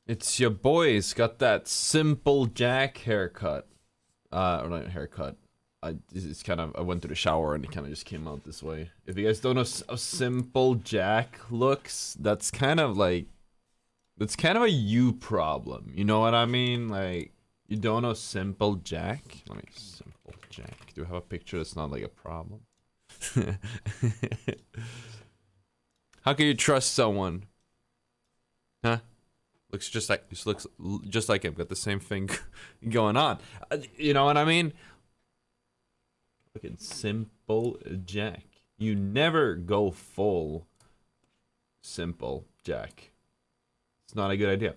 It's your boy's got that simple Jack haircut. Or not haircut. It's kind of, I went to the shower and it kind of just came out this way. If you guys don't know how simple Jack looks, that's kind of like, that's kind of a you problem. You know what I mean? Like, you don't know simple Jack? Let me, simple Jack. Do I have a picture that's not like a problem? How can you trust someone? Huh? Looks just like, just looks just like him. Got the same thing going on. You know what I mean? Fucking simple Jack. You never go full simple Jack. It's not a good idea.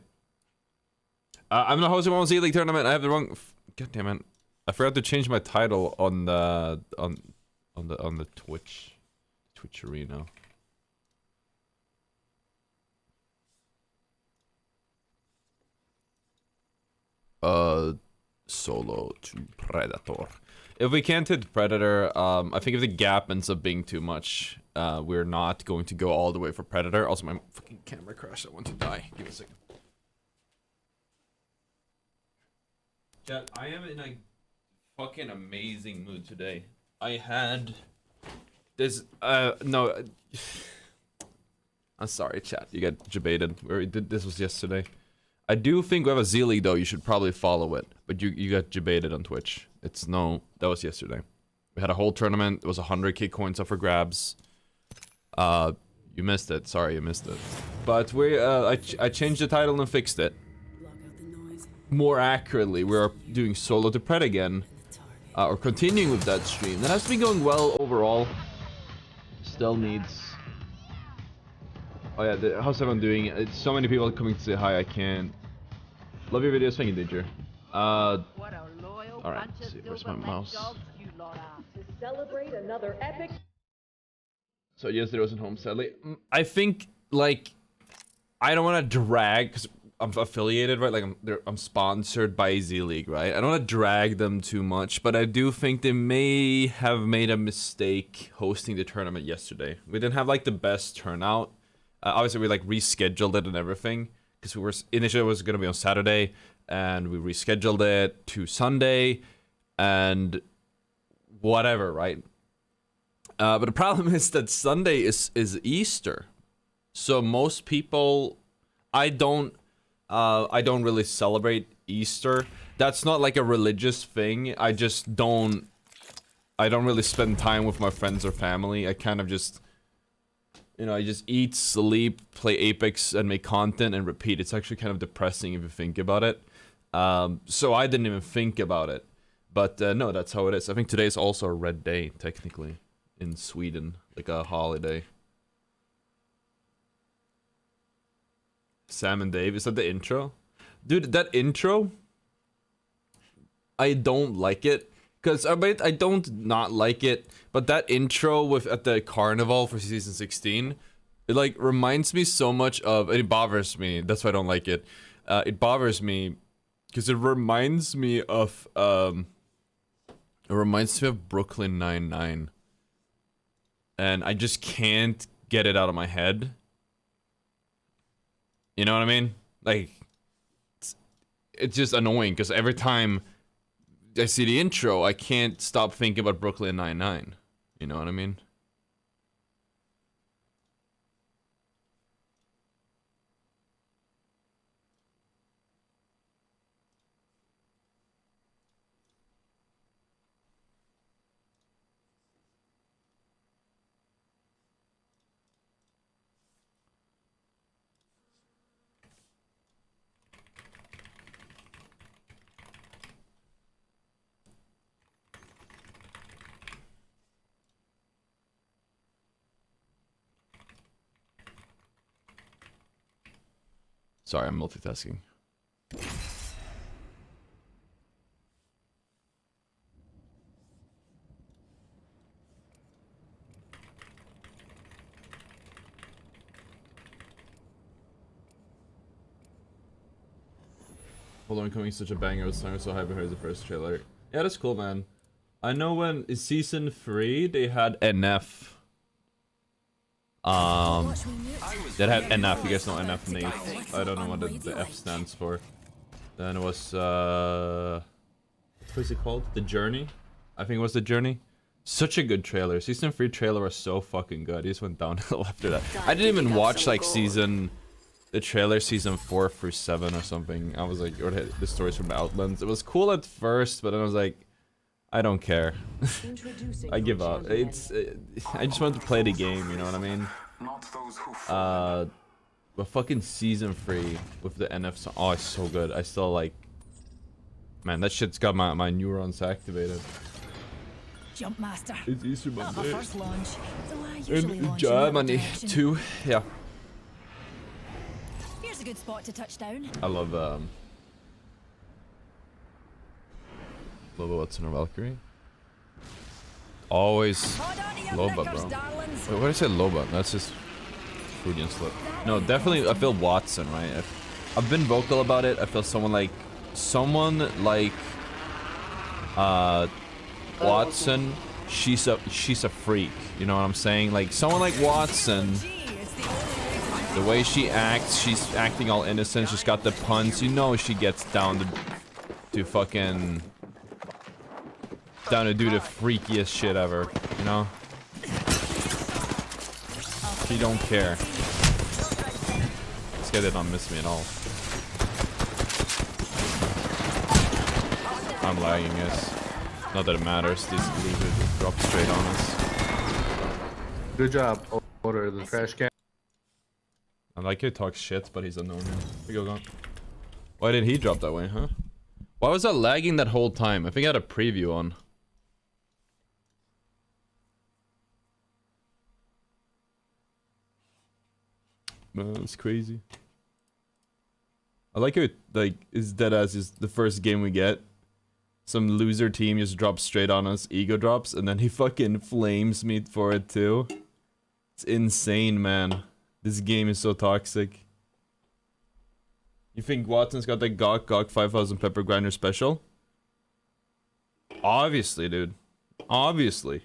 I'm not hosting one Z League tournament. I have the wrong. God damn it! I forgot to change my title on the Twitch arena. Solo to Predator. If we can't hit Predator, I think if the gap ends up being too much, we're not going to go all the way for Predator. Also, my fucking camera crashed. I want to die. Give me a second. Chat, I am in a fucking amazing mood today. I had this, no. I'm sorry, chat. You got debated. This was yesterday. I do think we have a Z League though. You should probably follow it. But you got debated on Twitch. It's no, that was yesterday. We had a whole tournament. It was 100k coins up for grabs. You missed it. Sorry, you missed it. But I changed the title and fixed it. More accurately, we're doing solo to Pred again. Or continuing with that stream. That has been going well overall. Still needs. Oh yeah, how's everyone doing? It's so many people coming to say hi, I can't. Love your videos, thank you, Danger. Alright, let's see, where's my mouse? So yesterday wasn't home, sadly. I think, like, I don't want to drag, because I'm affiliated, right? Like, I'm sponsored by Z League, right? I don't want to drag them too much, but I do think they may have made a mistake hosting the tournament yesterday. We didn't have, like, the best turnout. Obviously, we like rescheduled it and everything because we were initially it was gonna be on Saturday, and we rescheduled it to Sunday, and whatever, right? But the problem is that Sunday is Easter, so most people, I don't really celebrate Easter. That's not like a religious thing. I don't really spend time with my friends or family. I kind of just. You know, I just eat, sleep, play Apex, and make content and repeat. It's actually kind of depressing if you think about it. So I didn't even think about it. But no, that's how it is. I think today is also a red day, technically, in Sweden. Like a holiday. Sam and Dave, is that the intro? Dude, that intro, I don't like it. Because I don't not like it, but that intro at the carnival for season 16, it like reminds me so much of, it bothers me, that's why I don't like it. It bothers me because it reminds me of Brooklyn Nine-Nine. And I just can't get it out of my head. You know what I mean? Like, it's just annoying because every time I see the intro, I can't stop thinking about Brooklyn Nine-Nine. You know what I mean? Sorry, I'm multitasking. Hold on, coming such a banger. I was so hyped when I heard the first trailer. Yeah, that's cool, man. I know when in season 3 they had NF. That had NF. You guys know NF Nate. I don't know what the F stands for. Then it was what is it called? The Journey. I think it was The Journey. Such a good trailer. Season 3 trailer was so fucking good. He just went downhill after that. I didn't even watch like the trailer season 4 through 7 or something. I was like, or the stories from Outlands. It was cool at first, but then I was like, I don't care. I give up. I just want to play the game, you know what I mean? But fucking season 3 with the NF song. Oh, it's so good. I still like, man, that shit's got my neurons activated. Jump master. It's Easter Monday. First launch, so I usually launch in Germany that direction. too. Yeah. Here's a good spot to touch down. I love Ottr and Valkyrie. Always Loba, bro. Wait, what did I say Loba? That's just Freudian slip. No, definitely I feel Watson, right? I've been vocal about it. I feel someone like Watson, she's a freak, you know what I'm saying? Like someone like Watson, the way she acts, she's acting all innocent, she's got the puns, you know she gets down to fucking down to do the freakiest shit ever, you know? She don't care. This guy did not miss me at all. I'm lagging, yes. Not that it matters, these losers just drop straight on us. Good job, Ottr, the trash can. I like he talks shit, but he's unknown here. We go gone. Why did he drop that way, huh? Why was that lagging that whole time? I think I had a preview on. Man, it's crazy. I like how it, like, is dead as is the first game we get. Some loser team just drops straight on us, ego drops, and then he fucking flames me for it too. It's insane, man. This game is so toxic. You think Watson's got that Gok 5000 pepper grinder special? Obviously, dude. Obviously.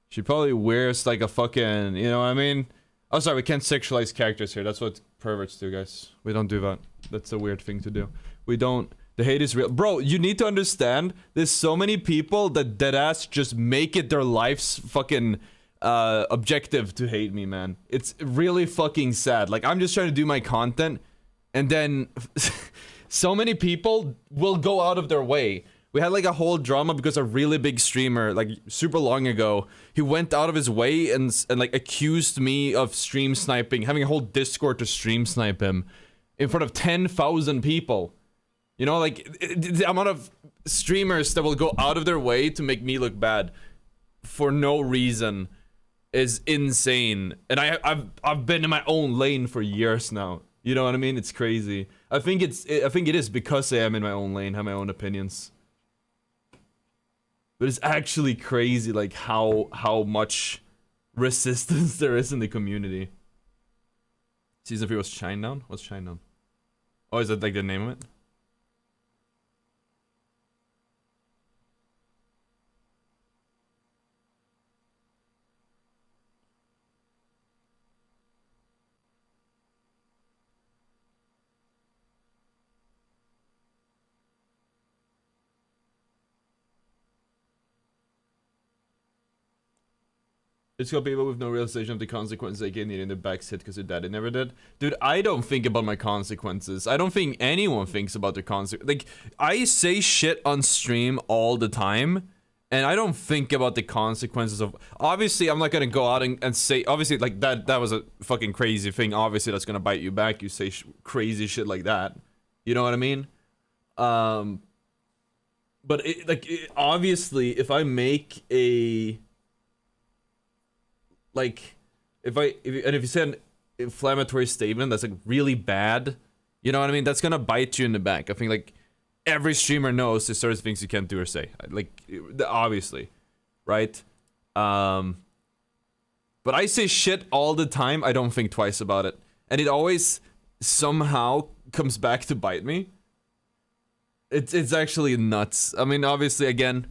She probably wears like a fucking, you know what I mean? Oh, sorry, we can't sexualize characters here. That's what perverts do, guys. We don't do that. That's a weird thing to do. We don't. The hate is real. Bro, you need to understand, there's so many people that deadass just make it their life's fucking objective to hate me, man. It's really fucking sad. Like, I'm just trying to do my content, and then so many people will go out of their way. We had like a whole drama because a really big streamer, like super long ago, he went out of his way and like accused me of stream sniping, having a whole Discord to stream snipe him in front of 10,000 people. You know, like the amount of streamers that will go out of their way to make me look bad for no reason is insane. And I've been in my own lane for years now. You know what I mean? It's crazy. I think it is because I am in my own lane, have my own opinions. But it's actually crazy, like how much resistance there is in the community. Season 3 was Shinedown? What's Shinedown? Oh, is that like the name of it? It's got people with no realization of the consequences they get needing the backs hit because their daddy never did. Dude, I don't think about my consequences. I don't think anyone thinks about their consequences. Like, I say shit on stream all the time, and I don't think about the consequences of... Obviously, I'm not gonna go out and say... Obviously, like, that was a fucking crazy thing. Obviously, that's gonna bite you back. You say crazy shit like that. You know what I mean? But, obviously, if I make a... Like, if you say an inflammatory statement that's like really bad, you know what I mean? That's gonna bite you in the back. I think like every streamer knows there's certain things you can't do or say. Like, obviously, right? But I say shit all the time. I don't think twice about it, and it always somehow comes back to bite me. It's actually nuts. I mean, obviously, again.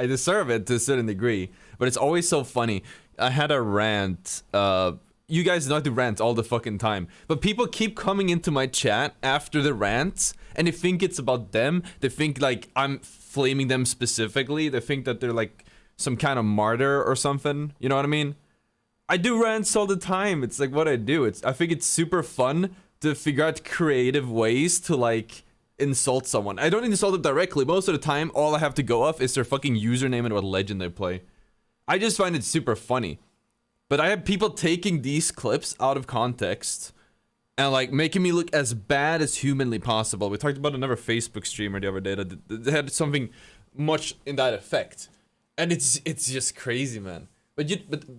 I deserve it to a certain degree, but it's always so funny. I had a rant. You guys not do rants all the fucking time, but people keep coming into my chat after the rants, and they think it's about them. They think like I'm flaming them specifically. They think that they're like some kind of martyr or something. You know what I mean? I do rants all the time. It's like what I do. I think it's super fun to figure out creative ways to like insult someone. I don't insult them directly. Most of the time, all I have to go off is their fucking username and what legend they play. I just find it super funny. But I have people taking these clips out of context and like making me look as bad as humanly possible. We talked about another Facebook streamer the other day that had something much in that effect. And it's just crazy, man. But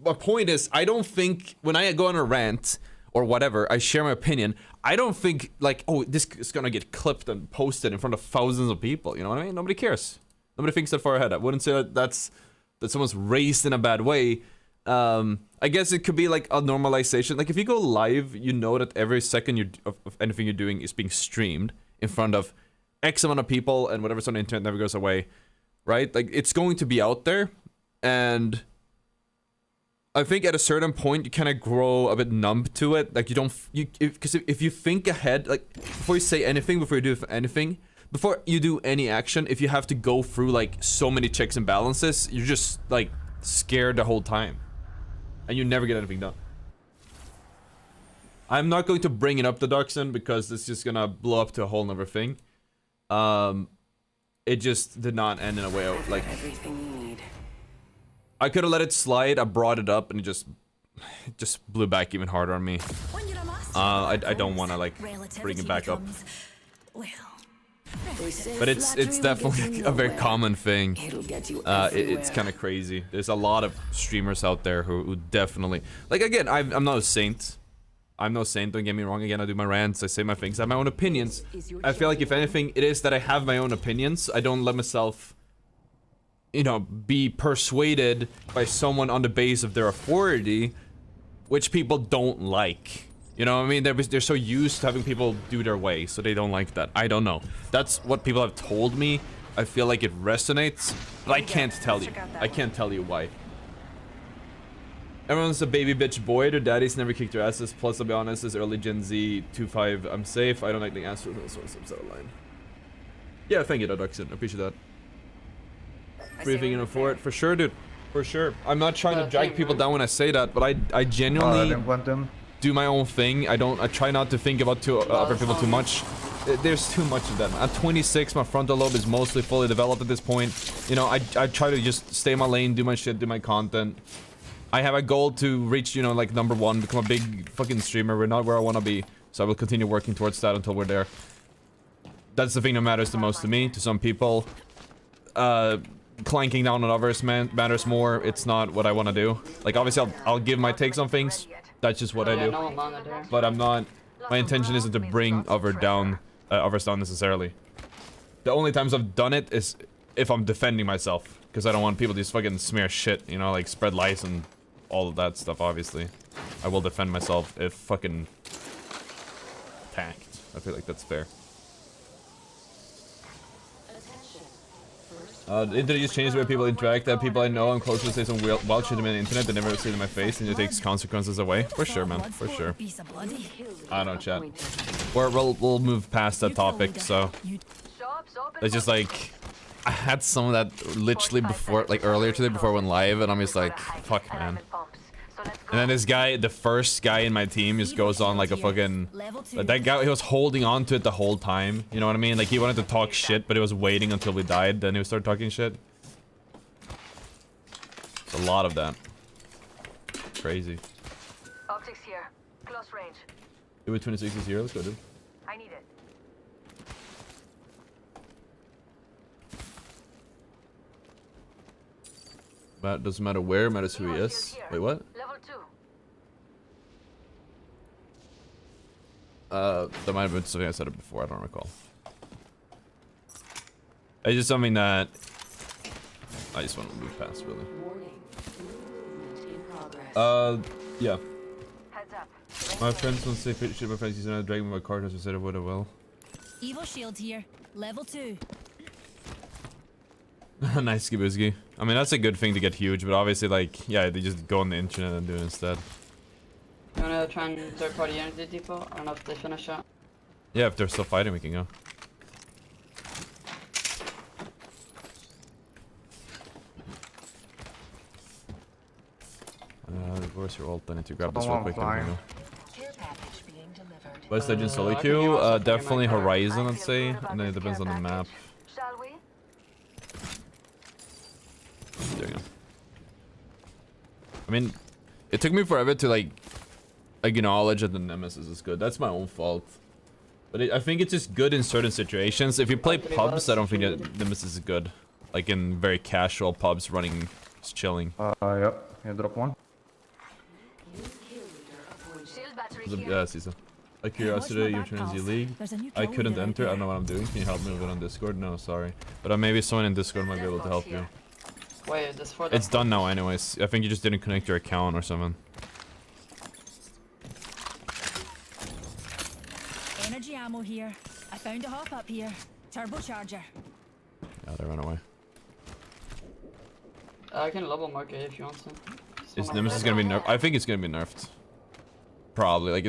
my point is, I don't think when I go on a rant or whatever, I share my opinion, I don't think like, oh, this is gonna get clipped and posted in front of thousands of people. You know what I mean? Nobody cares. Nobody thinks that far ahead. I wouldn't say that someone's raised in a bad way. I guess it could be like a normalization. Like if you go live, you know that every second of anything you're doing is being streamed in front of X amount of people, and whatever's on the internet never goes away, right? Like it's going to be out there, and I think at a certain point you kind of grow a bit numb to it. Like you don't, because if you think ahead, like before you say anything, before you do anything, before you do any action, if you have to go through like so many checks and balances, you're just like scared the whole time. And you never get anything done. I'm not going to bring it up to Duxon because it's just gonna blow up to a whole nother thing. It just did not end in a way like everything you need. I could have let it slide. I brought it up and it just blew back even harder on me. I don't want to like bring it back up. But it's definitely a very common thing. It's kind of crazy. There's a lot of streamers out there who definitely, like, again, I'm not a saint. I'm no saint, don't get me wrong. Again, I do my rants, I say my things, I have my own opinions. I feel like if anything, it is that I have my own opinions. I don't let myself, you know, be persuaded by someone on the base of their authority, which people don't like. You know what I mean? They're so used to having people do their way, so they don't like that. I don't know. That's what people have told me. I feel like it resonates, but I can't tell you. I can't tell you why. Everyone's a baby bitch boy. Their daddies never kicked their asses. Plus, I'll be honest, this early Gen Z 2.5, I'm safe. I don't like the answer to the source of the line. Yeah, thank you, Duxon. I appreciate that. Breathing in for it. For sure, dude. For sure. I'm not trying to drag people down when I say that, but I genuinely... didn't want them. Do my own thing. I try not to think about other people too much. There's too much of them. At 26, my frontal lobe is mostly fully developed at this point. You know, I try to just stay in my lane, do my shit, do my content. I have a goal to reach, you know, like #1, become a big fucking streamer. We're not where I want to be, so I will continue working towards that until we're there. That's the thing that matters the most to me. To some people, clanking down on others matters more. It's not what I want to do. Like, obviously, I'll give my takes on things. That's just what I do. But I'm not... My intention isn't to bring others down necessarily. The only times I've done it is if I'm defending myself. Because I don't want people to just fucking smear shit, you know, like spread lies and all of that stuff, obviously. I will defend myself if fucking attacked. I feel like that's fair. The internet just changes the way people interact. That people I know I'm close to say some wild shit to me on the internet that never see it in my face, and it takes consequences away. For sure, man. For sure. I don't know, chat. We'll move past that topic. So it's just like I had some of that literally before, like earlier today before I went live, and I'm just like, fuck, man. And then this guy, the first guy in my team, just goes on like a fucking... That guy, he was holding on to it the whole time. You know what I mean? Like, he wanted to talk shit, but he was waiting until we died. Then he would start talking shit. It's a lot of that. Crazy. Optics here. Close range. Do it 26 is here. Let's go, dude. I need it. That doesn't matter where, matters who he is. Wait, what? Level 2. That might have been something I said it before, I don't recall. It's just something that I just want to move past, really. Yeah. Heads up. My friends don't say shit, my friends using a dragon with my card as I said I would, I will. Evo shield here. Level 2. Nice Skibuski. I mean, that's a good thing to get huge, but obviously, like, yeah, they just go on the internet and do it instead. You wanna try and third-party energy depot? I don't know if they finish that. Yeah, if they're still fighting, we can go. Where's your ult? I need to grab this real quick. Flying. West Legend solo I can queue? also bring Definitely my car. Horizon, I'd say, and then it depends on the map. Shall we? There you go. I mean, it took me forever to like acknowledge that the Nemesis is good. That's my own fault. But I think it's just good in certain situations. If you play pubs, I don't think that Nemesis is good. Like in very casual pubs running, just chilling. Yep. You drop one. Shield battery Yeah, here. Caesar. Out of curiosity, you're trying to Z League. There's a new I kill couldn't leader out enter. I there. don't know what I'm doing. Can you help me with it on Discord? No, sorry. But maybe someone in Discord might be able to help you. Wait, is this for It's done now anyways. I think you just didn't connect your account or something. Energy ammo here. I found a hop up here. Turbocharger. Yeah, they ran away. I can level mark it if you want to. Is Nemesis gonna be nerfed? I think it's gonna be nerfed. Probably. Like,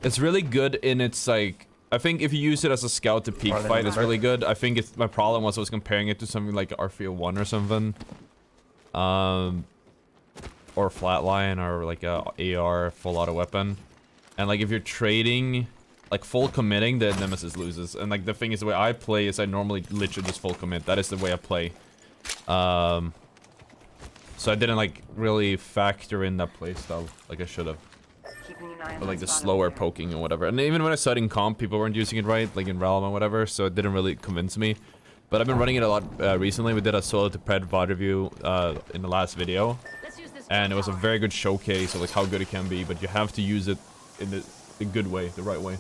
it's really good in its, like... I think if you use it as a scout to peak fight, it's really good. I think it's... My problem was I was comparing it to something like R301 or something. Or Flatline, or like a AR full auto weapon. And like, if you're trading... Like, full committing, the Nemesis loses. And like, the thing is, the way I play is I normally literally just full commit. That is the way I play. So I didn't like really factor in that playstyle like I should have. Keeping an eye on Or like that the spot slower over there. poking and whatever. And even when I started in comp, people weren't using it right, like in Realm and whatever, so it didn't really convince me. But I've been running it a lot recently. We did a solo to pred VOD review in the last video. Let's use this And it was a very good showcase of like how good it can be, but you have to use it in the good way, the right way.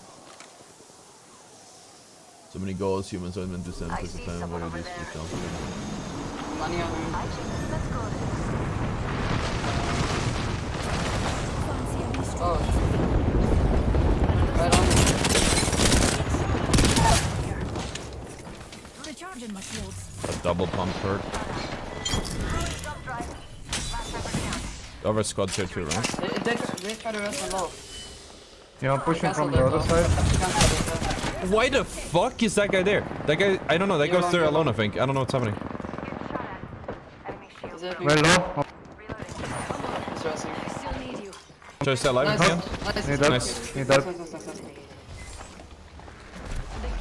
So many goals, humans are meant to send I this see time someone what over it is there. yourself. Money on me. Let's go then. Fancy a wee Oh. stroll. Right on. Recharging my shields. A double pump hurt. Jump drive. Last effort counts. Over squad tier 2, right? They try to rest on low. Yeah, I'm pushing Cancel from the their other top. side. Cancel their top. Why the fuck is that guy there? That guy, I don't know, that You're goes there wrong, alone, I think. I don't know what's happening. Getting shot at. Enemy shield. Is it Very low. Oh, Reloading. He's resting. I still need you. Should I stay alive Nice. again? Nice. Need that. Nice. Need that. Nice. The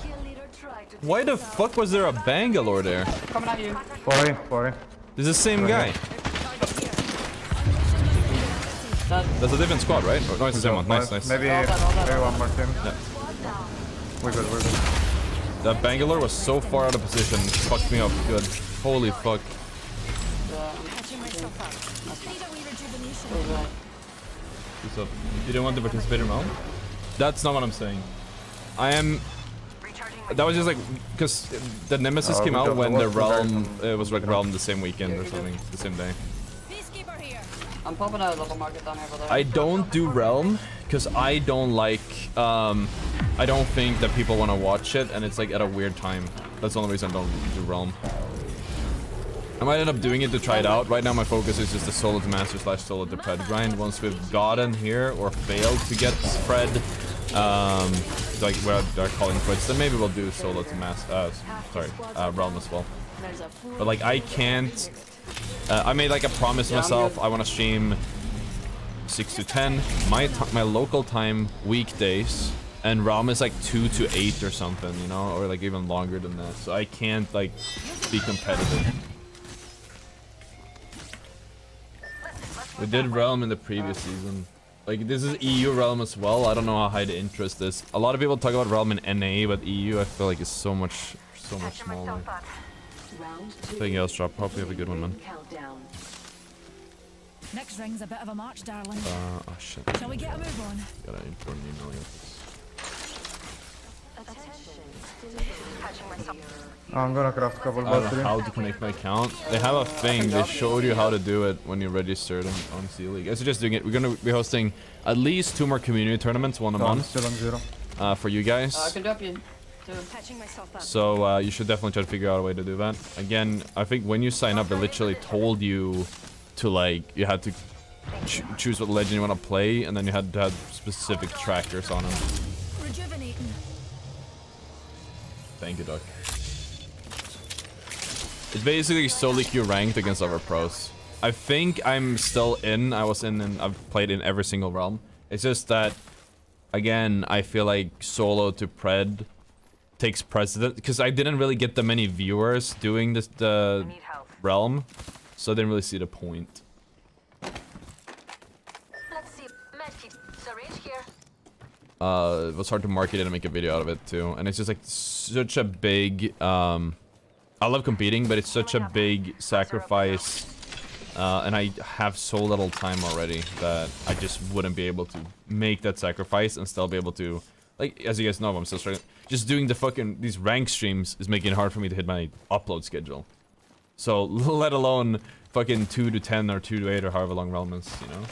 kill leader tried to Why take the us out. fuck was there a Bangalore there? Coming at you. 40. This is the same guy. That's a different squad, right? Or, no, it's the same one. Nice, nice. Maybe All that. one more team. Squad down. We're good. That Bangalore was so far out of position. Fucked me up good. Holy fuck. Catching myself up. Need a wee rejuvenation. What's up? You didn't want to participate in Realm? That's not what I'm saying. I am... Recharging my That was just like... Because the Nemesis came we out got when the the worst Realm... version. It was like Realm the same weekend or something. The same day. Peacekeeper here. I'm popping out a level market down here, brother. I don't do Realm because I don't like I don't think that people want to watch it and it's like at a weird time. That's the only reason I don't do Realm. I might end up doing it to try it out. Right now my focus is just the solo to master / solo to pred grind. Once we've gotten here or failed to get pred, like where they're calling quits, then maybe we'll do solo to master Realm as well. There's a fool. But like I can't I made like a promise to Yeah, I'm myself. good. I want to stream 6 to 10 my local time weekdays, and Realm is like 2 to 8 or something, you know, or like even longer than that. So I can't like be competitive. We did Realm in the previous season. Like this is EU Realm as well. I don't know how high the interest is. A lot of people talk about Realm in NA, but EU I feel like is so much Patching smaller. myself up. Thank you, Elstrop. Hope you have a good one, man. Next ring's a bit of a march, darling. Oh shit. Shall we get a move on? Got an important email here. Patching myself. I'm gonna craft a couple I don't know battery. how to connect my account. They have a thing. They showed you how to do it when you registered on C League. I suggest doing it. We're gonna be hosting at least 2 more community tournaments, one a No, I'm month, still on 0. for you I guys. can drop you. too. Patching myself up. So you should definitely try to figure out a way to do that. Again, I think when you sign up, it literally told you to like, you had to choose what legend you want to play, and then you had to have specific trackers on them. Rejuvenating. Thank you, Doc. It's basically solely queue ranked against other pros. I think I'm still in. I was in and I've played in every single realm. It's just that, again, I feel like solo to pred takes precedent because I didn't really get that many viewers doing this I need help. realm, so I didn't really see the point. Let's see. Medkit. Syringe here. It was hard to market it and make a video out of it too, and it's just like such a big. I love competing, but it's such a big sacrifice, and I have so little time already that I just wouldn't be able to make that sacrifice and still be able to, like, as you guys know, I'm still struggling. Just doing the fucking these rank streams is making it hard for me to hit my upload schedule. So let alone fucking 2 to 10 or 2 to 8 or however long realm is, you know.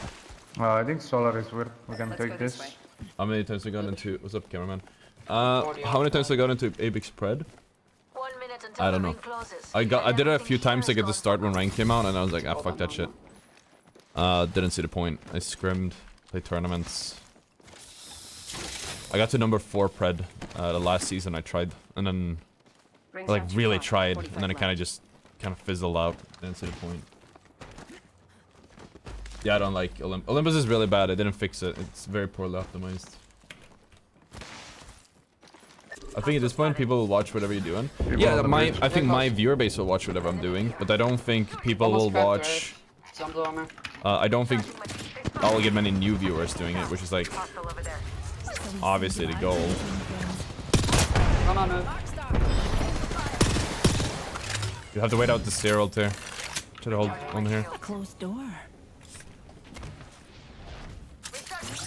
I think solar is weird. We can take this. How many times I got into? What's up, cameraman? How many times I got into Apex Pred? 1 minute until I don't the know. ring closes. I did it a few times like at the start when rank came out, and I was like, ah, fuck that shit. Didn't see the point. I scrimmed, played tournaments. I got to number 4 pred the last season I tried, and then Ring's like not too really far. tried, 45 and then it left. kind of fizzled out. Didn't see the point. Yeah, I don't like Olympus is really bad. I didn't fix it. It's very poorly optimized. I think at this point people will watch whatever you're doing. Yeah, I think my viewer base will watch whatever I'm doing, but I don't think people will watch. Jump armor. I don't think I'll get many new viewers doing it, which is like Hostile over there. obviously the goal. Come on, move. You have to wait out the serial to try to hold on here. Closed door.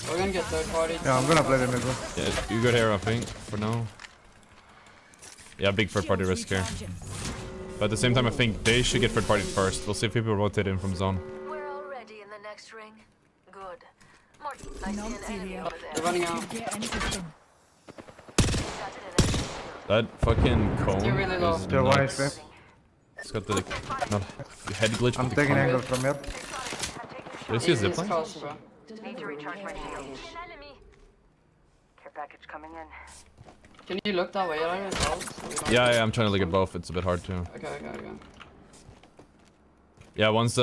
We're gonna get third party. Yeah, I'm gonna play the middle. Yeah, you good here, I think, for now. Yeah, big third party risk here. But at the same time, I think they should get third party first. We'll see if people rotate in from zone. We're already in the next ring. Good. More. I see an Numpty enemy there. over They're there. running out. Get anything. Spotted an enemy. That fucking cone Still really low. is Still one nuts. HP. It's got the not head glitch. I'm with the taking cone. angle from here. Did you see a It's zipline? close, bro. Need to recharge my shield. An enemy. Care package coming in. Can you look that way? Right? Yeah, I'm trying to look at both. It's a bit hard to. Okay. Yeah, once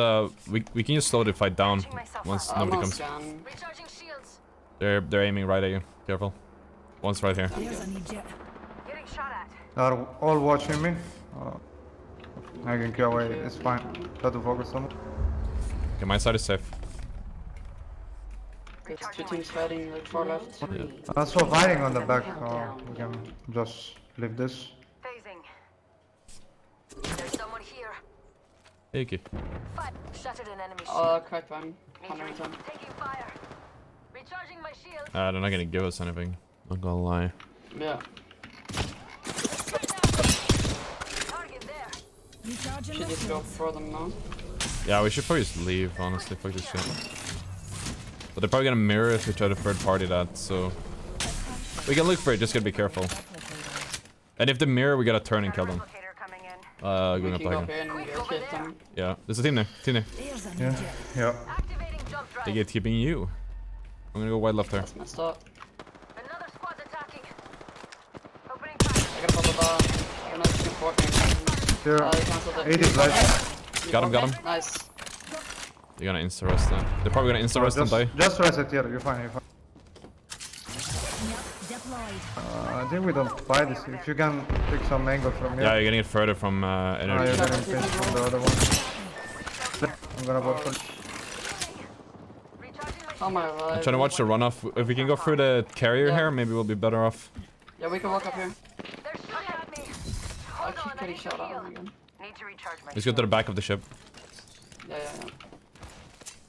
we can just slow the fight down once I'm nobody on comes. scan. Recharging shields. They're aiming right at you. Careful. One's right here. There's an Egypt. Getting shot at. They are all watching me. I can kill away. It's fine. Try to focus on it. Okay, my side is safe. There's 2 teams fighting, like 4 left. Also fighting on the back. We can just leave this. Phasing. There's someone here. Okay. Shattered an enemy Oh, shield. cracked one. Need to 110. taking fire. Recharging my shield. They're not gonna give us anything. Not gonna lie. Yeah. Target there. Recharging Should the just go shields. for them now. Yeah, we should probably just leave, honestly. Fuck this shit. But they're probably gonna mirror if we try to third party that, so... We can look for it, just gotta be careful. And if they mirror, we gotta turn and kill them. Replicator coming in. We Going up can go up like here and go hit them. Yeah, there's a team there. Team there. There's an Yeah. Egypt. Yeah. Activating jump drive. They get keeping you. I'm gonna go wide left there. That's messed up. Another squad's attacking. Opening I fire. gotta pop the bar. They're not supporting. Here. They canceled it. 80 flash. You Got him, broke got it? him. Nice. They're gonna insta-rest them. They're probably gonna insta-rest and die. Just rest it here. You're fine. You're fine. Yep, deployed. I think we don't fight this. If you can take some angle from here. Yeah, you're getting it further from You're energy. getting pinched from the other one. I'm gonna go for. Recharging my Oh my I'm life. trying to watch the runoff. If we can go through the carrier Yeah. here, maybe we'll be better off. Yeah, we can walk up here. They're shooting at me. I Hold keep on, I getting need shot to at heal. again. Need to recharge my Let's go to the back of the ship. Yeah.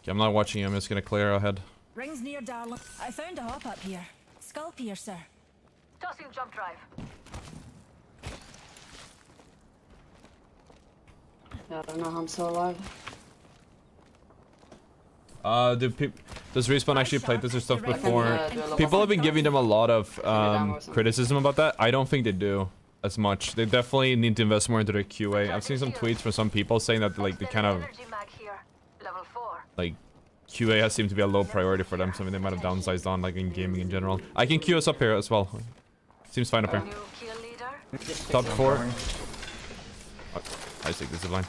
Okay, I'm not watching you. I'm just gonna clear ahead. Rings near, darling. I found a hop up here. Skull piercer. Tossing jump drive. Yeah, I don't know how I'm still alive. The Does Respawn actually play this stuff I can, before? do a level People have been giving them a lot of or something. criticism about that. I don't think they do as much. They definitely need to invest more into their QA. I've seen some tweets from some people saying that like they kind of Energy mag here. Level 4. like QA has seemed to be a low priority for them. Something they might have downsized on, like in gaming in general. I can queue us up here as well. Seems fine up here. New kill leader. Top 4. Oh, I take this line.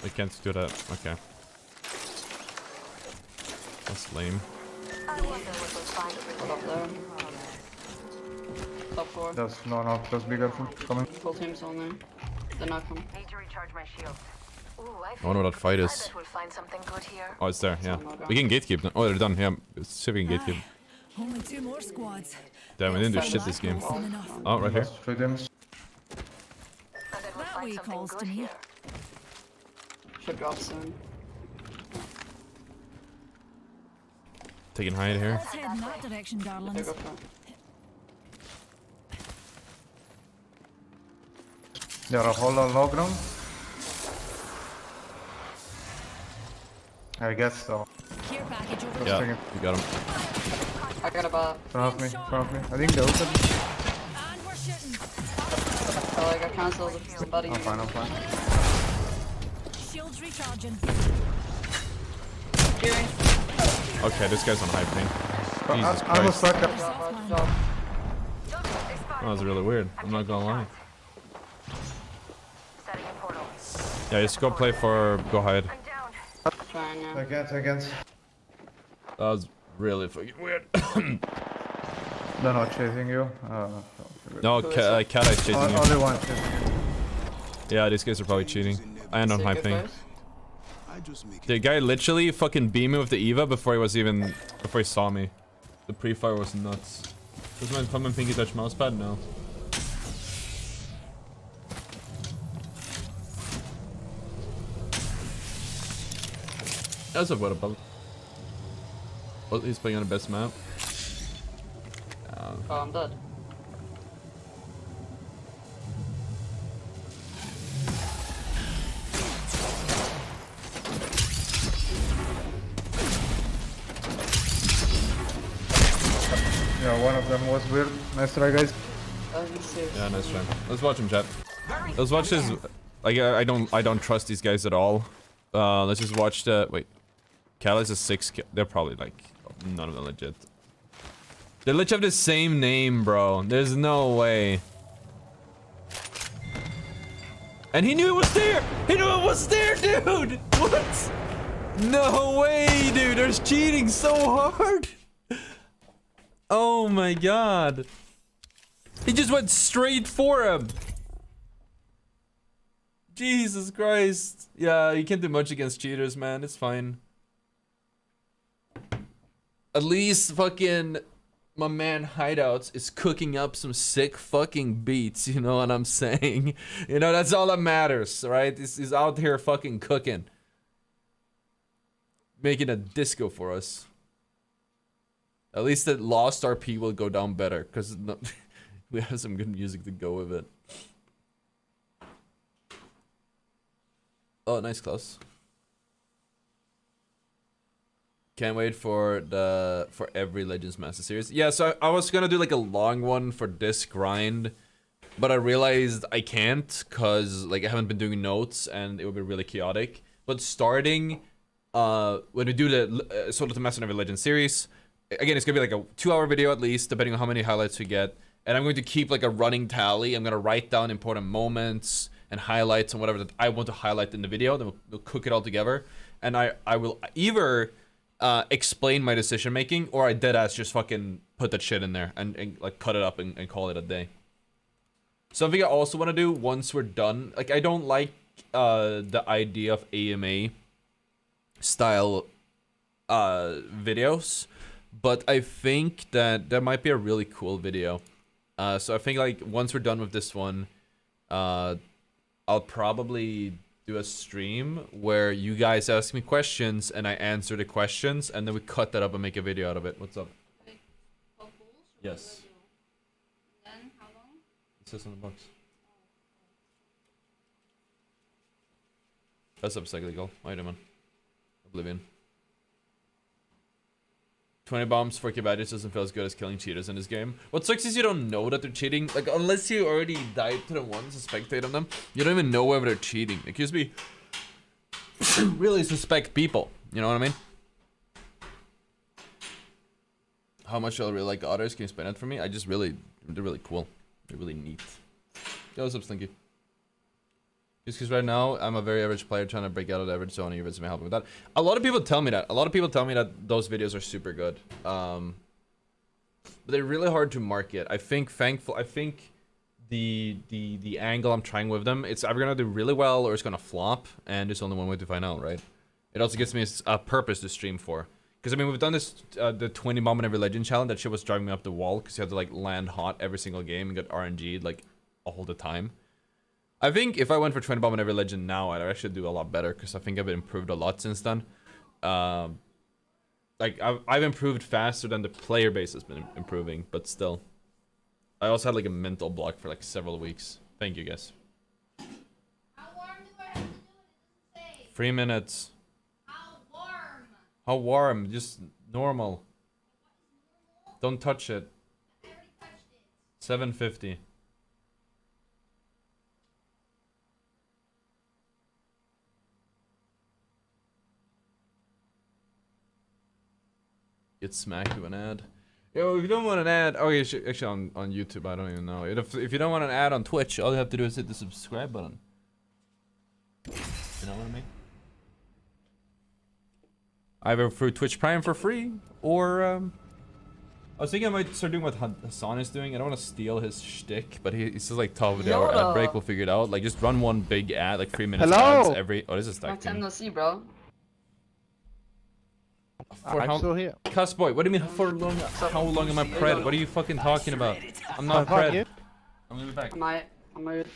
I can't do that. Okay. That's lame. I wonder what we'll find Hold up there. Top 4. There's no, just be careful. Coming. Full team's on there. They're not coming. Need to recharge my shield. Ooh, I wonder what that fight I is. bet we'll find something good here. Oh, it's there. Yeah. We can gatekeep them. Oh, they're done. Yeah. Let's see if we can gatekeep. Only 2 more squads. Damn, we didn't do shit this game. Soon enough. Oh, right here. Just 3 teams. I bet we'll That find way something calls good to me. here. Should drop soon. Taking hide here. Let's head in that direction, Here, darlings. go for it. They are all on low ground. I guess so. Care package over Yeah. there. Yeah, you got him. I got a bot. Front of me, front of me. I think they opened. And we're shooting. Oh, I got cancelled. Somebody. I'm fine, I'm fine. Shields recharging. Cheering. Okay, this guy's on high ping. Jesus I was Christ. stuck. Good job. That was really weird. I'm not gonna lie. Setting a portal. Yeah, just go play for go hide. I'm down. Trying now. Against. That was really fucking weird. They're not chasing you. No, Cat Eye's chasing you. Only one chasing you. Yeah, these guys are probably cheating. And on See, high good ping. place. The guy literally fucking beat me with the Eva before he saw me. The pre-fire was nuts. Does my thumb and pinky touch mousepad? No. That's a what about? Well, he's playing on the best map. Oh, I'm dead. Yeah, one of them was weird. Nice try, guys. Yeah, nice try. Let's watch him, chat. Let's watch his. Like, I don't trust these guys at all. Let's just watch the. Wait, Callus is 6. They're probably like none of them legit. They literally have the same name, bro. There's no way. And he knew it was there. He knew it was there, dude. What? No way, dude. There's cheating so hard. Oh my god. He just went straight for him. Jesus Christ. Yeah, you can't do much against cheaters, man. It's fine. At least fucking my man Hideouts is cooking up some sick fucking beats, you know what I'm saying? You know, that's all that matters, right? He's out here fucking cooking. Making a disco for us. At least the lost RP will go down better, because we have some good music to go with it. Oh, nice, Klaus. Can't wait for every Legends Master Series. Yeah, so I was gonna do like a long one for this grind, but I realized I can't, cause like I haven't been doing notes and it would be really chaotic. But starting when we do the sort of the Master of every Legend series, again, it's gonna be like a 2-hour video at least, depending on how many highlights we get. And I'm going to keep like a running tally. I'm gonna write down important moments and highlights and whatever that I want to highlight in the video. Then we'll cook it all together, and I will either explain my decision making, or I deadass just fucking put that shit in there and like cut it up and call it a day. Something I also want to do once we're done, like I don't like the idea of AMA style videos, but I think that there might be a really cool video. So I think like once we're done with this one, I'll probably do a stream where you guys ask me questions and I answer the questions, and then we cut that up and make a video out of it. What's up? Yes. Then how long? It says on the box. That's up, Cyclical. Wait a minute. Oblivion. 20 bombs for badges doesn't feel as good as killing cheaters in this game. What sucks is you don't know that they're cheating. Like, unless you already died to them once and spectate on them, you don't even know whether they're cheating. It gives me really suspect people. You know what I mean? How much I really like Otters. Can you spend it for me? They're really cool. They're really neat. Yo, what's up, Slinky? Just because right now I'm a very average player trying to break out of the average zone, and your videos may help me with that. A lot of people tell me that. A lot of people tell me that those videos are super good. But they're really hard to market. I think the angle I'm trying with them, it's either gonna do really well or it's gonna flop, and there's only one way to find out, right? It also gives me a purpose to stream for. Because I mean, we've done this the 20 bomb in every legend challenge. That shit was driving me up the wall because you had to like land hot every single game and get RNG'd like all the time. I think if I went for 20 bomb in every legend now, I'd actually do a lot better because I think I've improved a lot since then. Like I've improved faster than the player base has been improving, but still. I also had like a mental block for like several weeks. Thank you guys. How warm do I have to do it? It doesn't say. 3 minutes. How warm? How warm? Just normal. Don't touch it. I already touched it. 750. Get smacked with an ad. Yo, if you don't want an ad, okay, actually on YouTube, I don't even know. If you don't want an ad on Twitch, all you have to do is hit the subscribe button. You know what I mean? Either through Twitch Prime for free, or I was thinking I might start doing what Hassan is doing. I don't want to steal his shtick, but he says like top of the hour ad break. We'll figure it out. Like just run one big ad, like 3 minutes ads every. Oh, this is Long stacked. time no see, bro. I'm still here. Cuss boy, what do you mean for long? How long am I pred? What are you fucking talking about? I'm not pred. I'm gonna be back. I might.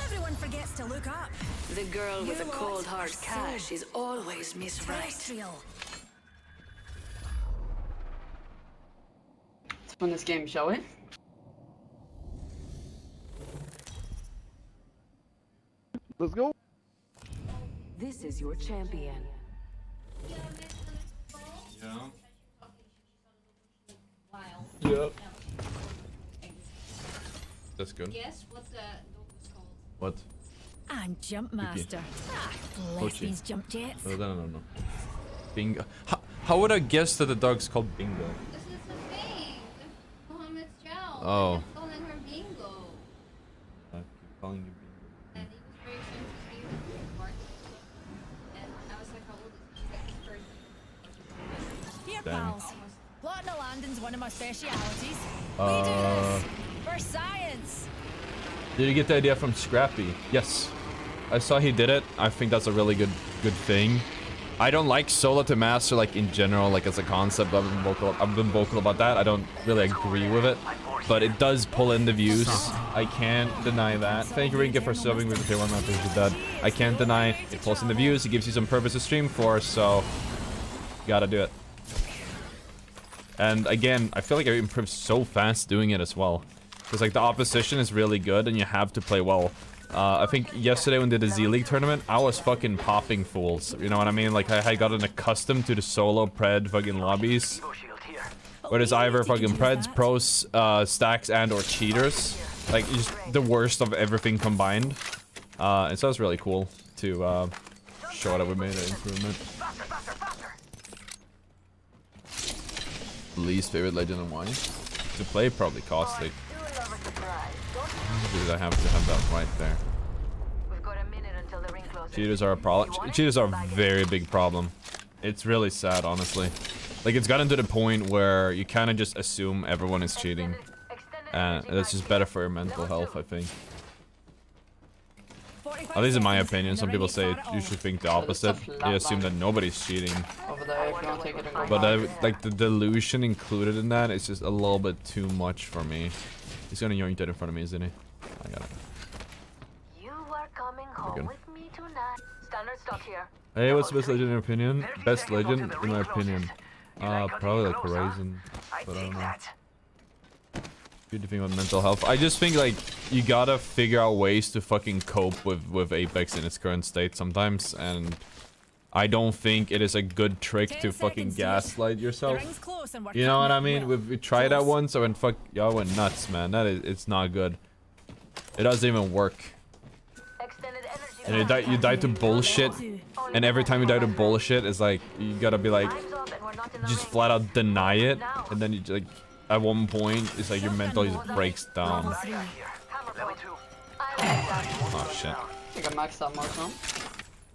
Everyone forgets to look up. The girl with You a cold lot hard are cash so is always Miss Right. Terrestrial. Let's win this game, shall we? Let's go. This is your champion. Yeah. Wow. Yeah. That's good. Guess what the dog was called? What? And Jump Master. Ah, bless Poaching. these jump jets. Oh, no. Bingo. How would I guess that the dog's called Bingo? This is the thing. Mohammed's child. Oh. I'm calling her Bingo. I keep calling you And he was very sensitive to barking. And I was like, how old is he? She's like 30. Here, Damn. pals. Plotting a landing's one of my specialities. Uh, We do this for science. Did you get the idea from Scrappy? Yes. I saw he did it. I think that's a really good thing. I don't like solo to master like in general, like as a concept. I've been vocal about that. I don't really agree with it, but it does pull in the views. I can't deny that. Thank you, Rinka, for subbing with the tier 1. I appreciate that. I can't deny it pulls in the views. It gives you some purpose to stream for, so gotta do it. And again, I feel like I improved so fast doing it as well. Because like the opposition is really good and you have to play well. I think yesterday when we did the Z-League tournament, I was fucking popping fools. You know what I mean? Like I had gotten accustomed to the solo pred fucking lobbies. Where there's either fucking preds, pros, stacks, and or cheaters. Like just the worst of everything combined. And so it's really cool to show that we made an improvement. Least favorite legend and why? To play probably costly. Because I have to have that right there. We've got a minute until the ring closes. Cheaters are a problem. Cheaters are a very big problem. It's really sad, honestly. Like it's gotten to the point where you kind of just assume everyone is cheating, and that's just better for your mental health, I think. At least in my opinion, some people say you should think the opposite. They assume that nobody's cheating. Over there, if you want to take it and go. But like the delusion included in that is just a little bit too much for me. He's gonna yoink that in front of me, isn't he? I got it. You are coming home with me tonight. Standard stock here. Hey, what's the best legend in your opinion? Best legend in my opinion. Probably like Horizon, but I don't know. Good thing about mental health. I just think like you gotta figure out ways to fucking cope with Apex in its current state sometimes, and I don't think it is a good trick 10 to fucking seconds, dear. gaslight The yourself. ring's close and we're You know what I cutting it mean? well. We tried that Close. once. I went y'all went nuts, man. It's not good. It doesn't even work. Extended energy. And you die to bullshit. And every time you die to bullshit, it's like you gotta be like, Time's up and we're not in the just ring. flat out deny it, and then you like at one point it's like your mental just breaks down. Level 3. Hammer point. I like that. Oh shit. I think I maxed out more now.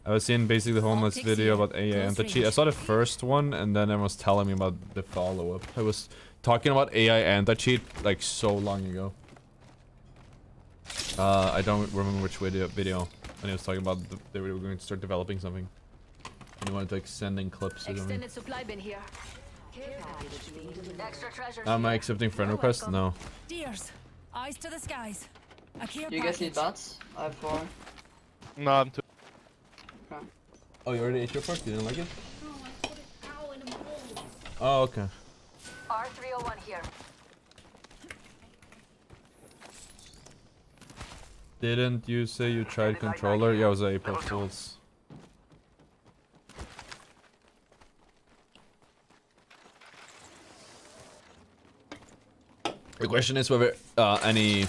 I was seeing basically the homeless Optics video here. about AI Close anti-cheat. I saw the first one, and then everyone was telling me about the follow-up. I was talking about AI anti-cheat like so long ago. I don't remember which video when he was talking about they were going to start developing something. And he wanted to like sending clips or something. Extended supply bin here. Extra treasure. Am I accepting friend requests? No. Deers, eyes to the skies. A care You guys need package. bats? I have 4. No, I'm too. Okay. Oh, you already ate your pork? You didn't like it? No, I put it out in a bowl. Oh, okay. R301 here. Didn't you say you tried controller? Yeah, it was April Fools. The question is whether any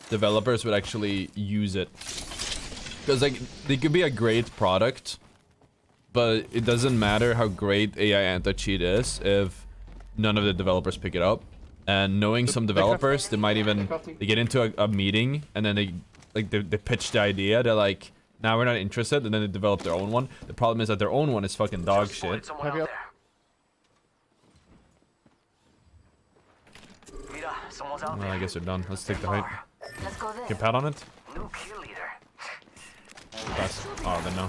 developers would actually use it. Because like, they could be a great product, but it doesn't matter how great AI anti-cheat is if none of the developers pick it up. And knowing some developers, they might even they get into a meeting and then they pitch the idea. They're like, "Nah, we're not interested," and then they develop their own one. The problem is that their own one is fucking dog shit. Have you? Well, I guess they're done. Let's take the height. Let's go there. Get pat on it. New kill leader. Pass. Oh, then no.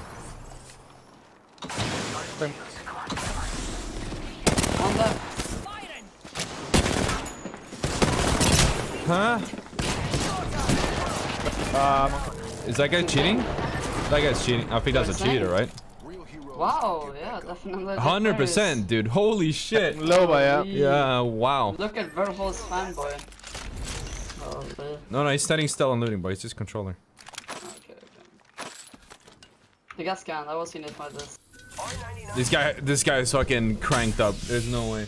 On that. Firing. Huh? Is that guy cheating? That guy's cheating. I think that's a cheater, right? Wow, yeah, definitely. 100%, dude. Holy shit. Low, yeah. Yeah, wow. Look at Verhol's fanboy. Oh, No, he's standing still and looting, but it's just controller. okay. He got scanned. I was seeing it like this. This guy is fucking cranked up. There's no way.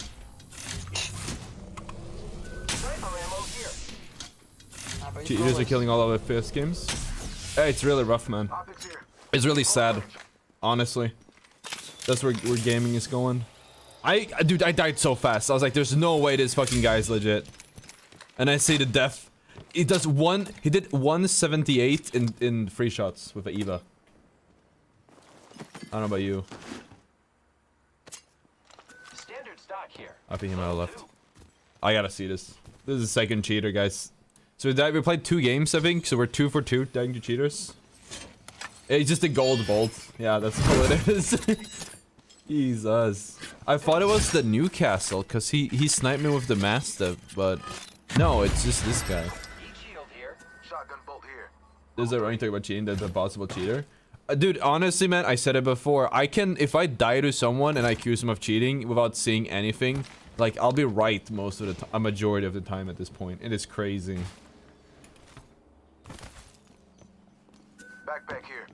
Nah, but he's Cheaters are always- killing all of the fifth games. Hey, it's really rough, man. It's really sad, honestly. That's where gaming is going. Dude, I died so fast. I was like, there's no way this fucking guy is legit. And I see the death. He did 178 in free shots with the Eva. I don't know about you. Standard stock here. I think he might have left. I gotta see this. This is a second cheater, guys. So we played 2 games, I think. So we're 2 for 2, dying to cheaters. It's just a gold bolt. Yeah, that's all it is. Jesus. I thought it was the Newcastle, because he sniped me with the Mastiff, but no, it's just this guy. Shield here. Shotgun bolt here. Is it wrong to talk about cheating? That's a possible cheater. Dude, honestly, man, I said it before. If I die to someone and I accuse them of cheating without seeing anything, like, I'll be right most of the time, a majority of the time at this point. It is crazy. Backpack here.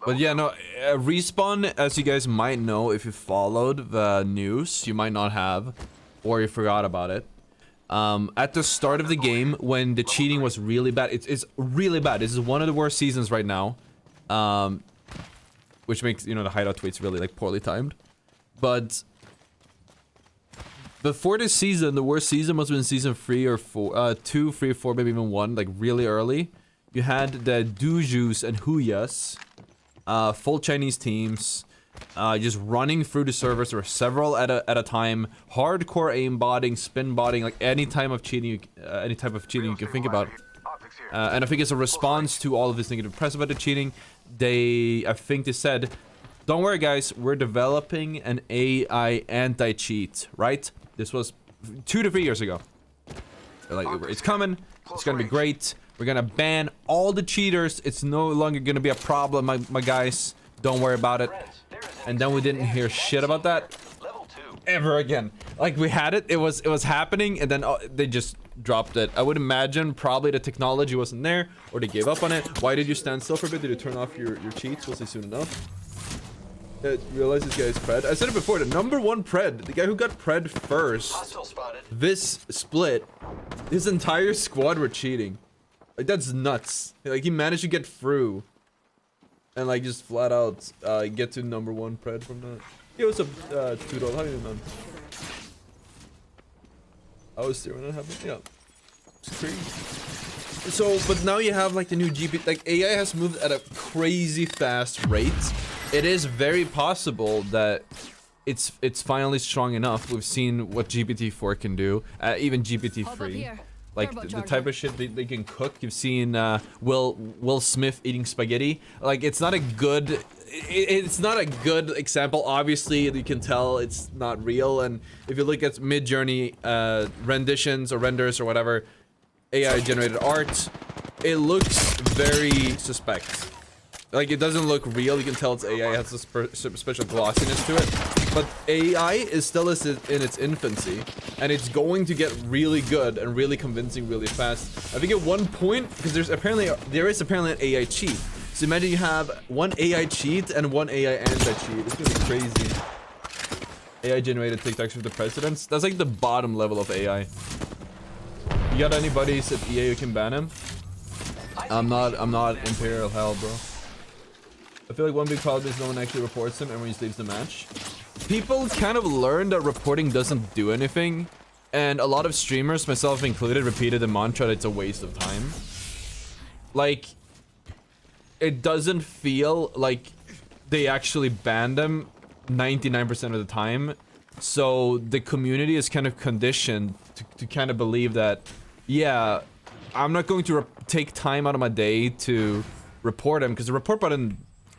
But yeah, no, Respawn, as you guys might know if you followed the news, you might not have, or you forgot about it. At the start of the game, when the cheating was really bad, it's really bad. This is one of the worst seasons right now. Which makes, you know, the hideout tweets really, like, poorly timed. But before this season, the worst season must have been season 3 or 4, 2, 3, 4, maybe even 1, like, really early. You had the Dujus and Huyas, full Chinese teams, just running through the servers. There were several at a time. Hardcore aimbotting, spin botting, like any type of cheating, you can think about. And I think as a response to all of this negative press about the cheating, I think they said, "Don't worry, guys, we're developing an AI anti-cheat." Right? This was 2 to 3 years ago. They're like, it's coming. It's gonna be great. We're gonna ban all the cheaters. It's no longer gonna be a problem, my guys. Don't worry about it. And then we didn't hear shit about that ever again. Like, we had it. It was happening, and then they just dropped it. I would imagine probably the technology wasn't there, or they gave up on it. Why did you stand still for a bit? Did you turn off your cheats? Was it soon enough? Realize this guy's pred. I said it before, the #1 pred, the guy who got pred first, Hostile spotted. this split, his entire squad were cheating. Like, that's nuts. Like, he managed to get through. And, like, just flat out get to #1 pred from that. Yo, what's up, $2? How you doing, man? I was there when that happened. Yeah. It's crazy. So, but now you have, like, the new GP, like, AI has moved at a crazy fast rate. It is very possible that it's finally strong enough. We've seen what GPT-4 can do, even GPT-3. Like the type of shit they can cook. You've seen Will Smith eating spaghetti. Like, it's not a good example. Obviously, you can tell it's not real. And if you look at Mid-Journey renditions or renders or whatever, AI generated art, it looks very suspect. Like, it doesn't look real. You can tell it's AI. It has a special glossiness to it. But AI is still in its infancy, and it's going to get really good and really convincing really fast. I think at one point, because there is apparently an AI cheat. So imagine you have one AI cheat and one AI anti-cheat. It's gonna be crazy. AI generated TikToks for the presidents. That's like the bottom level of AI. You got any buddies at EA who can ban him? I'm not Imperial Hell, bro. I feel like one big problem is no one actually reports him, everyone just leaves the match. People kind of learned that reporting doesn't do anything, and a lot of streamers, myself included, repeated the mantra that it's a waste of time. Like, it doesn't feel like they actually banned them 99% of the time, so the community is kind of conditioned to kind of believe that, yeah, I'm not going to take time out of my day to report him, because the report button,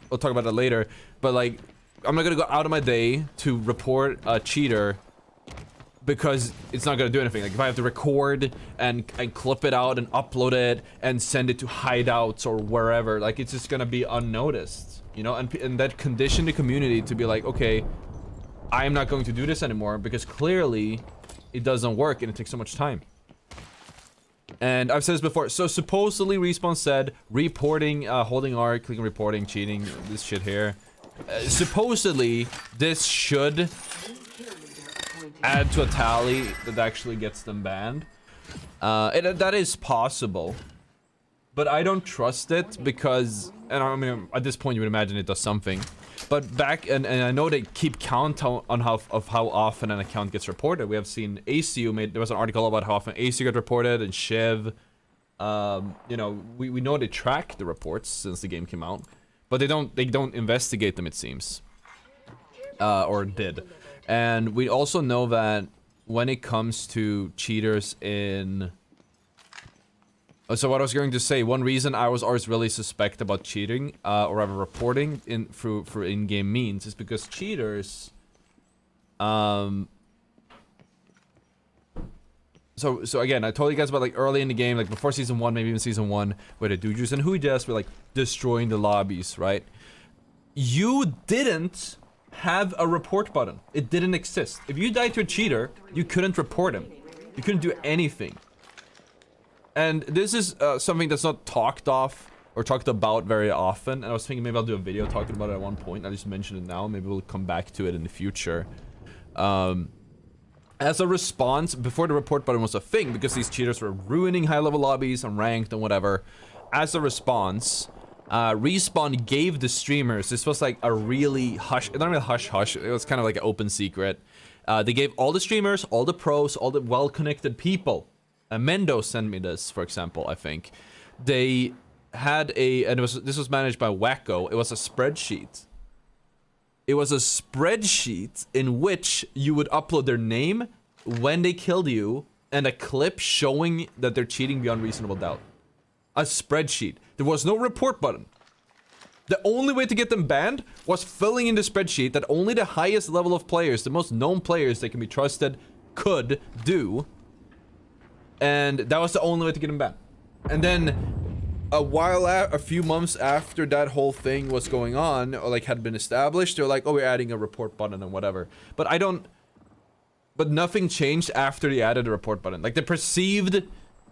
we'll talk about that later, but like, I'm not gonna go out of my day to report a cheater because it's not gonna do anything. Like, if I have to record and clip it out and upload it and send it to hideouts or wherever, like, it's just gonna be unnoticed, you know? And that conditioned the community to be like, okay, I am not going to do this anymore because clearly it doesn't work and it takes so much time. And I've said this before, so supposedly Respawn said reporting, holding R, clicking reporting, cheating, this shit here. Supposedly, this should add to a tally that actually gets them banned. That is possible. But I don't trust it because, and I mean, at this point you would imagine it does something. But back, and I know they keep count on how often an account gets reported. We have seen ACU there was an article about how often ACU got reported, and Shiv. You know, we know they track the reports since the game came out, but they don't investigate them, it seems. Or did. And we also know that when it comes to cheaters in... So what I was going to say, one reason I was always really suspect about cheating, or rather reporting for in-game means, is because cheaters, So again, I told you guys about, like, early in the game, like before season 1, maybe even season 1, where the Dujus and Huijas were like destroying the lobbies, right? You didn't have a report button. It didn't exist. If you died to a cheater, you couldn't report him. You couldn't do anything. And this is something that's not talked off or talked about very often. And I was thinking maybe I'll do a video talking about it at one point. I just mentioned it now. Maybe we'll come back to it in the future. As a response, before the report button was a thing, because these cheaters were ruining high-level lobbies and ranked and whatever, as a response, Respawn gave the streamers, this was like a really not really hush-hush, it was kind of like an open secret. They gave all the streamers, all the pros, all the well-connected people. Mendo sent me this, for example, I think. They had this was managed by Wacko. It was a spreadsheet. It was a spreadsheet in which you would upload their name, when they killed you, and a clip showing that they're cheating beyond reasonable doubt. A spreadsheet. There was no report button. The only way to get them banned was filling in the spreadsheet that only the highest level of players, the most known players that can be trusted, could do. And that was the only way to get him back. And then a few months after that whole thing was going on, or like had been established, they're like, oh, we're adding a report button and whatever. But nothing changed after they added a report button. Like, the perceived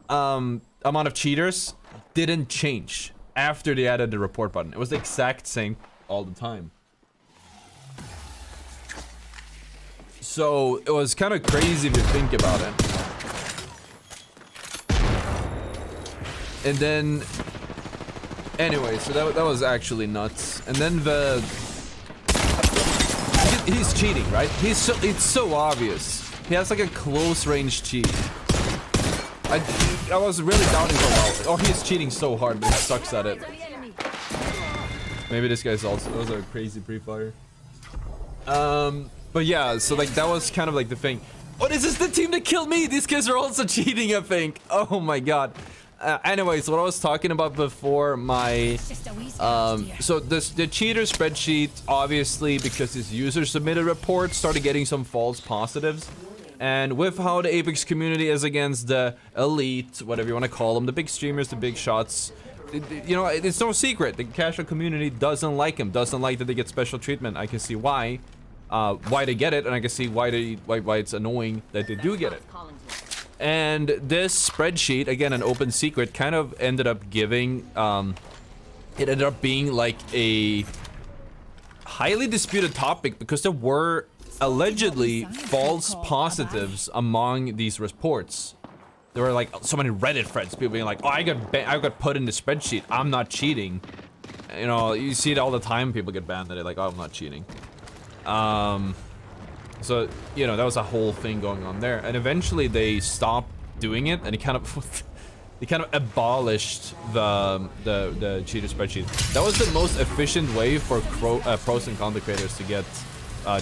amount of cheaters didn't change after they added the report button. It was the exact same all the time. So it was kind of crazy if you think about it. And then, anyway, so that was actually nuts. And then he's cheating, right? It's so obvious. He has like a close range cheat. I was really doubting for a while. Oh, he's cheating so hard, but he sucks at it. Maybe this guy's also, that was a crazy pre-fire. But yeah, so like that was kind of like the thing. Oh, this is the team that killed me. These guys are also cheating, I think. Oh my god. Anyways, what I was talking about before, my so the cheater spreadsheet, obviously because his user submitted reports, started getting some false positives. And with how the Apex community is against the elite, whatever you want to call them, the big streamers, the big shots, you know, it's no secret. The casual community doesn't like him, doesn't like that they get special treatment. I can see why they get it, and I can see why it's annoying that they do get it. And this spreadsheet, again, an open secret, kind of ended up giving, it ended up being like a highly disputed topic because there were allegedly false positives among these reports. There were like so many Reddit threads, people being like, oh, I got put in the spreadsheet, I'm not cheating. You know, you see it all the time, people get banned that they're like, oh, I'm not cheating. So, you know, that was a whole thing going on there. And eventually they stopped doing it, and it kind of they kind of abolished the cheater spreadsheet. That was the most efficient way for pros and content creators to get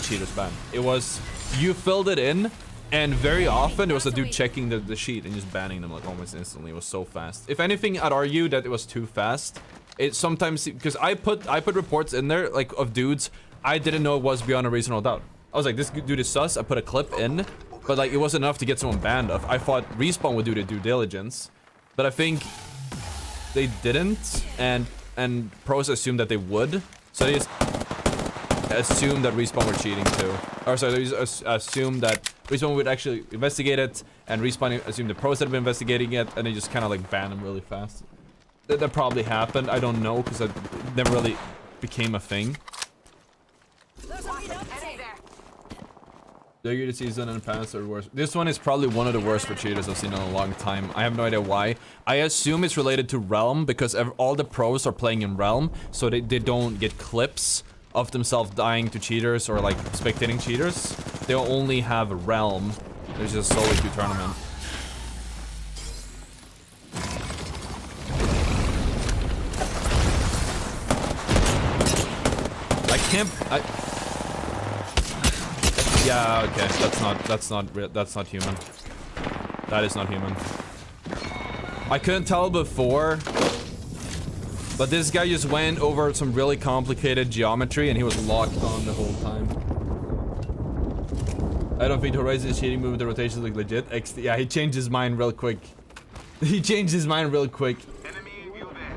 cheaters banned. It was, you filled it in, and very often there was a dude checking the sheet and just banning them like almost instantly. It was so fast. If anything, I'd argue that it was too fast. It sometimes, because I put reports in there like of dudes I didn't know it was beyond a reasonable doubt. I was like, this dude is sus. I put a clip in, but like it wasn't enough to get someone banned. I thought Respawn would do the due diligence, but I think they didn't, and pros assumed that they would, so they just assumed that Respawn were cheating too. Or sorry, they just assumed that Respawn would actually investigate it, and Respawn assumed the pros had been investigating it, and they just kind of like banned them really fast. That probably happened. I don't know, because it never really became a thing. The season and past are worse. This one is probably one of the worst for cheaters I've seen in a long time. I have no idea why. I assume it's related to Realm, because all the pros are playing in Realm, so they don't get clips of themselves dying to cheaters or like spectating cheaters. They'll only have Realm. There's just solely queue tournament. Yeah, okay, that's not human. That is not human. I couldn't tell before, but this guy just went over some really complicated geometry and he was locked on the whole time. I don't think Horizon's cheating move, the rotations look legit. Yeah, he changed his mind real quick. He changed his mind real quick.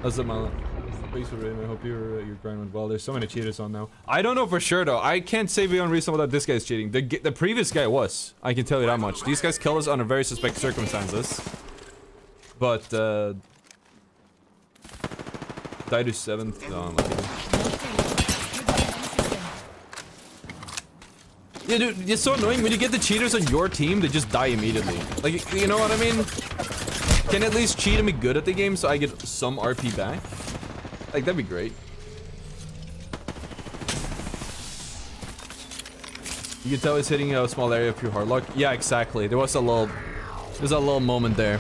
What's up, Mala? Thanks for raiding. I hope your grind went well. There's so many cheaters on now. I don't know for sure though. I can't say beyond reasonable that this guy's cheating. The previous guy was. I can tell you that much. These guys killed us under very suspect circumstances. But died to 7th. No, I'm not kidding. Yeah, dude, it's so annoying when you get the cheaters on your team. They just die immediately. Like, you know what I mean? Can at least cheat and be good at the game so I get some RP back. Like, that'd be great. You can tell he's hitting a small area of pure hard luck. Yeah, exactly. There's a little moment there.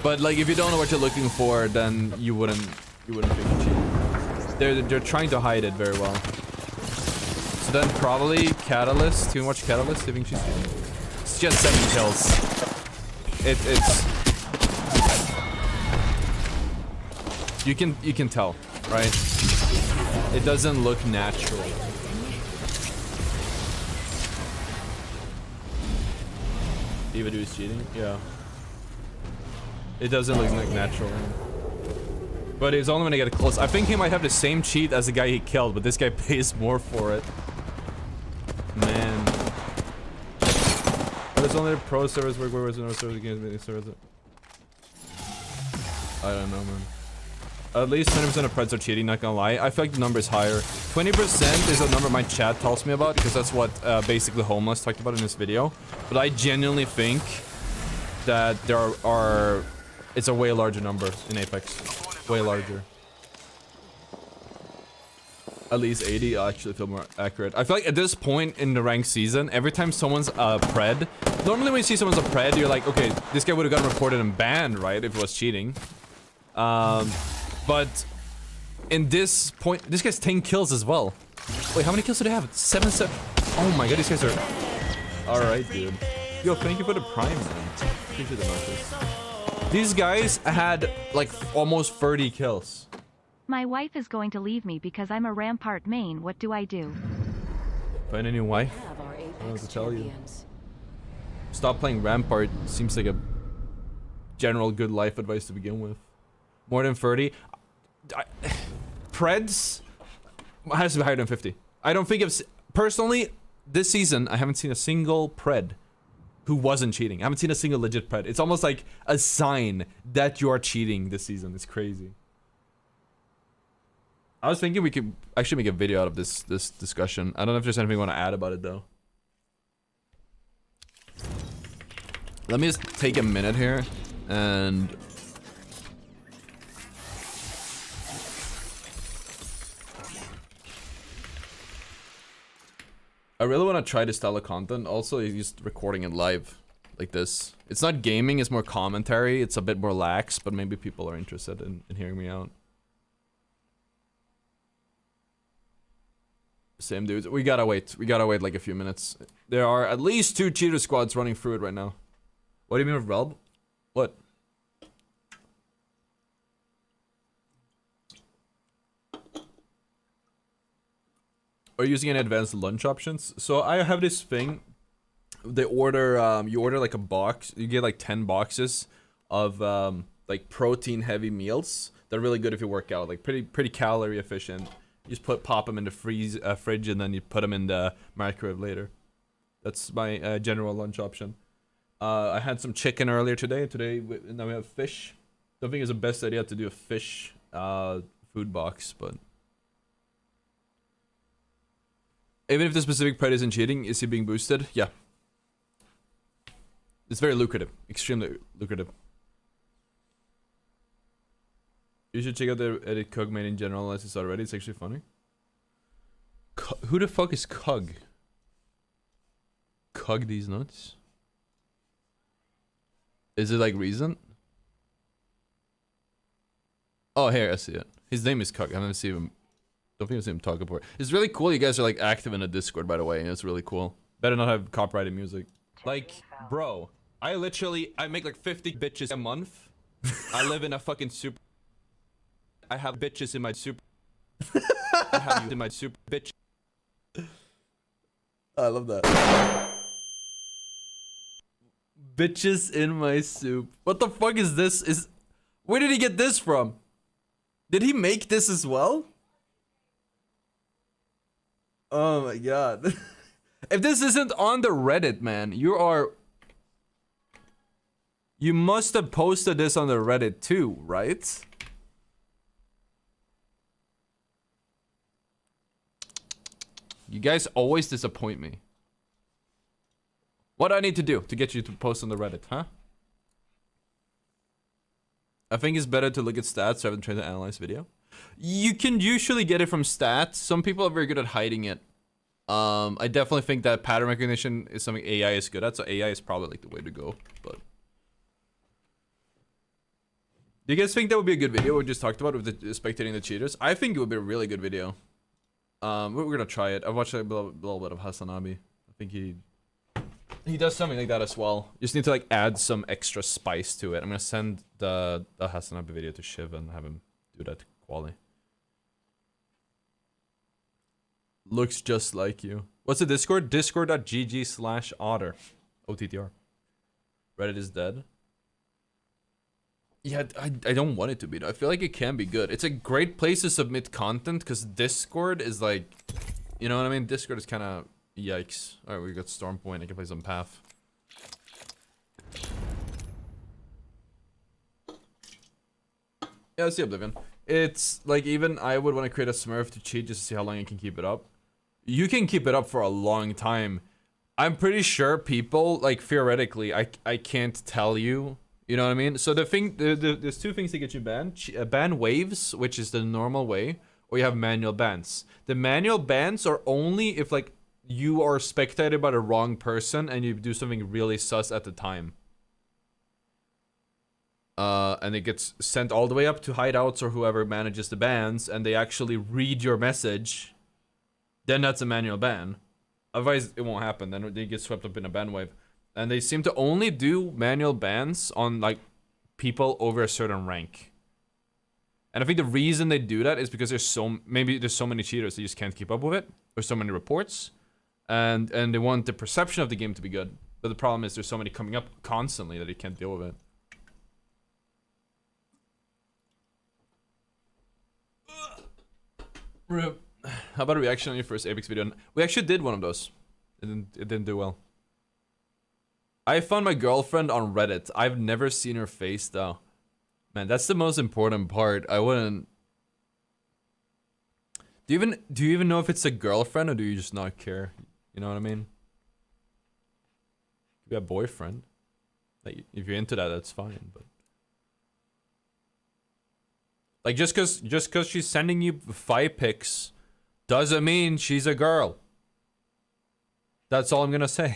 But like, if you don't know what you're looking for, then you wouldn't think it's cheating. They're trying to hide it very well. So then probably Catalyst. Too much Catalyst. You think she's cheating? It's just 7 kills. It's. You can tell, right? It doesn't look natural. Eva is cheating? Yeah. It doesn't look like natural. But it's only when I get close. I think he might have the same cheat as the guy he killed, but this guy pays more for it. Man. But it's only the pro servers where there's no servers against many servers. I don't know, man. At least 20% of Preds are cheating, not gonna lie. I feel like the number is higher. 20% is a number my chat tells me about, because that's what basically Homeless talked about in this video. But I genuinely think that there are... It's a way larger number in Apex. Way larger. At least 80, I actually feel more accurate. I feel like at this point in the ranked season, every time someone's a pred, normally when you see someone's a pred, you're like, okay, this guy would have gotten reported and banned, right, if it was cheating. But in this point, this guy's 10 kills as well. Wait, how many kills do they have? 7. Oh my god, these guys are... Alright, dude. Yo, thank you for the prime, man. Appreciate the matches. These guys had, like, almost 30 kills. My wife is going to leave me because I'm a Rampart main. What do I do? Find a new wife? I don't know what to tell you. Stop playing Rampart. Seems like a general good life advice to begin with. More than 30. Preds has to be higher than 50. I don't think I've... Personally, this season, I haven't seen a single Pred who wasn't cheating. I haven't seen a single legit Pred. It's almost like a sign that you are cheating this season. It's crazy. I was thinking we could actually make a video out of this discussion. I don't know if there's anything you want to add about it, though. Let me just take a minute here, and... I really want to try this style of content. Also, just recording it live, like this. It's not gaming, it's more commentary. It's a bit more lax, but maybe people are interested in hearing me out. Same dudes. We gotta wait. We gotta wait like a few minutes. There are at least 2 cheater squads running through it right now. What do you mean with Relb? What? Are you using any advanced lunch options? So I have this thing. They order, you order like a box. You get like 10 boxes of like protein heavy meals. They're really good if you work out. Like pretty calorie efficient. You just pop them in the fridge, and then you put them in the microwave later. That's my general lunch option. I had some chicken earlier today. Now we have fish. Don't think it's the best idea to do a fish food box, but even if the specific pred isn't cheating, is he being boosted? Yeah. It's very lucrative, extremely lucrative. You should check out the edit Cug main in general, unless it's already. It's actually funny. Who the fuck is Cug? Cug these nuts? Is it like Reason? Oh, here, I see it. His name is Cug. I haven't seen him. Don't think I've seen him talk before. It's really cool you guys are like active in the Discord, by the way. It's really cool. Better not have copyrighted music. Like, bro, I make like 50 bitches a month. I live in a fucking super... I have bitches in my super... I have you in my super bitch. I love that. Bitches in my soup. What the fuck is this? Where did he get this from? Did he make this as well? Oh my god. If this isn't on the Reddit, man, you must have posted this on the Reddit too, right? You guys always disappoint me. What do I need to do to get you to post on the Reddit, huh? I think it's better to look at stats rather than trying to analyze video. You can usually get it from stats. Some people are very good at hiding it. I definitely think that pattern recognition is something AI is good at, so AI is probably like the way to go, but... Do you guys think that would be a good video we just talked about with the spectating the cheaters? I think it would be a really good video. We're gonna try it. I've watched a little bit of Hasanabi. I think he does something like that as well. You just need to like add some extra spice to it. I'm gonna send the Hasanabi video to Shiv and have him do that to Quali. Looks just like you. What's the Discord? Discord.gg/Ottr. OTTR. Reddit is dead. Yeah, I don't want it to be though. I feel like it can be good. It's a great place to submit content because Discord is like, you know what I mean? Discord is kind of yikes. Alright, we got Stormpoint. I can play some Path. Yeah, let's see Oblivion. it's like even I would want to create a Smurf to cheat just to see how long you can keep it up. You can keep it up for a long time. I'm pretty sure people, like theoretically, I can't tell you. You know what I mean? So the thing, there's two things that get you banned. Ban waves, which is the normal way, or you have manual bans. The manual bans are only if like you are spectated by the wrong person and you do something really sus at the time. And it gets sent all the way up to hideouts or whoever manages the bans, and they actually read your message. Then that's a manual ban. Otherwise, it won't happen. Then they get swept up in a ban wave. And they seem to only do manual bans on like people over a certain rank. And I think the reason they do that is because there's so many cheaters they just can't keep up with it. There's so many reports, and they want the perception of the game to be good. But the problem is there's so many coming up constantly that you can't deal with it. Rip. How about a reaction on your first Apex video? We actually did one of those. It didn't do well. I found my girlfriend on Reddit. I've never seen her face though. Man, that's the most important part. I wouldn't. Do you even know if it's a girlfriend or do you just not care? You know what I mean? Could be a boyfriend. Like if you're into that, that's fine. But like just cause she's sending you 5 pics doesn't mean she's a girl. That's all I'm gonna say.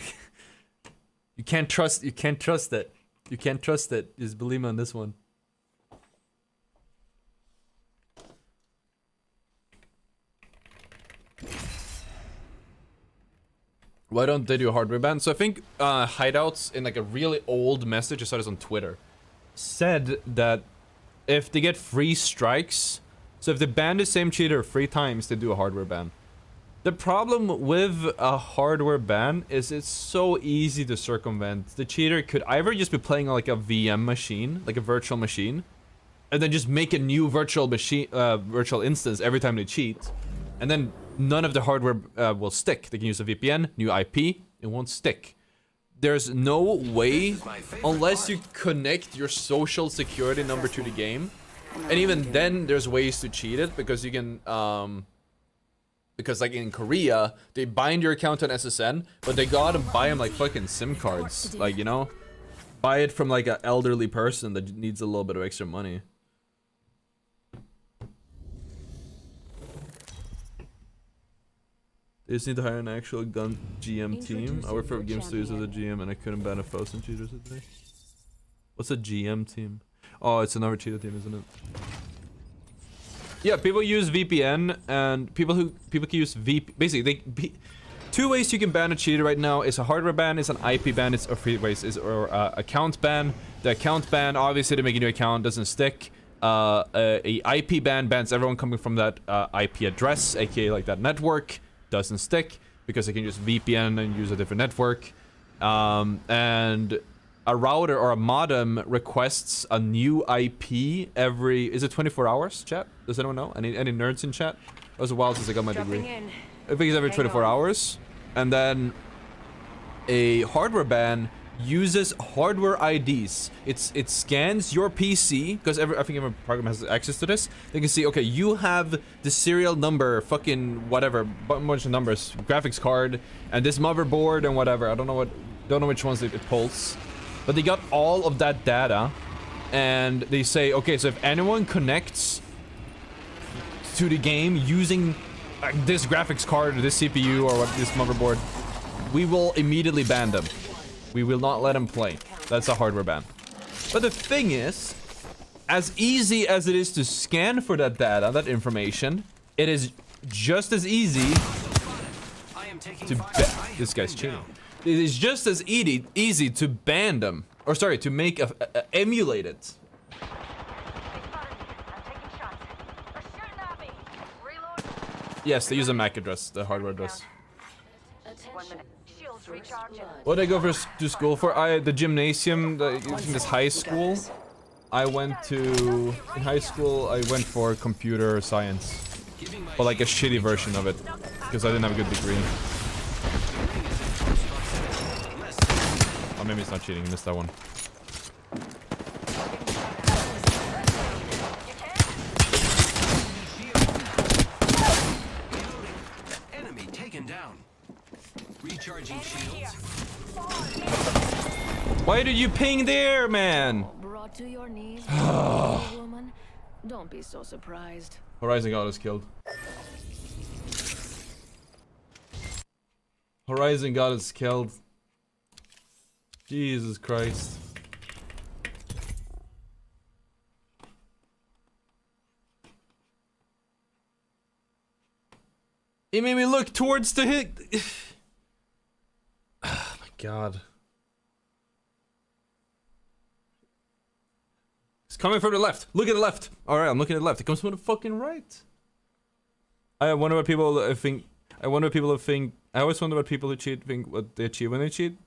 You can't trust it. You can't trust it. Just believe me on this one. Why don't they do a hardware ban? So I think hideouts in like a really old message, I saw this on Twitter, said that if they get 3 strikes, so if they ban the same cheater 3 times, they do a hardware ban. The problem with a hardware ban is it's so easy to circumvent. The cheater could either just be playing on like a VM machine, like a virtual machine, and then just make a new virtual machine, virtual instance every time they cheat, and then none of the hardware will stick. They can use a VPN, new IP, it won't stick. There's no way, unless you connect your social security number to the game, and even then there's ways to cheat it, because you can, because like in Korea, they bind your account to an SSN, but they gotta buy them like fucking SIM cards. Like, you know? Buy it from like an elderly person that needs a little bit of extra money. They just need to hire an actual gun GM team. I work for game studios as a GM and I couldn't ban a thousand cheaters a day. What's a GM team? Oh, it's another cheater team, isn't it? Yeah, people use VPN, and people can use basically 2 ways you can ban a cheater right now is a hardware ban, is an IP ban, or 3 ways is account ban. The account ban, obviously, to make a new account doesn't stick. A IP ban bans everyone coming from that IP address, aka like that network, doesn't stick because they can just VPN and use a different network. And a router or a modem requests a new IP every, is it 24 hours, chat? Does anyone know? Any nerds in chat? It was a while since I got my degree. I think it's every 24 hours. And then a hardware ban uses hardware IDs. It scans your PC, because I think every program has access to this. They can see, okay, you have the serial number, fucking whatever, bunch of numbers, graphics card, and this motherboard and whatever. I don't know which ones it pulls. But they got all of that data, and they say, okay, so if anyone connects to the game using this graphics card or this CPU or this motherboard, we will immediately ban them. We will not let them play. That's a hardware ban. But the thing is, as easy as it is to scan for that data, that information, it is just as easy to ban. This guy's cheating. It is just as easy to ban them, or sorry, to make emulate it. Yes, they use a MAC address, the hardware address. What did I go to school for? The gymnasium, in this high school. I went to, in high school, I went for computer science. But like a shitty version of it, because I didn't have a good degree. Oh, maybe it's not cheating, I missed that one. Recharging shields. Why did you ping there, man? Brought to your knees, woman. Don't be so surprised. Horizon got us killed. Horizon got us killed. Jesus Christ. It made me look towards the hit. Oh my god. It's coming from the left. Look at the left. Alright, I'm looking at the left. It comes from the fucking right. I wonder what people think. I wonder what people think. I always wonder what people who cheat think what they achieve when they cheat.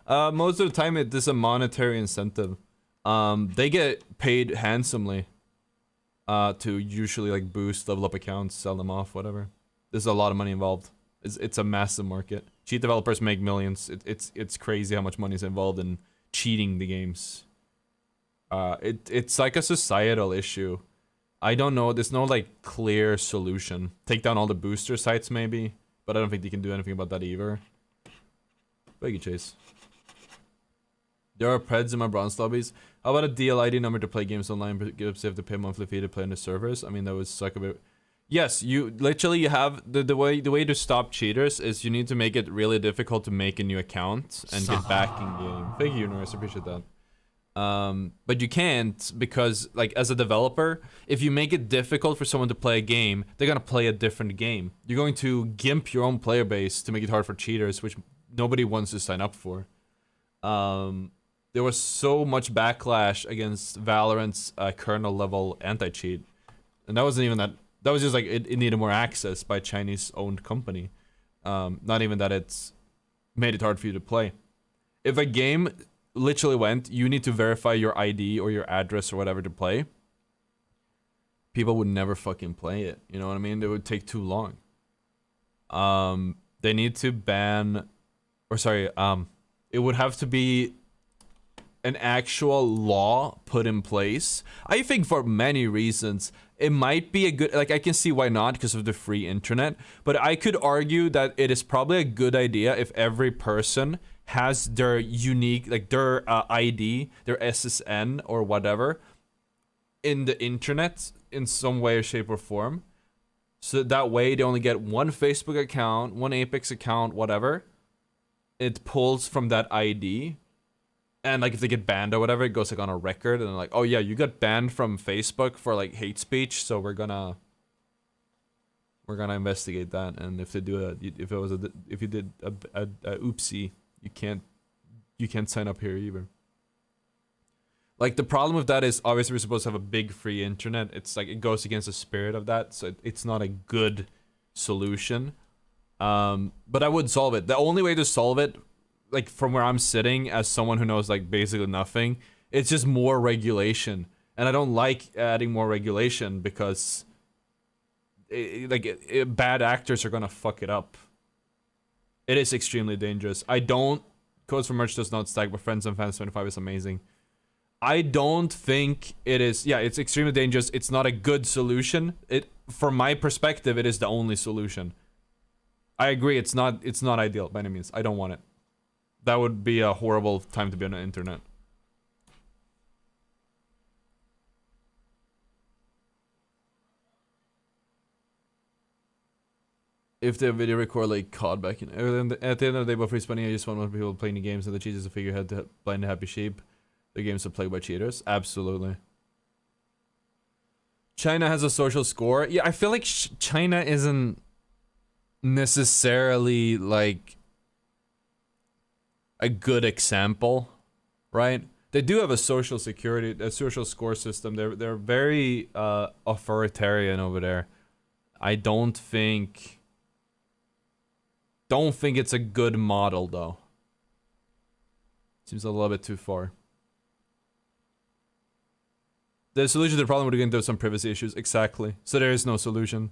Most of the time it is a monetary incentive. They get paid handsomely. To usually like boost, level up accounts, sell them off, whatever. There's a lot of money involved. It's a massive market. Cheat developers make millions. It's crazy how much money is involved in cheating the games. It's like a societal issue. I don't know. There's no like clear solution. Take down all the booster sites maybe, but I don't think they can do anything about that either. Thank you, Chase. There are Preds in my bronze lobbies. How about a DL ID number to play games online, but you have to pay monthly fee to play in the servers? I mean, that would suck a bit. Yes, you literally have the way to stop cheaters is you need to make it really difficult to make a new account and get back in game. Thank you, Universe. I appreciate that. But you can't because, like, as a developer, if you make it difficult for someone to play a game, they're gonna play a different game. You're going to gimp your own player base to make it hard for cheaters, which nobody wants to sign up for. There was so much backlash against Valorant's kernel level anti-cheat, and that wasn't even that. That was just like it needed more access by a Chinese-owned company. Not even that it's made it hard for you to play. If a game literally went, you need to verify your ID or your address or whatever to play, people would never fucking play it. You know what I mean? It would take too long. They need to ban, or sorry, it would have to be an actual law put in place. I think for many reasons, it might be a good, like I can see why not because of the free internet, but I could argue that it is probably a good idea if every person has their unique, like their ID, their SSN or whatever in the internet in some way or shape or form. So that way they only get one Facebook account, one Apex account, whatever. It pulls from that ID. And like if they get banned or whatever, it goes like on a record and they're like, oh yeah, you got banned from Facebook for like hate speech, so we're gonna investigate that. And if they do if you did a oopsie, you can't sign up here either. Like the problem with that is obviously we're supposed to have a big free internet. It's like it goes against the spirit of that, so it's not a good solution. But I would solve it. The only way to solve it, like from where I'm sitting as someone who knows like basically nothing, it's just more regulation. And I don't like adding more regulation because bad actors are gonna fuck it up. It is extremely dangerous. Codes for merch does not stack, but Friends and Fans 25 is amazing. I don't think it is, yeah, it's extremely dangerous. It's not a good solution. From my perspective, it is the only solution. I agree, it's not ideal by any means. I don't want it. That would be a horrible time to be on the internet. If the video record like COD back in at the end of the day, but free spending, I just want more people playing the games and the cheats is a figurehead to blind the happy sheep. The games are plagued by cheaters. Absolutely. China has a social score. Yeah, I feel like China isn't necessarily like a good example, right? They do have a social score system. They're very authoritarian over there. I don't think it's a good model though. Seems a little bit too far. The solution to the problem would get into some privacy issues. Exactly. So there is no solution.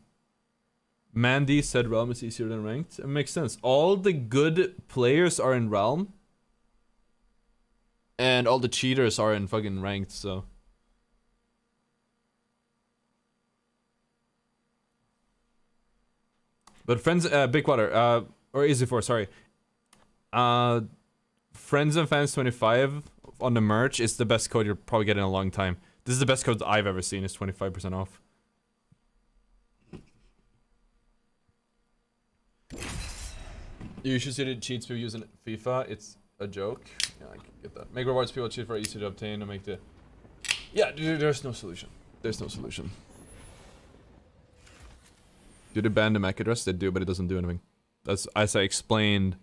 Mandy said Realm is easier than Ranked. It makes sense. All the good players are in Realm. And all the cheaters are in fucking Ranked, so. But friends, Big Water, or Easy4, sorry. Friends and Fans 25 on the merch is the best code you're probably getting in a long time. This is the best code I've ever seen. It's 25% off. You should see the cheats people use in FIFA. It's a joke. Yeah, I can get that. Make rewards people cheat for easy to obtain and make the... Yeah, there's no solution. There's no solution. Do they ban the MAC address? They do, but it doesn't do anything. That's, as I explained,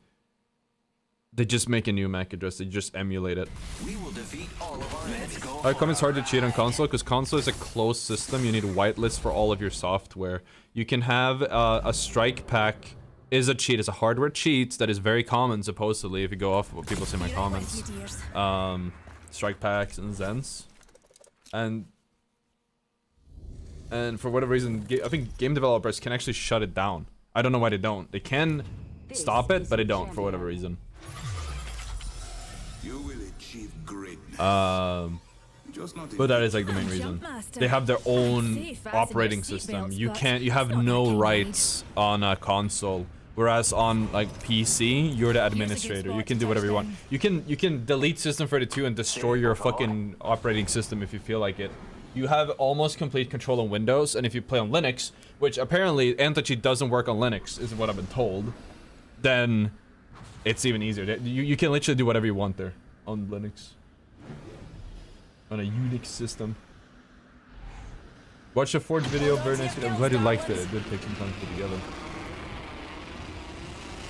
they just make a new MAC address. They just emulate it. We will defeat all of our enemies. Go How come it's hard to cheat on console? Because console is a closed system. You need whitelist for all of your software. You can have a strike pack is a cheat. It's a hardware cheat that is very common, supposedly, if you go off what people say in my comments. Strike packs and Zens. And for whatever reason, I think game developers can actually shut it down. I don't know why they don't. They can stop it, but they don't for whatever reason. You will achieve greatness. But that is like the main reason. They have their own operating system. You have no rights on a console. Whereas on like PC, you're the administrator. You can do whatever you want. You can delete System32 and destroy your fucking operating system if you feel like it. You have almost complete control on Windows, and if you play on Linux, which apparently anti-cheat doesn't work on Linux, is what I've been told, then it's even easier. You can literally do whatever you want there on Linux. On a Unix system. Watch the Forge video, very nice video. I'm glad you liked it. It did take some time to put together.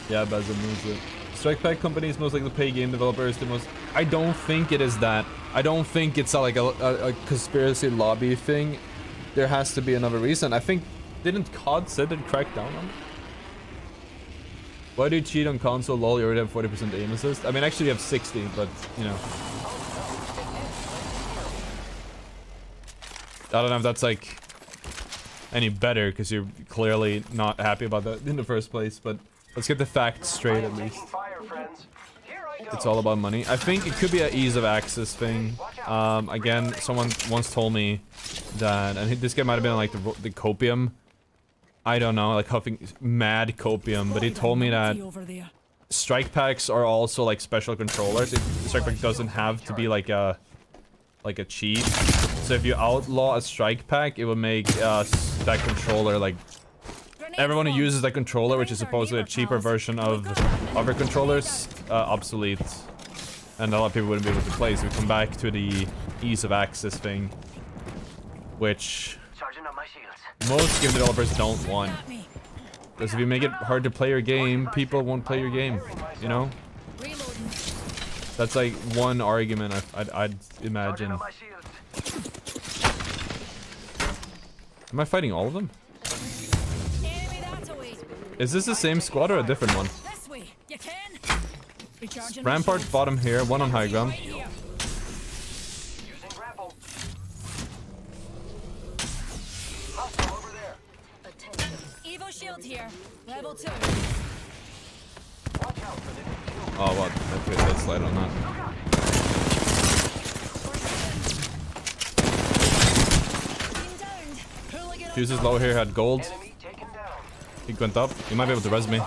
Yeah, Basil knows it. Strike pack companies most likely pay game developers the most. I don't think it is that. I don't think it's like a conspiracy lobby thing. There has to be another reason. I think, didn't COD say they'd crack down on it? Why do you cheat on console? Lol, you already have 40% aim assist. I mean, actually you have 60, but you know. I don't know if that's like any better because you're clearly not happy about that in the first place, but let's get the facts straight at least. It's all about money. I think it could be an ease of access thing. Again, someone once told me that, and this guy might have been like the copium. I don't know, like huffing mad copium, but he told me that strike packs are also like special controllers. The strike pack doesn't have to be like a cheat. So if you outlaw a strike pack, it would make that controller like everyone who uses that controller, which is supposedly a cheaper version of other controllers, obsolete. And a lot of people wouldn't be able to play. So we come back to the ease of access thing, which most game developers don't want. Because if you make it hard to play your game, people won't play your game, you know? That's like one argument I'd imagine. Am I fighting all of them? Is this the same squad or a different one? Rampart bottom here, one on high ground. Evo shield here, level 2. Oh, what? Okay, let's slide on that. Fuse is low here, had gold. He went up. You might be able to res me.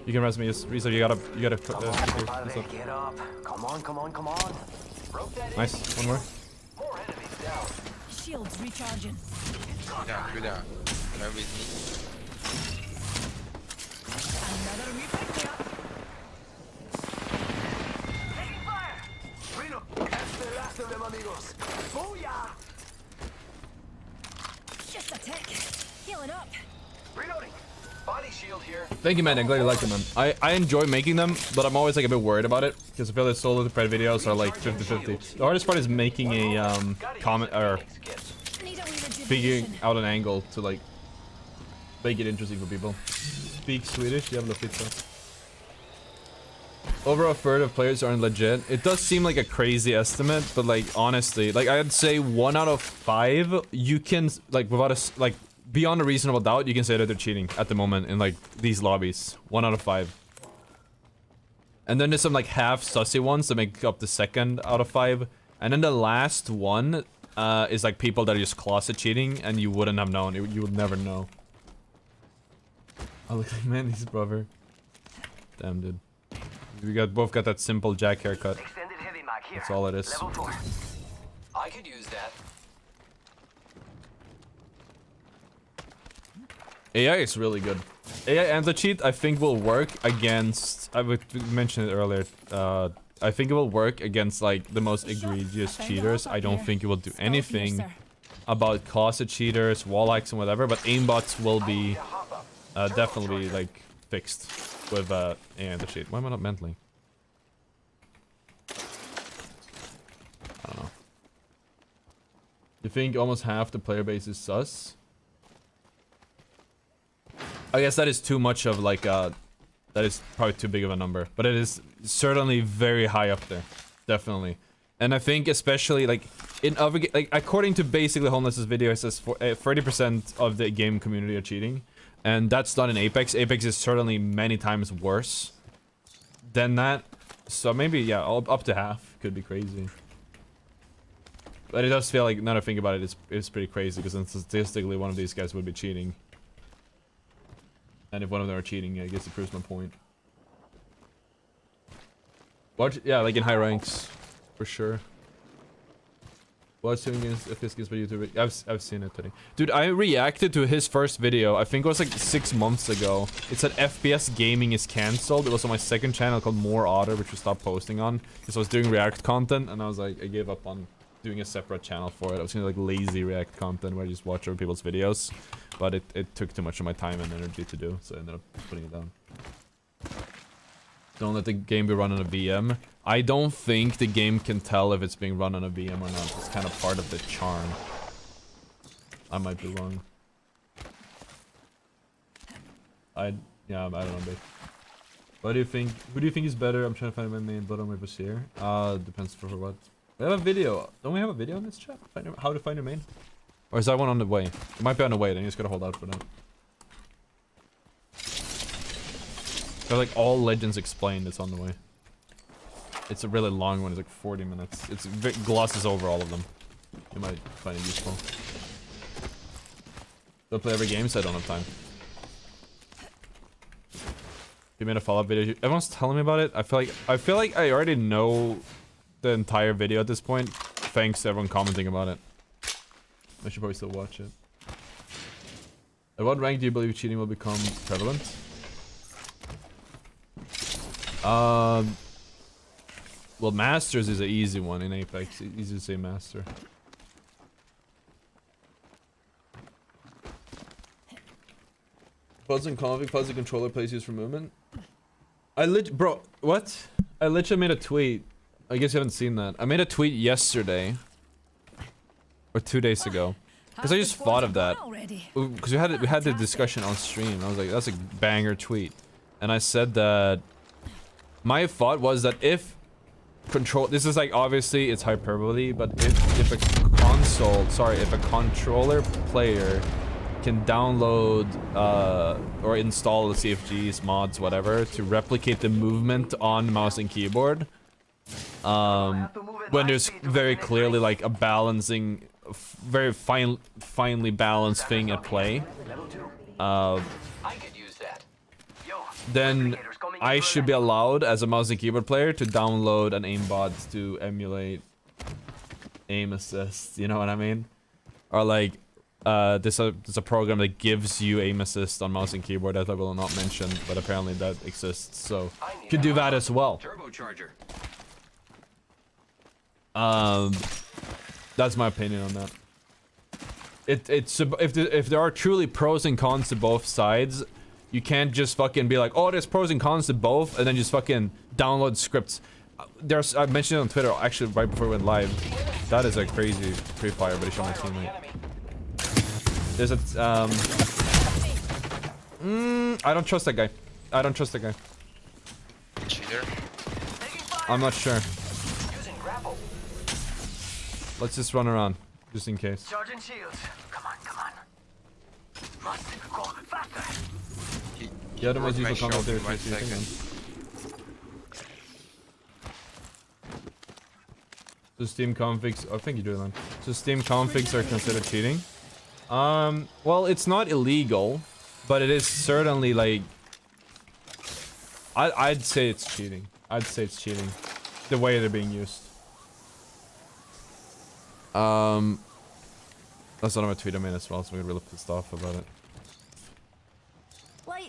You can res me. Just Reza, you gotta. Get up. Come on. Nice. One more. Shields recharging. Good down. Right with me. Another repick me up. Taking fire! Reno, that's the last of them, amigos. Booyah! Just a tick. Healing up. Reloading. Body shield here. Thank you, man. I'm glad you like them, man. I enjoy making them, but I'm always like a bit worried about it because I feel that solo thread videos are like 50-50. The hardest part is making a comment or figuring out an angle to like make it interesting for people. Speak Swedish, jävla fitta. Over a third of players aren't legit. It does seem like a crazy estimate, but like honestly, like I'd say 1 out of 5 you can like without a like beyond a reasonable doubt you can say that they're cheating at the moment in like these lobbies. 1 out of 5. And then there's some like half sussy ones that make up the 2nd out of 5. And then the last one is like people that are just closet cheating and you wouldn't have known. You would never know. I look like Mandy's brother. Damn, dude. We both got that simple jack haircut. Extended heavy mag here. That's all it is. Level 4. I could use that. AI is really good. AI anti-cheat, I think, will work against... I would mention it earlier. I think it will work against, like, the most egregious cheaters. I don't think it will do anything about closet cheaters, wall hacks, and whatever. But aimbots will be definitely, like, fixed with AI anti-cheat. Why am I not mentally? I don't know. You think almost half the player base is sus? I guess that is too much of like that is probably too big of a number, but it is certainly very high up there, definitely. And I think especially like in other like according to basically Homeless's video, it says 30% of the game community are cheating, and that's not in Apex. Apex is certainly many times worse than that. So maybe yeah, up to half could be crazy. But it does feel like, now that I think about it, it's pretty crazy because then statistically one of these guys would be cheating. And if one of them are cheating, I guess it proves my point. Watch, yeah, like in high ranks, for sure. Watch him against FPS games by YouTube. I've seen it today. Dude, I reacted to his first video. I think it was like 6 months ago. It said FPS gaming is cancelled. It was on my second channel called More Ottr, which we stopped posting on because I was doing React content, and I was like, I gave up on doing a separate channel for it. I was gonna like lazy React content where I just watch other people's videos, but it took too much of my time and energy to do, so I ended up putting it down. Don't let the game be run on a VM. I don't think the game can tell if it's being run on a VM or not. It's kind of part of the charm. I might be wrong. Yeah, I don't know, babe. What do you think? Who do you think is better? I'm trying to find my main bottom with us here. Depends for what. We have a video. Don't we have a video in this chat? How to find your main? Or is that one on the way? It might be on the way, then you just gotta hold out for that. They're like all legends explained, it's on the way. It's a really long one, it's like 40 minutes. It glosses over all of them. You might find it useful. Don't play every game, so I don't have time. You made a follow-up video. Everyone's telling me about it. I feel like I already know the entire video at this point, thanks to everyone commenting about it. I should probably still watch it. At what rank do you believe cheating will become prevalent? Well, Masters is an easy one in Apex. Easy to say Master. Pause and config, pause the controller plays used for movement. Bro, what? I literally made a tweet. I guess you haven't seen that. I made a tweet yesterday. Or 2 days ago. Because I just thought of that. Because we had the discussion on stream. I was like, that's a banger tweet. And I said that my thought was that if this is like obviously it's hyperbole, but if a controller player can download or install the CFGs, mods, whatever, to replicate the movement on mouse and keyboard, when there's very clearly like a balancing, very finely balanced thing at play, then I should be allowed as a mouse and keyboard player to download an aimbot to emulate aim assist, you know what I mean? Or like there's a program that gives you aim assist on mouse and keyboard that I will not mention, but apparently that exists, so you can do that as well. Turbocharger. That's my opinion on that. If there are truly pros and cons to both sides, you can't just fucking be like, oh, there's pros and cons to both, and then just fucking download scripts. I mentioned it on Twitter, actually, right before we went live. That is a crazy pre-fire, but he shot my teammate. There's a, I don't trust that guy. I don't trust that guy. Cheater? I'm not sure. Let's just run around, just in case. Charging shields. Come on, come on. Must go faster. Yeah, the most useful comment there is so Steam configs, oh, thank you, Dylan. So Steam configs are considered cheating? Well, it's not illegal. but it is certainly like I'd say it's cheating. I'd say it's cheating, the way they're being used. That's another tweet I made as well, so we're really pissed off about it.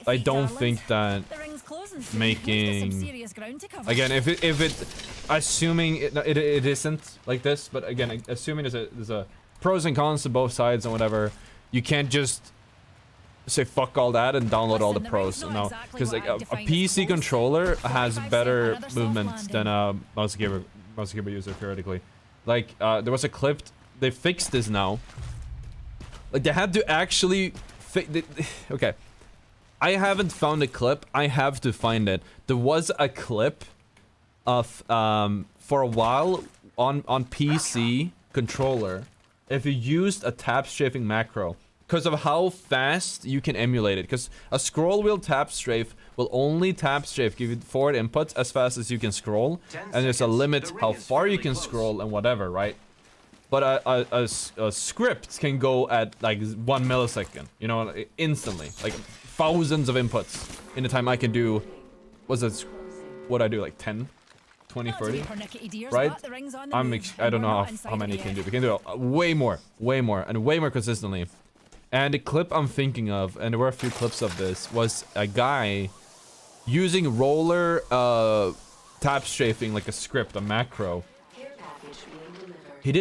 I don't think that making again, if it assuming it isn't like this, but again, assuming there's a pros and cons to both sides and whatever, you can't just say fuck all that and download all the pros. No, because like a PC controller has better movement than a mouse and keyboard user theoretically. Like there was a clip, they fixed this now. Like they had to actually okay. I haven't found a clip. I have to find it. There was a clip of for a while on PC controller, if you used a tap strafing macro, because of how fast you can emulate it. Because a scroll wheel tap strafe will only tap strafe, give you forward inputs as fast as you can scroll, and there's a limit how far you can scroll and whatever, right? But a script can go at like 1 millisecond, you know, instantly, like thousands of inputs in the time I can do. What I do, like 10, 20, 30, right? I don't know how many you can do. We can do way more, and way more consistently. And the clip I'm thinking of, and there were a few clips of this, was a guy using roller tap strafing like a script, a macro. He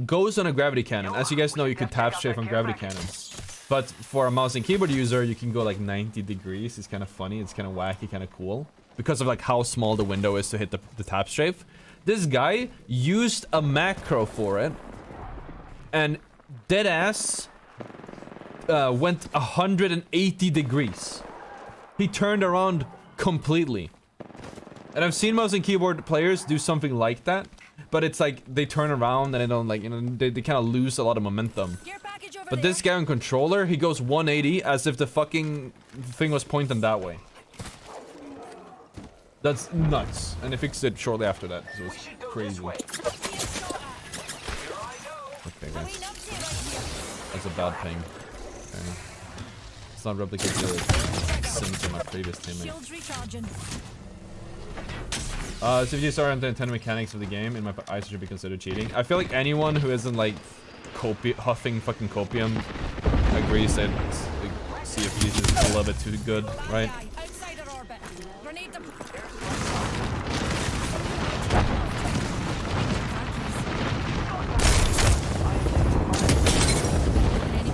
goes on a gravity cannon. As you guys know, you can tap strafe on gravity cannons. But for a mouse and keyboard user, you can go like 90 degrees. It's kind of funny, it's kind of wacky, kind of cool. Because of like how small the window is to hit the tap strafe. This guy used a macro for it. And deadass went 180 degrees. He turned around completely. And I've seen mouse and keyboard players do something like that. But it's like they turn around and they don't like, you know, they kind of lose a lot of momentum. But this guy on controller, he goes 180 as if the fucking thing was pointing that way. That's nuts. And they fixed it shortly after that, so it was crazy. Okay, guys. That's a bad ping. Okay. It's not replicate the sins of my previous teammate. So if you start on the intended mechanics of the game, in my eyes, should be considered cheating. I feel like anyone who isn't like huffing fucking copium agrees that CFG is just a little bit too good, right?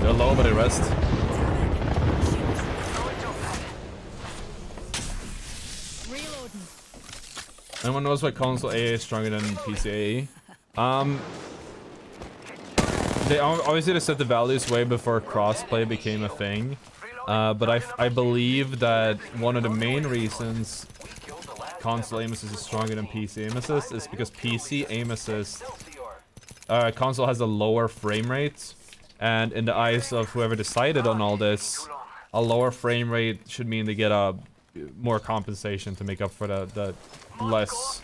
They're low, but they rest. Anyone knows why console AA is stronger than PC AA? They obviously set the values way before crossplay became a thing. But I believe that one of the main reasons console aim assist is stronger than PC aim assist is because PC aim assist console has a lower frame rate, and in the eyes of whoever decided on all this, a lower frame rate should mean they get a more compensation to make up for the less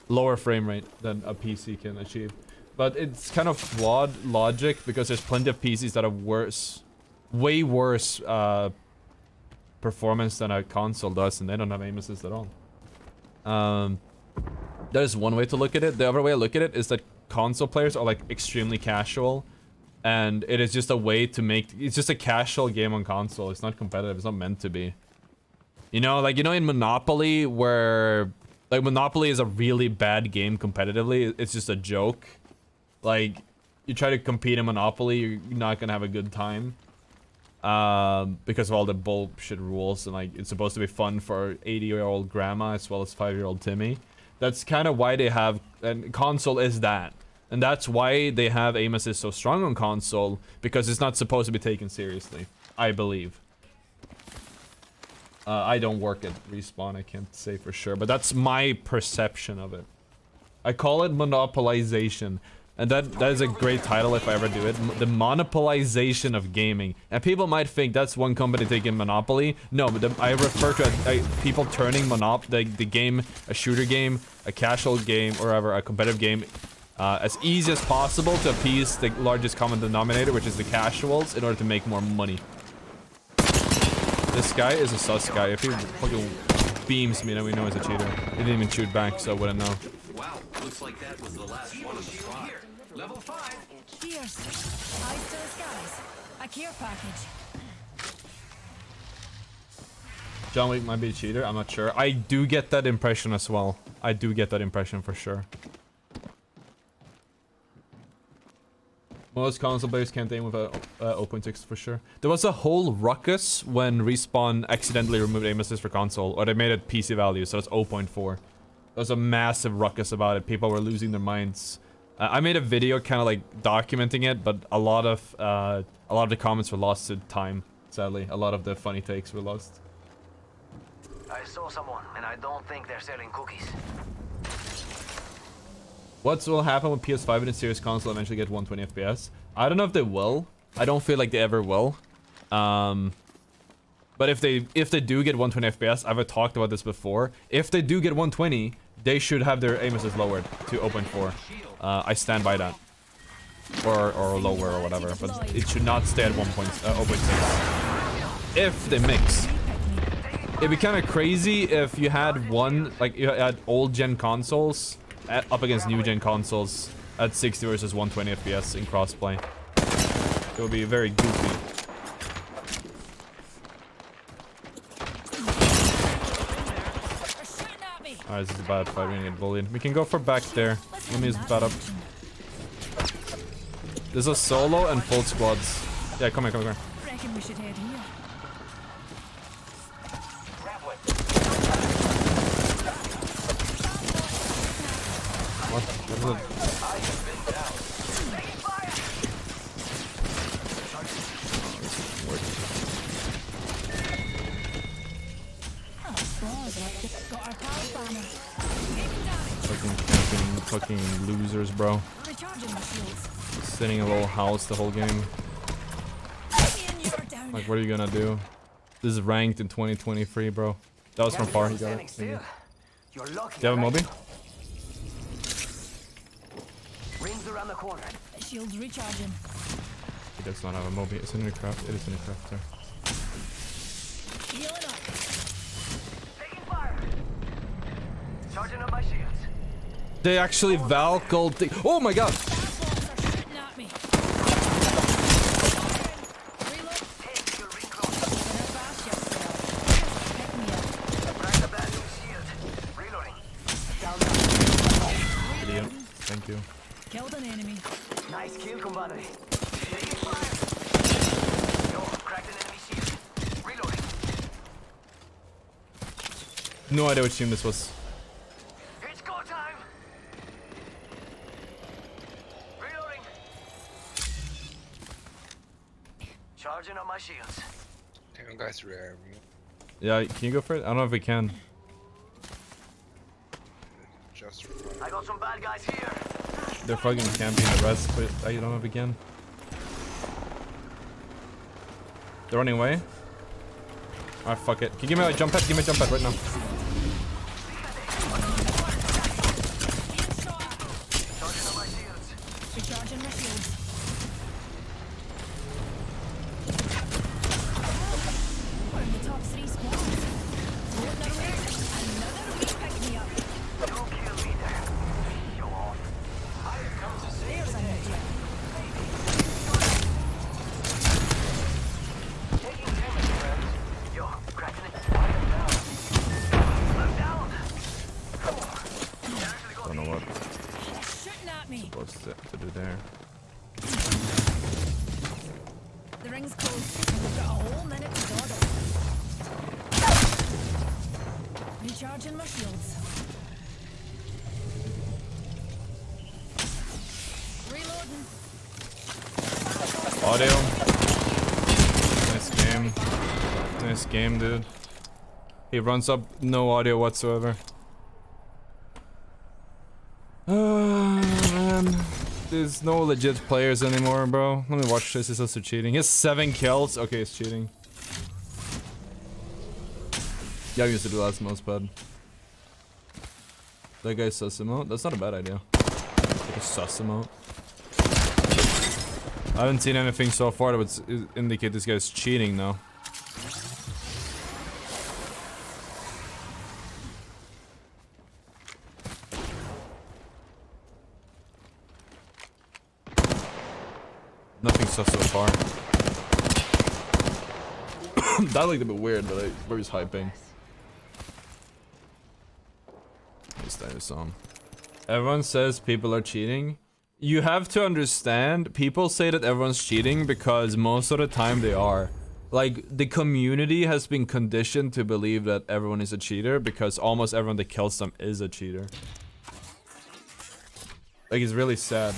lower frame rate than a PC can achieve. But it's kind of flawed logic because there's plenty of PCs that have way worse performance than a console does, and they don't have aim assist at all. That is one way to look at it. The other way I look at it is that console players are like extremely casual, and it is just a way to make it's just a casual game on console. It's not competitive. It's not meant to be. You know, like, you know, in Monopoly, where like Monopoly is a really bad game competitively. It's just a joke. Like, you try to compete in Monopoly, you're not gonna have a good time. Because of all the bullshit rules, and like, it's supposed to be fun for 80-year-old grandma as well as 5-year-old Timmy. That's kind of why they have, and console is that. And that's why they have aim assist so strong on console, because it's not supposed to be taken seriously, I believe. I don't work at Respawn, I can't say for sure, but that's my perception of it. I call it monopolization. And that is a great title if I ever do it. The monopolization of gaming. And people might think that's one company taking monopoly. No, but I refer to people turning the game, a shooter game, a casual game, or ever a competitive game, as easy as possible to appease the largest common denominator, which is the casuals, in order to make more money. This guy is a sus guy. If he fucking beams me, then we know he's a cheater. He didn't even shoot back, so I wouldn't know. Wow, looks like that was the last one of the squad. Level 5. Cheers. Eyes to the skies. A care package. John Wick might be a cheater, I'm not sure. I do get that impression as well. I do get that impression for sure. Most console players can't aim with a 0.6 for sure. There was a whole ruckus when Respawn accidentally removed aim assist for console, or they made it PC value, so it's 0.4. There was a massive ruckus about it. People were losing their minds. I made a video kind of like documenting it, but a lot of the comments were lost to time. Sadly, a lot of the funny takes were lost. I saw someone, and I don't think they're selling cookies. What will happen when PS5 and a Series console eventually get 120 FPS? I don't know if they will. I don't feel like they ever will. But if they do get 120 FPS, I've talked about this before. If they do get 120, they should have their aim assist lowered to 0.4. I stand by that. Or lower or whatever. But it should not stay at 0.6. If they mix. It'd be kind of crazy if you had you had old gen consoles up against new gen consoles at 60 versus 120 FPS in crossplay. It would be very goofy. Alright, this is a bad fight. We're gonna get bullied. We can go for back there. Let me just bat up. There's a solo and full squads. Yeah, come here, come here. Reckon we should head here. What is it? Got our power banner. Fucking losers, bro. Recharging my shields. Sitting in a little house the whole game. Like, what are you gonna do? This is ranked in 2023, bro. That was from far. He got it. Thank you. Do you have a Moby? Rings around the corner. Shields recharging. He does not have a Moby. It's in the craft. It is in the craft, sir. Healing up. Taking fire. Charging up my shields. They actually Valkyl. Oh my god! Bots are shooting at me. Reload. Take your ring close. Better fast yourself. Pick me up. Crack the bad news shield. Reloading. Idiot. Thank you. Killed an enemy. Nice kill, compadre. Taking fire. Yo, cracked an enemy shield. Reloading. No idea which team this was. It's go time. Reloading. Charging up my shields. Hang on, guys. Yeah, can you go for it? I don't know if we can. Just I got some bad guys here. They're fucking camping the rest, but I don't know if we can. They're running away. Alright, fuck it. Can you give me a jump pad? Give me a jump pad right now. Charging up my shields. Recharging my shields. We're in the top 3 squads. Floating around. Another wee pick me up. Don't kill me there. Show off. There's an idea. Taking damage, friends. Yo, cracking it. I'm down. Don't know what Shooting at me. I'm supposed to do there. The ring's close. We've got a whole minute to dawdle. Recharging my shields. Reloading. Audio. Nice game. Nice game, dude. He runs up, no audio whatsoever. Man. There's no legit players anymore, bro. Let me watch this. He's also cheating. He has 7 kills. Okay, he's cheating. Yeah, I used to do last most bad. That guy's sus emote? That's not a bad idea. Like a sus emote. I haven't seen anything so far that would indicate this guy's cheating, though. sus so far. That looked a bit weird, but where he's hyping. This time song. Everyone says people are cheating. You have to understand, people say that everyone's cheating because most of the time they are. Like, the community has been conditioned to believe that everyone is a cheater because almost everyone that kills them is a cheater. Like, it's really sad.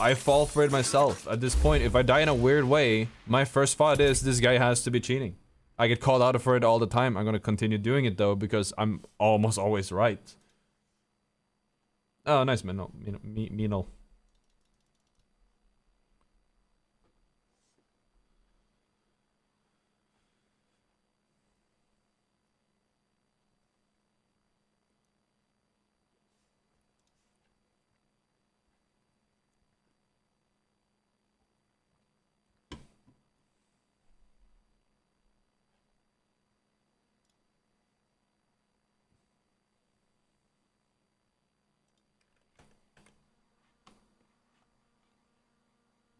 I fall for it myself. At this point, if I die in a weird way, my first thought is this guy has to be cheating. I get called out for it all the time. I'm gonna continue doing it though because I'm almost always right. Oh, nice, Minal. Minal.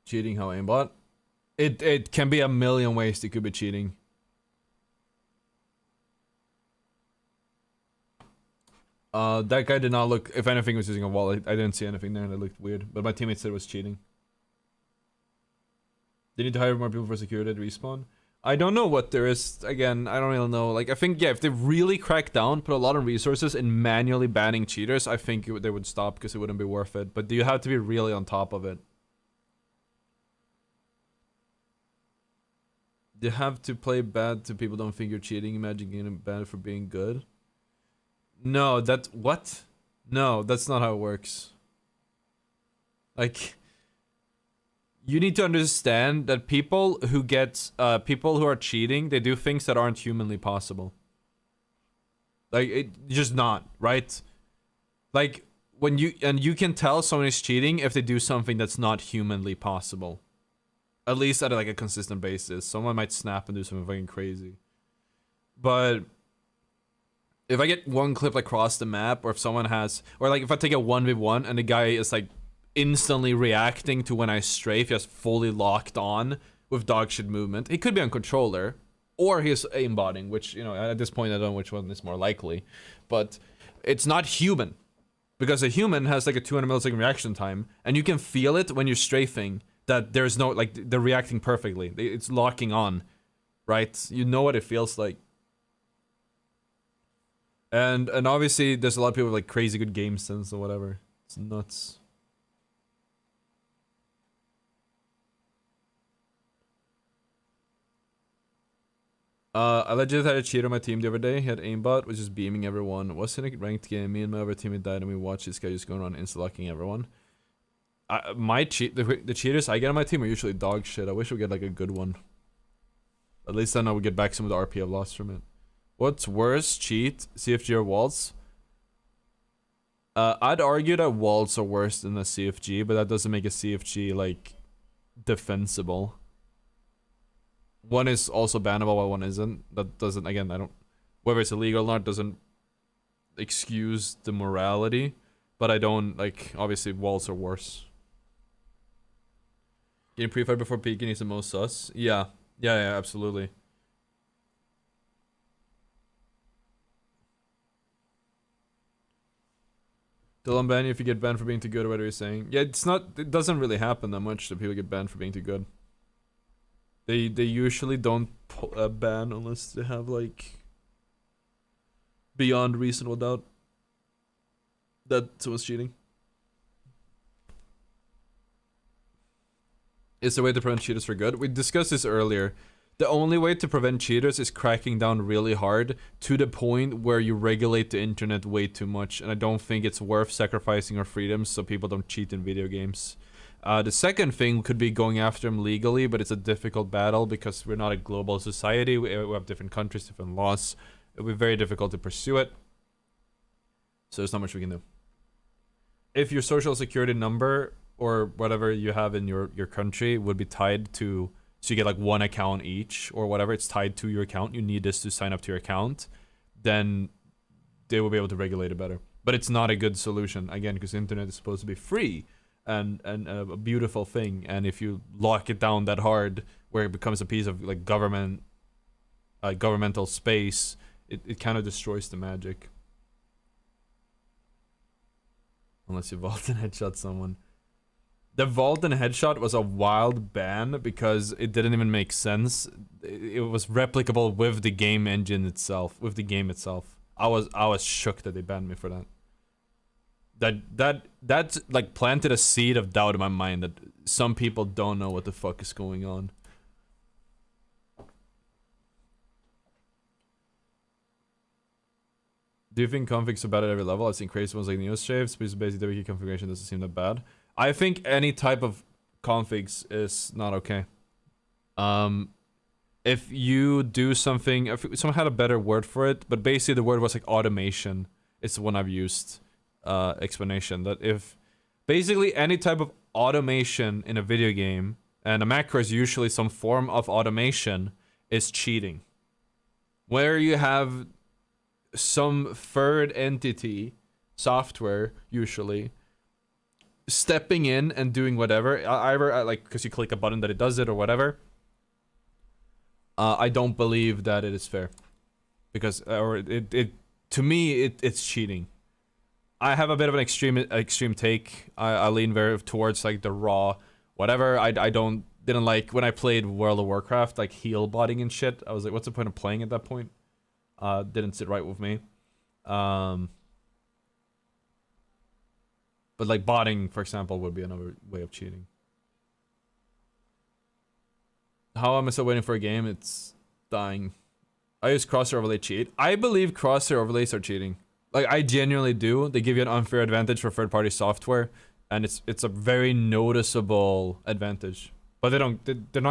Cheating how aimbot? It can be a million ways it could be cheating. That guy did not look, if anything, was using a wall. I didn't see anything there and it looked weird. But my teammate said it was cheating. They need to hire more people for security at respawn. I don't know what there is. Again, I don't really know. Like, I think, yeah, if they really crack down, put a lot of resources in manually banning cheaters, I think they would stop because it wouldn't be worth it. But you have to be really on top of it. You have to play bad so people don't think you're cheating. Imagine getting banned for being good. No, what? No, that's not how it works. Like, you need to understand that people who are cheating, they do things that aren't humanly possible. Like, just not, right? Like, you can tell someone is cheating if they do something that's not humanly possible. At least at like a consistent basis. Someone might snap and do something fucking crazy. But if I get one clip across the map, or if someone has, or like if I take a 1v1 and the guy is like instantly reacting to when I strafe, just fully locked on with dog shit movement. He could be on controller, or he's aimbotting, which, you know, at this point I don't know which one is more likely. But it's not human. Because a human has like a 200 millisecond reaction time, and you can feel it when you're strafing. That there's no, like, they're reacting perfectly. It's locking on, right? You know what it feels like. And obviously, there's a lot of people with, like, crazy good game sense or whatever. It's nuts. I legit had a cheater on my team the other day. He had aimbot, was just beaming everyone. Was in a ranked game. Me and my other teammate died, and we watched this guy just going around insta-locking everyone. The cheaters I get on my team are usually dog shit. I wish we get like a good one. At least then I would get back some of the RP I've lost from it. What's worse, cheat, CFG or waltz? I'd argue that waltz are worse than a CFG, but that doesn't make a CFG like defensible. One is also bannable while one isn't. That doesn't, again, I don't, whether it's illegal or not doesn't excuse the morality, but I don't, like, obviously waltz are worse. Getting pre-fight before peeking is the most sus. Yeah, absolutely. They'll unban you if you get banned for being too good, or what are you saying? Yeah, it doesn't really happen that much that people get banned for being too good. They usually don't ban unless they have, like, beyond reasonable doubt that someone's cheating. Is there a way to prevent cheaters for good? We discussed this earlier. The only way to prevent cheaters is cracking down really hard to the point where you regulate the internet way too much, and I don't think it's worth sacrificing our freedoms so people don't cheat in video games. The second thing could be going after them legally, but it's a difficult battle because we're not a global society. We have different countries, different laws. It would be very difficult to pursue it. So there's not much we can do. If your social security number or whatever you have in your country would be tied to, so you get like one account each or whatever, it's tied to your account, you need this to sign up to your account, then they will be able to regulate it better. But it's not a good solution, again, because the internet is supposed to be free. and a beautiful thing. And if you lock it down that hard, where it becomes a piece of like governmental space, it kind of destroys the magic. Unless you vault and headshot someone. The vault and headshot was a wild ban because it didn't even make sense. It was replicable with the game engine itself, with the game itself. I was shook that they banned me for that. That like planted a seed of doubt in my mind that some people don't know what the fuck is going on. Do you think configs are bad at every level? I've seen crazy ones like Neos Shaves, but basic WK configuration doesn't seem that bad. I think any type of configs is not okay. If you do something, if someone had a better word for it, but basically the word was like automation. It's the one I've used. Explanation that if basically any type of automation in a video game, and a macro is usually some form of automation, is cheating. Where you have some third entity, software usually, stepping in and doing whatever, either like because you click a button that it does it or whatever. I don't believe that it is fair, because to me it's cheating. I have a bit of an extreme take. I lean very towards like the raw whatever. I didn't like when I played World of Warcraft, like heal botting and shit. I was like, what's the point of playing at that point? Didn't sit right with me. But like botting, for example, would be another way of cheating. How am I still waiting for a game? It's dying. I use crosshair overlay cheat. I believe crosshair overlays are cheating. Like, I genuinely do. They give you an unfair advantage for third-party software, and it's a very noticeable advantage. But they're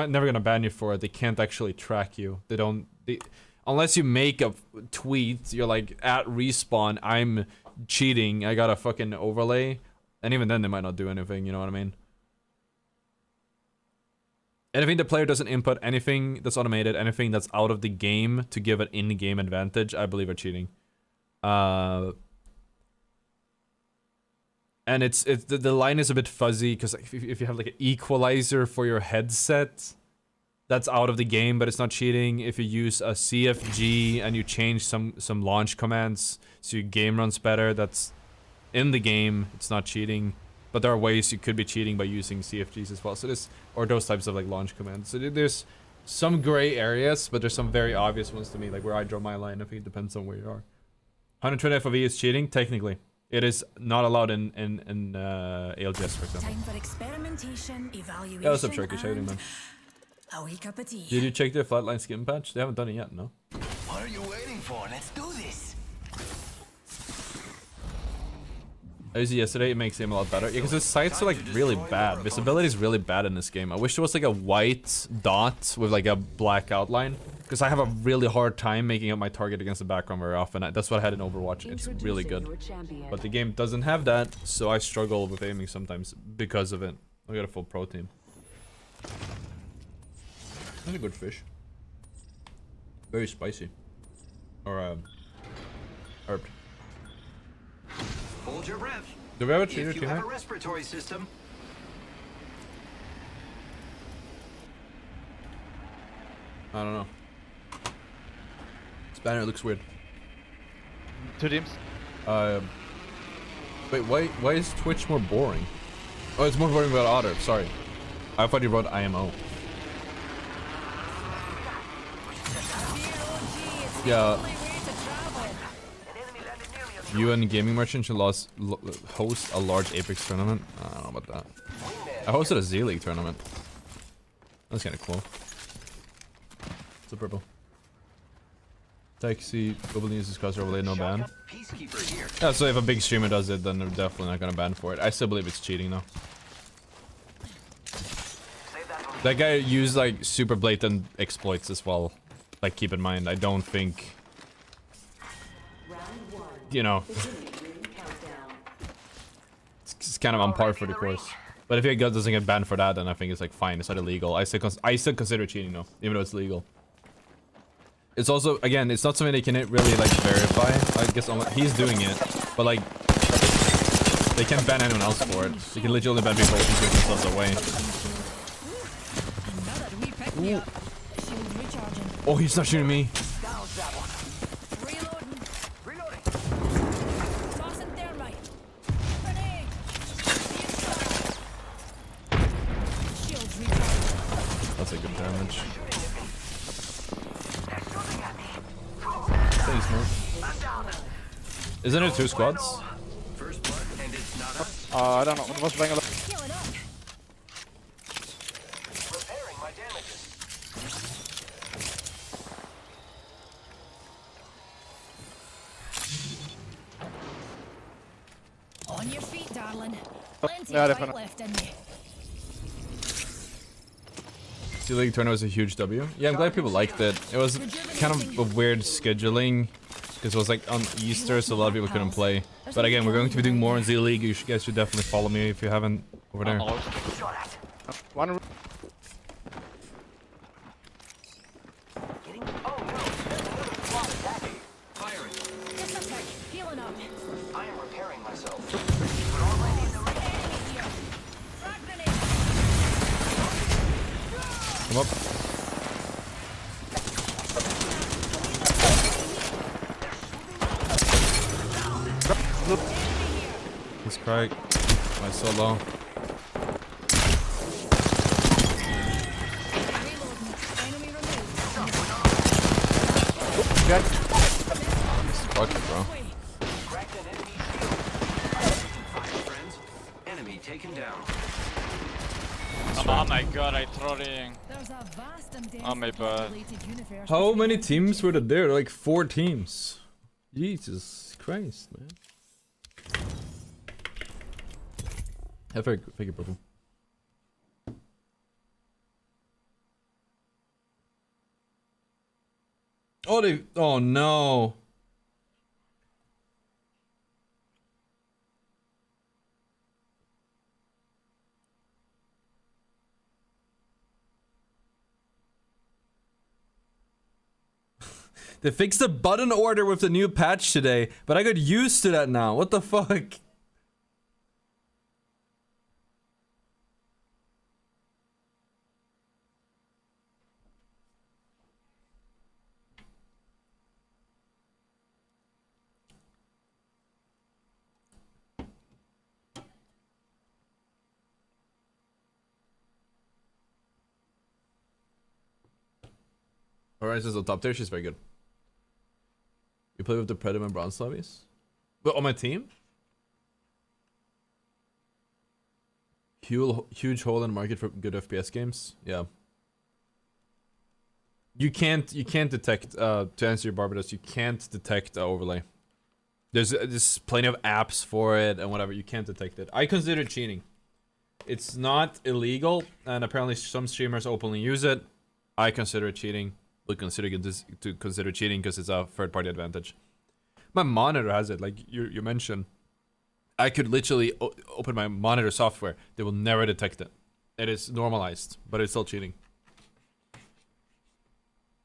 never gonna ban you for it. They can't actually track you. Unless you make a tweet, you're like, at respawn, I'm cheating, I got a fucking overlay. And even then, they might not do anything, you know what I mean? Anything the player doesn't input, anything that's automated, anything that's out of the game to give an in-game advantage, I believe are cheating. And the line is a bit fuzzy, because if you have like an equalizer for your headset, that's out of the game, but it's not cheating. If you use a CFG and you change some launch commands so your game runs better, that's in the game, it's not cheating. But there are ways you could be cheating by using CFGs as well. So or those types of like launch commands. So there's some gray areas, but there's some very obvious ones to me, like where I draw my line. I think it depends on where you are. 120 FOV is cheating, technically. It is not allowed in ALGS, for example. Time for experimentation, evaluation. Yeah, what's up, Turkish? How you doing, man? A wee cup of tea. Did you check their flatline skin patch? They haven't done it yet, no? What are you waiting for? Let's do this. I used it yesterday, it makes the game a lot better. Yeah, because the sights are like really bad. Visibility is really bad in this game. I wish there was like a white dot with like a black outline. Because I have a really hard time making up my target against the background very often. That's what I had in Overwatch. It's really good. But the game doesn't have that, so I struggle with aiming sometimes because of it. I got a full pro team. That's a good fish. Very spicy. Or herb. Hold your breath. Do we have a cheater If you team? have a respiratory system, I don't know. This banner looks weird. Two teams. Wait, why is Twitch more boring? Oh, it's more boring about Ottr. Sorry, I thought you wrote IMO. Yeah. You and Gaming Merchant should host a large Apex tournament. I don't know about that. I hosted a Z League tournament. That's kind of cool. It's a purple. Taxi, global news discuss overlay, no ban. Yeah, so if a big streamer does it, then they're definitely not gonna ban for it. I still believe it's cheating though. That guy used like super blatant exploits as well. Like, keep in mind, I don't think, you know, it's kind of on par for the course. But if he doesn't get banned for that, then I think it's like fine. It's not illegal. I still consider cheating though, even though it's legal. It's also, again, it's not something they can really like verify. I guess he's doing it, but like They can't ban anyone else for it. They can literally ban people who give themselves away. Another wee pick me up. Shield recharging. Oh, he's not shooting me. Reloading. Reloading. Tossing thermite. Grenade. Shields recharging. That's a good damage. Thanks, man. Isn't it 2 squads? First blood, and it's not us. I don't know. What was Bangalore? Healing up. Repairing my damages. On your feet, darling. Plenty Yeah, of definitely. fight left in you. Sea League tournament was a huge W. Yeah, I'm glad people liked it. It was kind of a weird scheduling because it was like on Easter, so a lot of people couldn't play. But again, we're going to be doing more in Z League. You guys should definitely follow me if you haven't over there. Shot at. One. Getting. Oh no! There's another squad attacking. Firing. Just a tick. Healing up. I am repairing myself. We're already in the ring. Enemy here. Frag grenade. Come up. He's cracked. Why so low? Reloading. Enemy removed. Dead. Fuck it, bro. Cracked an enemy shield. Friends. Enemy taken down. Oh my god, I throwing. There's a vast and Oh my densely bad. populated universe. How between many us. teams were there? Like 4 teams. Jesus Christ, man. Have a figure purple. Oh, they. Oh no. They fixed the button order with the new patch today, but I got used to that now. What the fuck? Horizon's on top tier, she's very good. You play with the Predator and Bronze Lobbies? But on my team? Huge hole in the market for good FPS games. Yeah. You can't detect to answer your Barbados, you can't detect overlay. There's plenty of apps for it and whatever, you can't detect it. I consider it cheating. It's not illegal, and apparently some streamers openly use it. I consider it cheating. Would consider cheating because it's a third-party advantage. My monitor has it, like you mentioned. I could literally open my monitor software. They will never detect it. It is normalized, but it's still cheating.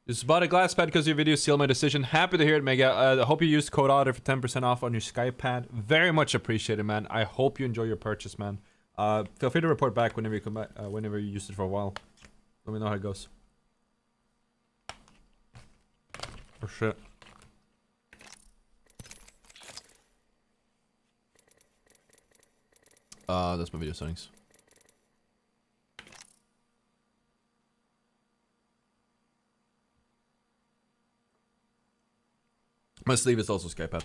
Just bought a glass pad because your video sealed my decision. Happy to hear it, Mega. I hope you used code Ottr for 10% off on your Skype pad. Very much appreciated, man. I hope you enjoy your purchase, man. Feel free to report back whenever you come back, whenever you used it for a while. Let me know how it goes. For shit. That's my video settings. My sleeve is also Skype pad.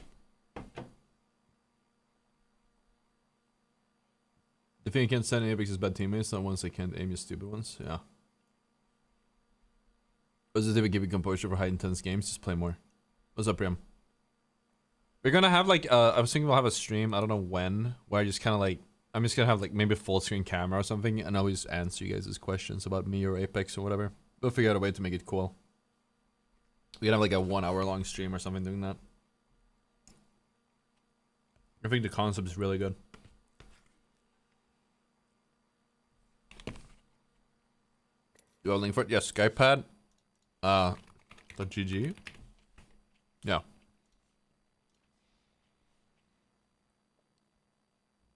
The thing you can't send Apex is bad teammates, not ones they can't aim, you stupid ones. Yeah. Positive giving composure for high intense games, just play more. What's up, Priam? We're gonna have like I was thinking we'll have a stream, I don't know when, where I just kinda like I'm just gonna have like maybe a full screen camera or something and always answer you guys' questions about me or Apex or whatever. We'll figure out a way to make it cool. We can have like a 1 hour long stream or something doing that. I think the concept is really good. You have a link for it? Yes, Skype pad. .gg. Yeah.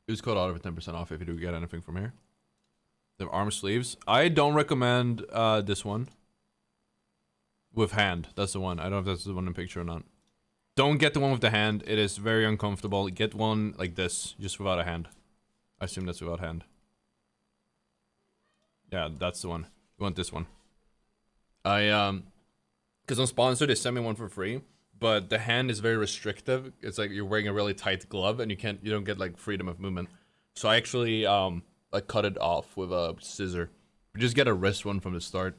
Use code Ottr for 10% off if you do get anything from here. They have arm sleeves. I don't recommend this one. With hand. That's the one. I don't know if that's the one in the picture or not. Don't get the one with the hand. It is very uncomfortable. Get one like this, just without a hand. I assume that's without hand. Yeah, that's the one. You want this one. Because I'm sponsored, they sent me one for free. But the hand is very restrictive. It's like you're wearing a really tight glove and you don't get like freedom of movement. So I actually like cut it off with a scissor. Just get a wrist one from the start.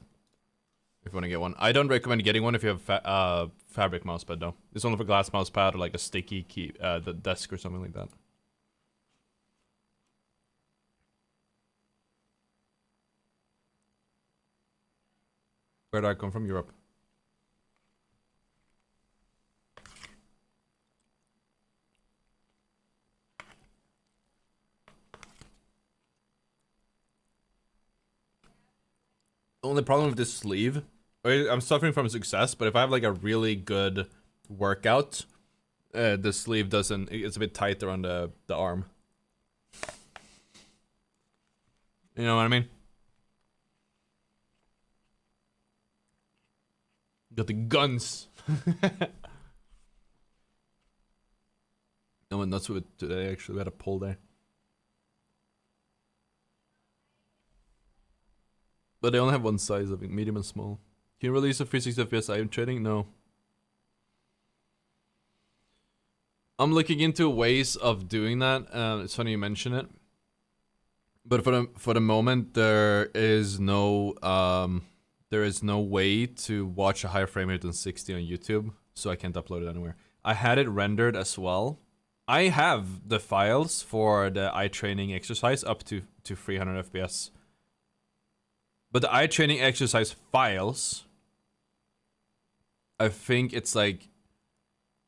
If you want to get one. I don't recommend getting one if you have fabric mousepad though. It's only for glass mousepad or like a sticky key, the desk or something like that. Where did I come from? Europe. The only problem with this sleeve, I'm suffering from success, but if I have like a really good workout, the sleeve doesn't, it's a bit tighter on the arm. You know what I mean? Got the guns. I went nuts with it today, actually. We had a pull day. But they only have one size, I think, medium and small. Can you release a 360 FPS IM training? No. I'm looking into ways of doing that. It's funny you mention it. But for the moment, there is no way to watch a higher frame rate than 60 on YouTube, so I can't upload it anywhere. I had it rendered as well. I have the files for the eye training exercise up to 300 FPS. But the eye training exercise files, I think it's like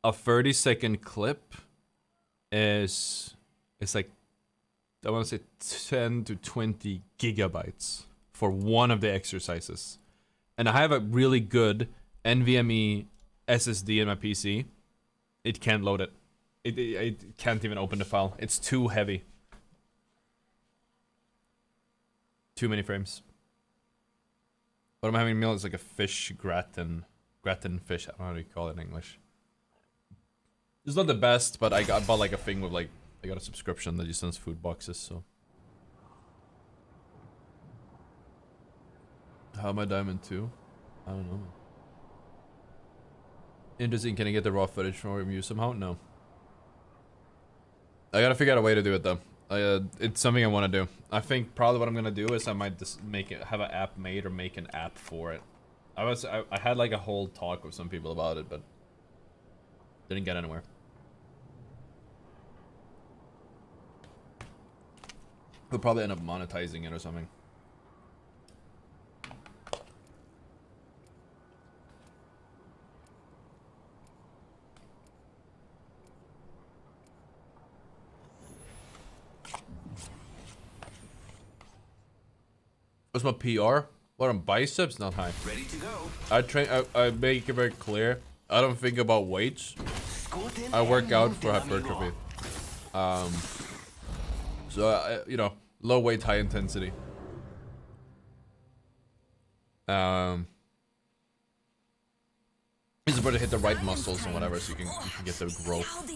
a 30-second clip is like, I want to say 10 to 20 gigabytes for one of the exercises. And I have a really good NVMe SSD in my PC. It can't load it. It can't even open the file. It's too heavy. Too many frames. What I'm having meal is like a fish gratin fish. I don't know how you call it in English. It's not the best, but I bought like a thing with like, I got a subscription that just sends food boxes, so. How am I Diamond 2? I don't know. Interesting, can I get the raw footage from our review somehow? No. I gotta figure out a way to do it though. It's something I want to do. I think probably what I'm gonna do is I might just have an app made or make an app for it. I had like a whole talk with some people about it, but didn't get anywhere. We'll probably end up monetizing it or something. What's my PR? What, on biceps? Not high. Ready to go. I make it very clear. I don't think about weights. I work out for hypertrophy. So you know, low weight, high intensity. It's about to hit the right muscles and whatever, so you can get the growth.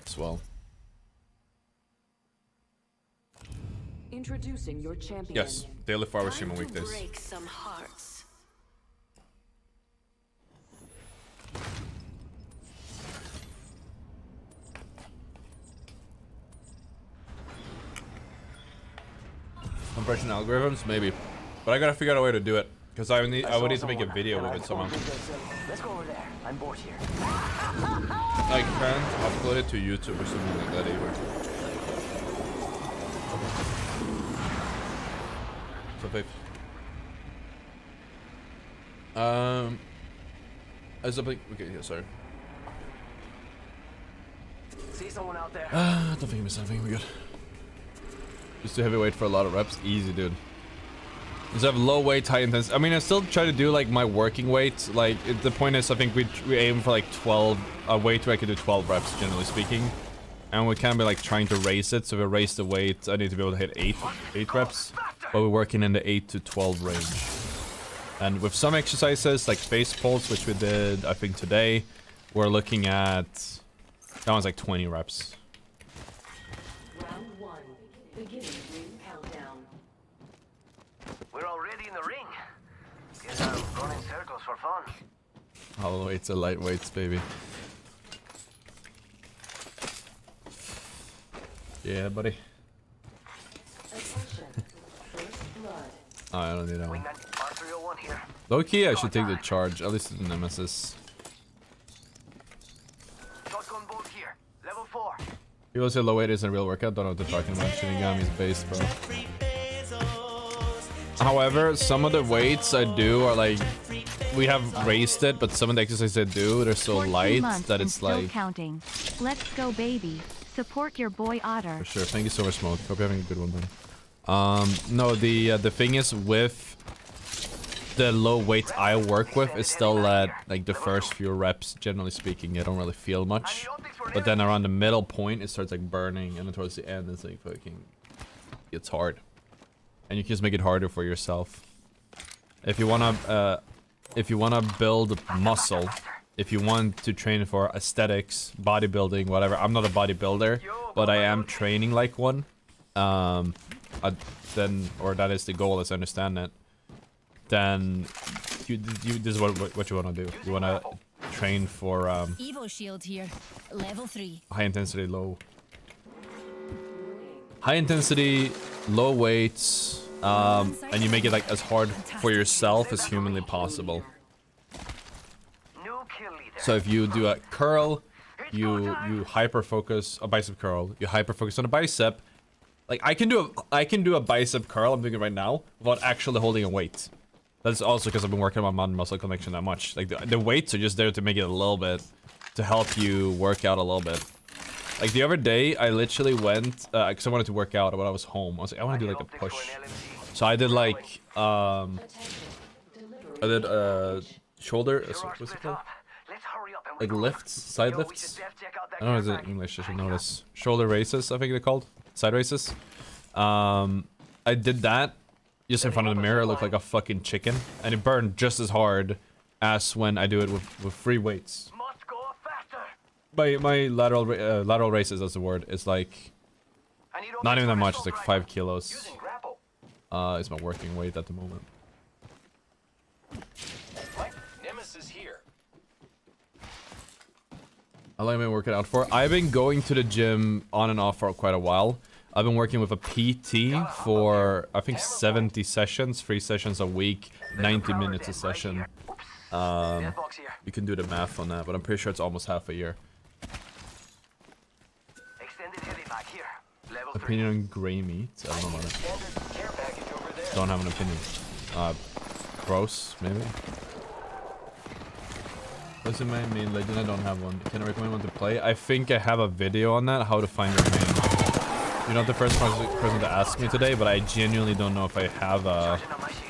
As well. Introducing your champion. Yes, daily 4 hour stream on weekdays. Break some hearts. Compression algorithms, maybe, but I gotta figure out a way to do it because I would need to make a video with it somehow. Let's go over there. I'm bored here. I can't upload it to YouTube or something like that either. So fake. As something. Okay, yeah, sorry. See someone out there? I don't think I missed anything. We're good. Just too heavyweight for a lot of reps. Easy, dude. Is I have low weight, high intensity. I mean, I still try to do like my working weight. Like the point is, I think we aim for like 12 a weight where I can do 12 reps, generally speaking, and we can be like trying to raise it. So if we raise the weight, I need to be able to hit 8 reps, but we're working in the 8 to 12 range. And with some exercises like face pulls, which we did, I think today, we're looking at that one's like 20 reps. Round 1. Beginning ring countdown. We're already in the ring. Guess I'm running circles for fun. All the weights are lightweights, baby. Yeah, buddy. Attention. First blood. Oh, I don't need that one. Wingman R301 here. Low key, I should take the charge. At least in Nemesis. Shotgun bolt here. Level 4. People say low weight isn't a real workout. Don't know what they're talking about. Shinigami's base, bro. However, some of the weights I do are like, we have raised it, but some of the exercises I do, they're so 14 light months that and it's still like... counting. Let's go, baby. Support your boy Ottr. For sure. Thank you so much, Smoke. Hope you're having a good one, man. No, the thing is with the low weights I work with is still at like the first few reps, generally speaking, I don't really feel much. But then around the middle point, it starts like burning, and then towards the end, it's like fucking... It's hard. And you can just make it harder for yourself. If you wanna build muscle, if you want to train for aesthetics, bodybuilding, whatever. I'm not a bodybuilder, but I am training like one. Then, or that is the goal, as I understand it. Then, this is what you want to do. You want to train for Evo shield here. Level 3. high intensity, low. High intensity, low weights, and you make it like as hard for yourself as humanly possible. So if you do a curl, you hyper focus a bicep curl. You hyper focus on a bicep. Like I can do a bicep curl. I'm doing it right now without actually holding a weight. That's also because I've been working on my muscle connection that much. Like the weights are just there to make it a little bit, to help you work out a little bit. Like the other day, I literally went because I wanted to work out when I was home. I was like, I want to do like a push. So I did like shoulder. What's it called? Like lifts, side lifts. I don't know if it's in English. I should know this. Shoulder raises, I think they're called. Side raises. I did that just in front of the mirror. It looked like a fucking chicken, and it burned just as hard as when I do it with free weights. My lateral raises, that's the word. It's like not even that much. It's like 5 kilos. It's my working weight at the moment. Nemesis here. How long have I been working out for? I've been going to the gym on and off for quite a while. I've been working with a PT for, I think, 70 sessions, 3 sessions a week, 90 minutes a session. You can do the math on that, but I'm pretty sure it's almost half a year. Opinion on gray meat? I don't know about it. Don't have an opinion. Gross, maybe? What's in my main legend? I don't have one. Can I recommend one to play? I think I have a video on that, how to find your main. You're not the first person to ask me today, but I genuinely don't know if I have a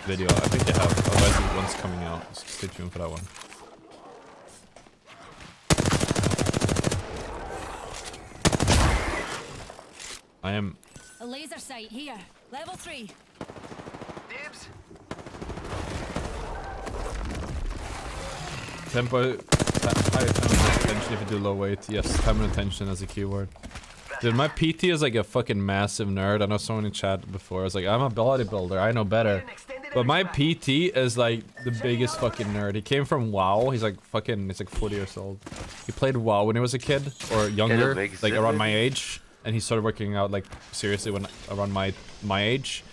video. I think I have, otherwise one's coming out. So stay tuned for that one. I am... A laser sight here. Level 3. Dibs. Tempo... Higher time and attention if you do low weight. Yes, time and attention as a keyword. Dude, my PT is like a fucking massive nerd. I know someone in chat before. I was like, I'm a bodybuilder. I know better. But my PT is like the biggest fucking nerd. He came from WoW. He's like fucking... He's like 40 years old. He played WoW when he was a kid. Or younger. Like around my age. And he started working out like seriously when around my age.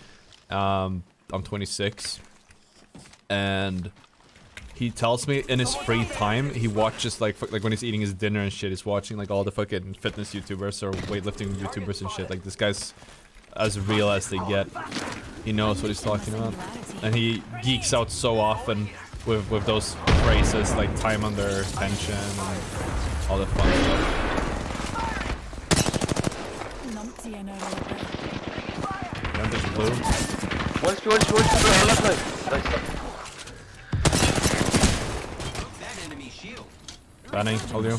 I'm 26. And... he tells me in his free time, he watches like when he's eating his dinner and shit, he's watching like all the fucking fitness YouTubers or weightlifting YouTubers and shit. Like this guy's as real as they get. He knows what he's talking about. And he geeks out so often with those phrases like time under tension and all the fun stuff. Vantage blue. One HP, last nice. Banning, hold you.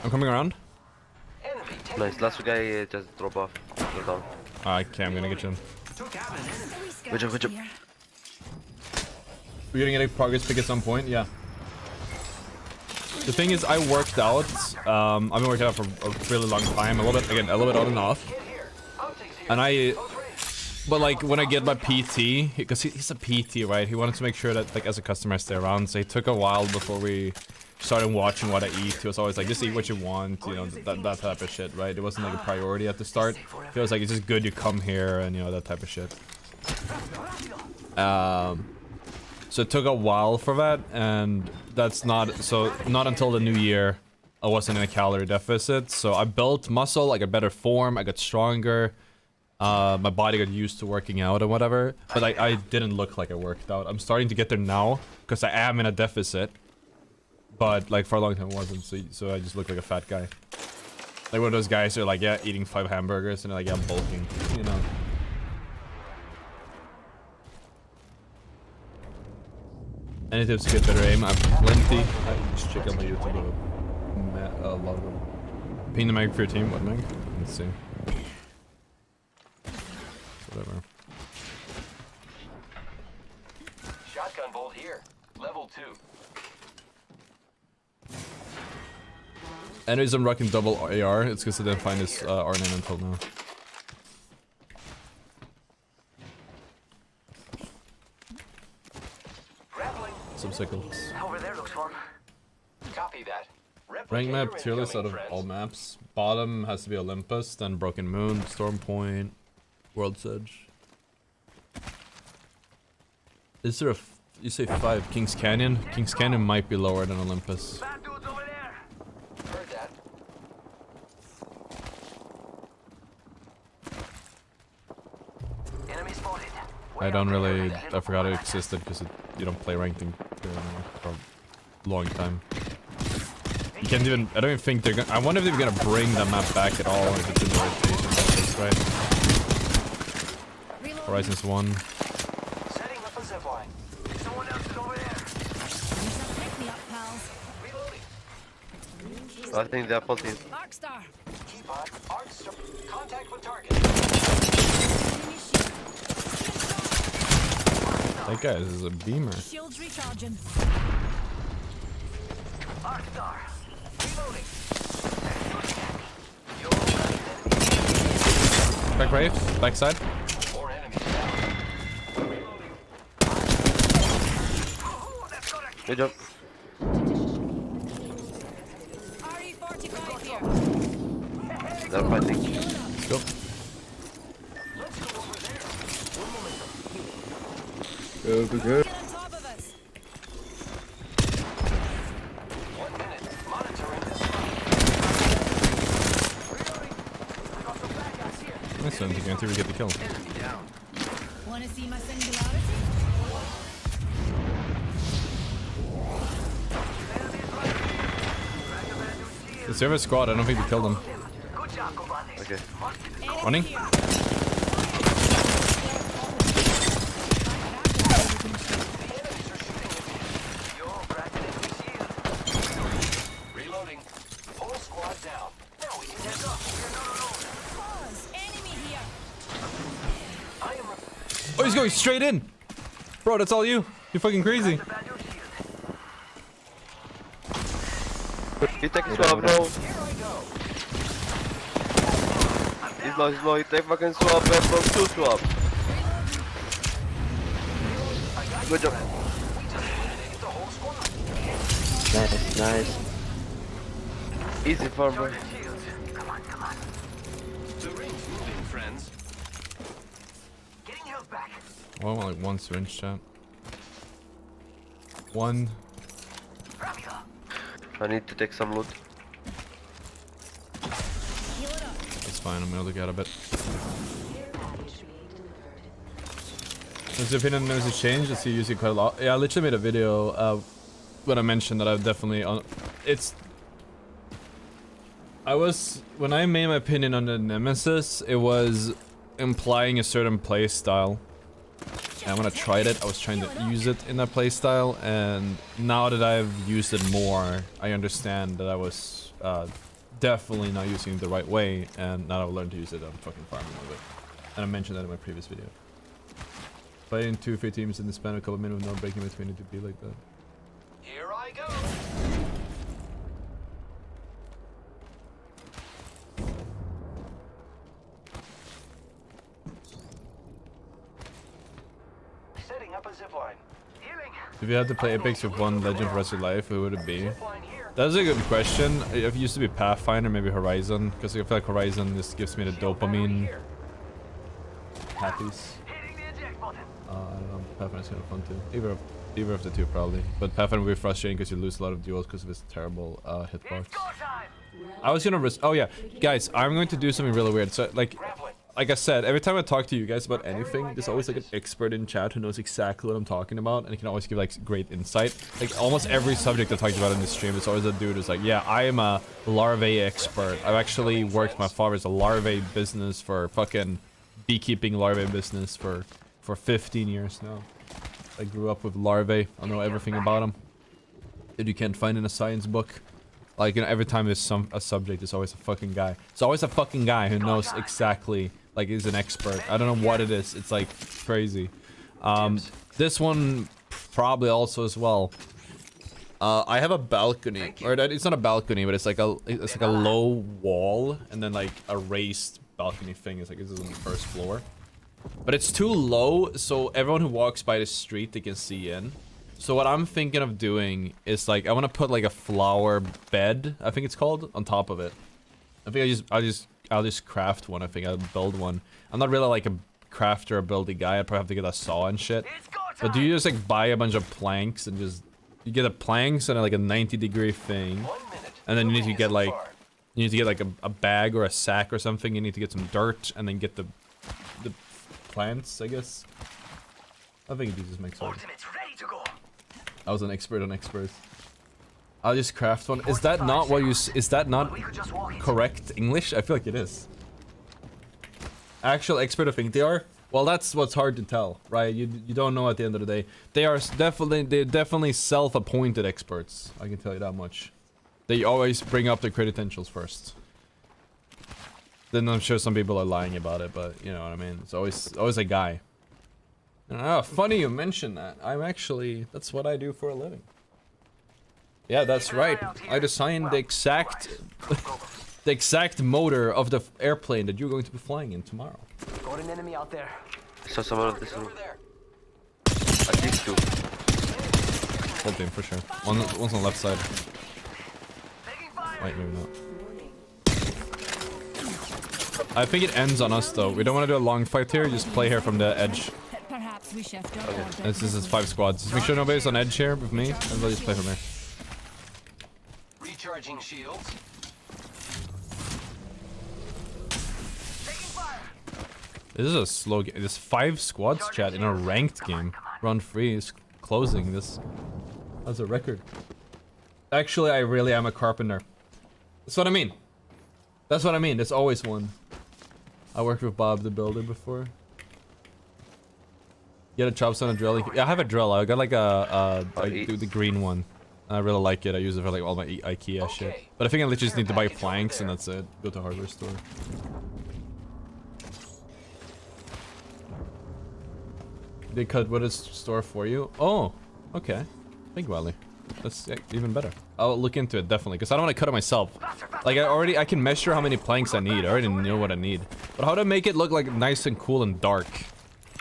I'm coming around. Nice, last guy just drop off. Go down. Okay, I'm gonna get you. Good job, good job. We're gonna get a progress pick at some point, yeah. The thing is, I worked out. I've been working out for a really long time. A little bit on and off. And but like when I get my PT, because he's a PT, right? He wanted to make sure that like as a customer I stay around. So it took a while before we started watching what I eat. He was always like, just eat what you want, you know, that type of shit, right? It wasn't like a priority at the start. He was like, it's just good you come here and you know that type of shit. So it took a while for that, and that's not until the new year I wasn't in a calorie deficit. So I built muscle, I got better form, I got stronger, my body got used to working out and whatever, but I didn't look like I worked out. I'm starting to get there now because I am in a deficit, but like for a long time I wasn't, so I just look like a fat guy. Like one of those guys who are like, yeah, eating 5 hamburgers and they're like, yeah, I'm bulking, you know. Any tips to get better aim? I have plenty. Just check out my YouTube. A lot of them. Ping the mag for your team. What mag? Let's see. Whatever. Shotgun bolt here. Level 2. Anyways, I'm rocking double AR. It's because I didn't find this R9 until now. Some sickles. Over there looks fun. Copy that. Rank map, tier list out of all maps. Bottom has to be Olympus, then Broken Moon, Storm Point, World's Edge. Is there you say 5, King's Canyon? King's Canyon might be lower than Olympus. Bad dudes over there. Heard that. Enemy spotted. I don't really, I forgot it existed because you don't play ranked for a long time. You can't even, I don't even think they're gonna, I wonder if they're gonna bring the map back at all, if it's in the rotation, that's right. Horizons 1. Setting up a zipline. Someone else is over there. Pick me up, pals. Reloading. I think they're faulty. Arcstar. Keep on. Contact with target. That guy is a beamer. Shields recharging. Arcstar. Reloading. Back right, back side. More enemies down. Reloading. Oh, that's gonna kill. Good job. RE45 here. They're fighting. Let's go. Let's go over there. Go. Get on top of us. 1 minute. Monitoring this. Reloading. I got some bad guys here. Nice one, until we get the kill. Enemy down. Wanna see my singularity? The server squad, I don't think we killed them. Good job, compadres. Okay. Running? Reloading. Whole squad down. Now we can head up. We're not alone. Pause. Enemy here. I am Oh, he's going straight in! Bro, that's all you. You're fucking crazy. He take swap, bro. He's low, he take fucking swap, bro. 2 swap. Good job. Nice. Easy farm, bro. Come on, come on. The ring's moving, friends. Getting health back. Oh, I want like 1 syringe chat. 1. I need to take some loot. That's fine, I'm gonna look out a bit. Has your opinion on music changed? I see you use it quite a lot. Yeah, I literally made a video when I mentioned that I've definitely when I made my opinion on the Nemesis, it was implying a certain play style. And when I tried it, I was trying to use it in that play style, and now that I've used it more, I understand that I was definitely not using it the right way, and now I've learned to use it. I'm fucking farming with it. And I mentioned that in my previous video. Playing 2 free teams in the span of a couple minutes with no breaking between it to be like that. Here I go. Setting up a zipline. Healing. If you had to play Apex with one legend for the rest of your life, who would it be? That's a good question. If it used to be Pathfinder, maybe Horizon, because I feel like Horizon just gives me the dopamine happies. I don't know, Pathfinder's kind of fun too. Either of the two probably. But Pathfinder will be frustrating because you lose a lot of duels because of his terrible hitbox. I was gonna oh yeah, guys, I'm going to do something really weird. So like I said, every time I talk to you guys about anything, there's always like an expert in chat who knows exactly what I'm talking about, and he can always give like great insight. Like almost every subject I talked about in this stream, there's always a dude who's like, yeah, I am a larvae expert. I've actually worked my father's a larvae business for fucking beekeeping larvae business for 15 years now. I grew up with larvae. I know everything about them that you can't find in a science book. Like, you know, every time there's a subject, there's always a fucking guy. It's always a fucking guy who knows exactly, like, is an expert. I don't know what it is. It's like crazy. This one probably also as well. I have a balcony, or it's not a balcony, but it's like a low wall and then like a raised balcony thing. It's like this is on the first floor, but it's too low, so everyone who walks by the street they can see in. So what I'm thinking of doing is like I want to put like a flower bed, I think it's called, on top of it. I think I'll just craft one. I think I'll build one. I'm not really like a crafter or buildy guy. I'd probably have to get a saw and shit. But do you just like buy a bunch of planks and just you get the planks and like a 90-degree thing, and then you need to get like a bag or a sack or something. You need to get some dirt and then get the plants, I guess. I think it just makes sense. I was an expert on experts. I'll just craft one. Is that not what you? Is that not correct English? I feel like it is. Actual expert, I think they are. Well, that's what's hard to tell, right? You don't know at the end of the day. They're definitely self-appointed experts. I can tell you that much. They always bring up their credentials first. Then I'm sure some people are lying about it, but you know what I mean. It's always a guy. Oh, funny you mentioned that. That's what I do for a living. Yeah, that's right. I designed the exact motor of the airplane that you're going to be flying in tomorrow. Got an enemy out there. I saw someone on this room. At least two. Whole team for sure. One's on the left side. Wait, maybe not. I think it ends on us though. We don't want to do a long fight here. Just play here from the edge. Perhaps we shift our order. This is 5 squads. Just make sure nobody's on edge here with me, and we'll just play from here. Recharging shields. This is a slow game. There's 5 squads, chat, in a ranked game. Round 3 is closing this. That's a record. Actually, I really am a carpenter. That's what I mean. That's what I mean. There's always one. I worked with Bob the Builder before. Get a chops on a drill. Yeah, I have a drill. I got like the green one. I really like it. I use it for like all my IKEA shit. But I think I literally just need to buy planks and that's it. Go to a hardware store. They cut what is store for you? Oh, okay. Thank you, Wally. That's even better. I'll look into it definitely, because I don't want to cut it myself. Like I can measure how many planks I need. I already know what I need. But how to make it look like nice and cool and dark?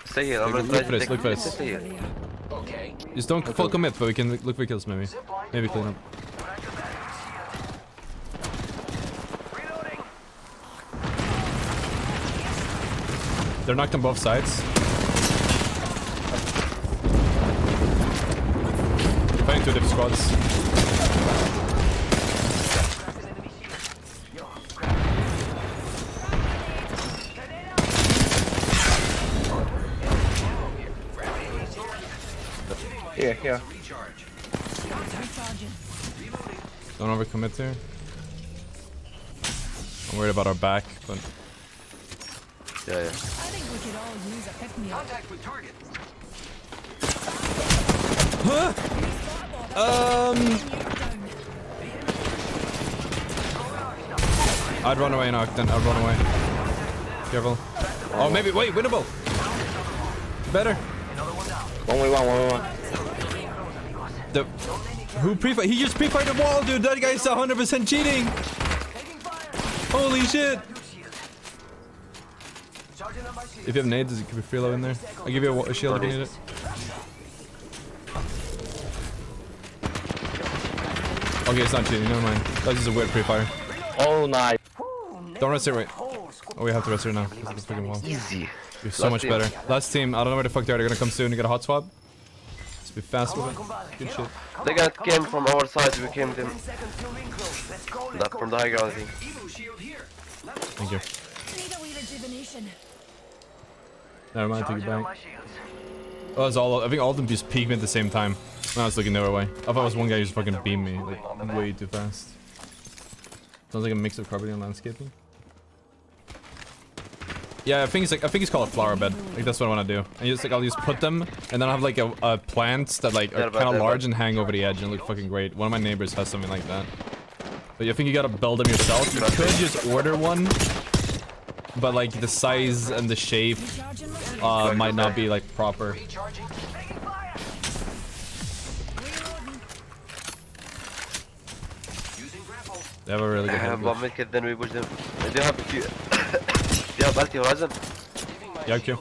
Stay here. Look for this. Look for this. Okay. Just don't full commit, but we can look for kills maybe. Maybe clean up. They're knocked on both sides. Fighting 2 different squads. Yeah. Don't overcommit here. I'm worried about our back, but Yeah, yeah. I think we could all use a pick-me-up. Contact with target. I'd run away, Nocton. I'd run away. Careful. Oh, maybe. Wait, winnable. Better. 1v1. The who pre-fight? He just pre-fired the wall, dude. That guy's 100% cheating. Holy shit. If you have nades, it could be free low in there. I'll give you a shield if you need it. Okay, it's not cheating. Never mind. That was just a weird pre-fire. Oh, nice. Don't rest it right. Oh, we have to rest it now because of the freaking wall. Easy. You're so much better. Last team, I don't know where the fuck they are. They're gonna come soon. You get a hot swap. Let's be fast with it. Good shit. They got came from our side. We came them. That from the high ground, I think. Thank you. Need a wee rejuvenation. Never mind, take it back. Oh, it's all. I think all of them just peeked me at the same time. When I was looking the other way. I thought it was one guy who just fucking beamed me like way too fast. Sounds like a mix of carpeting and landscaping. Yeah, I think it's called a flower bed. Like that's what I want to do. And just like I'll just put them, and then I have like a plants that like are kind of large and hang over the edge and look fucking great. One of my neighbors has something like that. But I think you gotta build them yourself. You could just order one, but like the size and the shape might not be like proper. They have a really good head. One minute, then we push them. Do you have a few? Do you have multi horizon? Yeah, okay.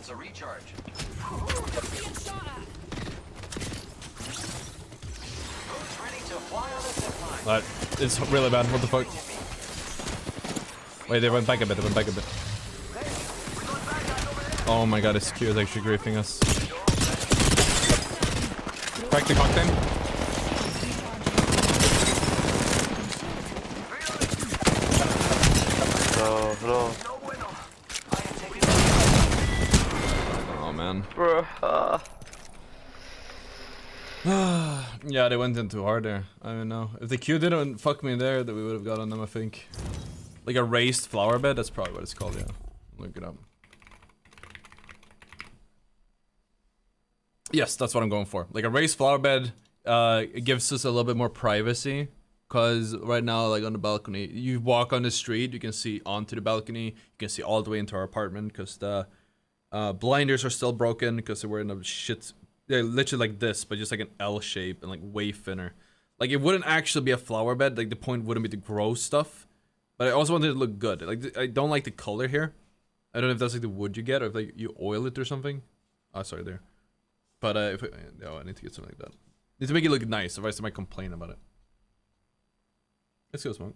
But it's really bad. What the fuck? Wait, they went back a bit. They went back a bit. Oh my god, this Q is actually griefing us. Crack the cocktail. No. Oh man. Bro. Yeah, they went in too hard there. I don't know. If the Q didn't fuck me there, that we would have gotten them, I think. Like a raised flower bed, that's probably what it's called, yeah. Look it up. Yes, that's what I'm going for. Like a raised flower bed, it gives us a little bit more privacy. Cause right now, like on the balcony, you walk on the street, you can see onto the balcony, you can see all the way into our apartment, cause the blinders are still broken, cause they were in a shit, they're literally like this, but just like an L shape and like way thinner. Like it wouldn't actually be a flower bed, like the point wouldn't be to grow stuff, but I also wanted it to look good. Like I don't like the color here. I don't know if that's like the wood you get or if like you oil it or something. Oh, sorry there. But if no, I need to get something like that. Need to make it look nice, otherwise I might complain about it. Let's go, Smoke.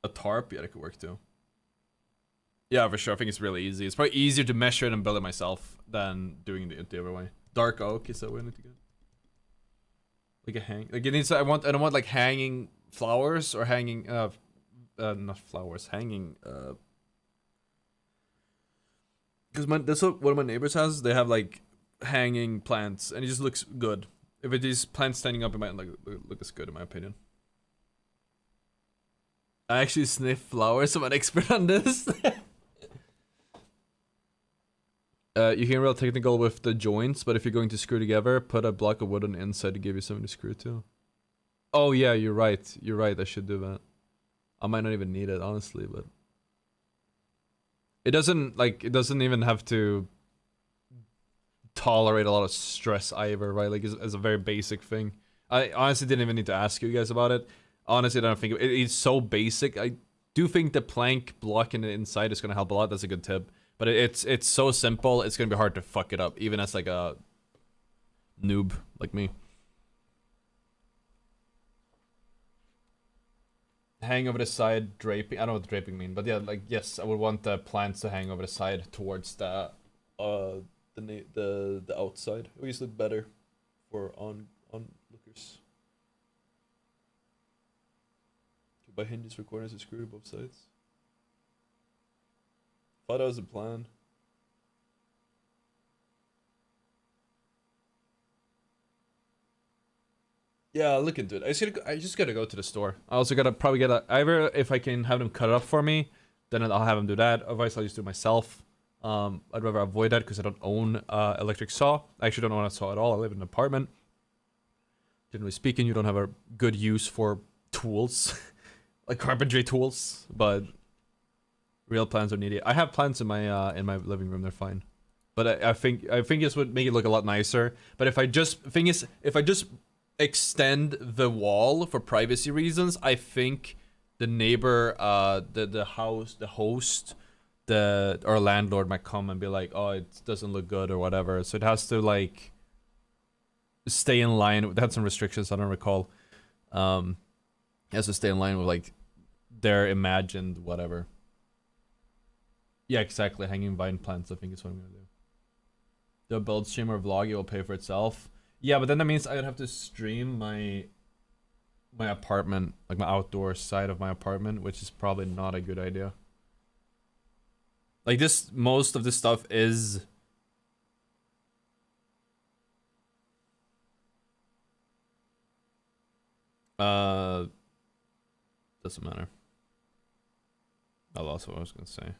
A tarp? Yeah, that could work too. Yeah, for sure. I think it's really easy. It's probably easier to measure it and build it myself than doing it the other way. Dark oak is that what I need to get? Like a hang. Like it needs. I don't want like hanging flowers or hanging. Not flowers. Hanging. Because that's what one of my neighbors has. They have like hanging plants, and it just looks good. If it is plants standing up, it might look as good in my opinion. I actually sniff flowers. I'm an expert on this. You can real technical with the joints, but if you're going to screw together, put a block of wood on the inside to give you something to screw to. Oh yeah, you're right. You're right. I should do that. I might not even need it, honestly, but it doesn't even have to tolerate a lot of stress either, right? Like it's a very basic thing. I honestly didn't even need to ask you guys about it. Honestly, I don't think it's so basic. I do think the plank block in the inside is gonna help a lot. That's a good tip. But it's so simple. It's gonna be hard to fuck it up, even as like a noob like me. Hang over the side, draping. I don't know what draping mean, but yeah, like yes, I would want the plants to hang over the side towards the outside. It would just look better for onlookers. By hinges for corners and screw to both sides. Thought that was the plan. Yeah, I'll look into it. I just gotta go to the store. I also gotta probably get either if I can have them cut it up for me, then I'll have them do that. Otherwise, I'll just do it myself. I'd rather avoid that because I don't own electric saw. I actually don't own a saw at all. I live in an apartment. Generally speaking, you don't have a good use for tools, like carpentry tools, but real plants are needed. I have plants in my living room. They're fine, but I think this would make it look a lot nicer. But if I just extend the wall for privacy reasons, I think the neighbor, the host, our landlord might come and be like, oh, it doesn't look good or whatever. So it has to like stay in line. They had some restrictions, I don't recall. It has to stay in line with like their imagined whatever. Yeah, exactly. Hanging vine plants, I think is what I'm gonna do. The build stream or vlog, it will pay for itself. Yeah, but then that means I would have to stream my apartment, like my outdoor side of my apartment, which is probably not a good idea. Like this, most of this stuff is doesn't matter. I lost what I was gonna say.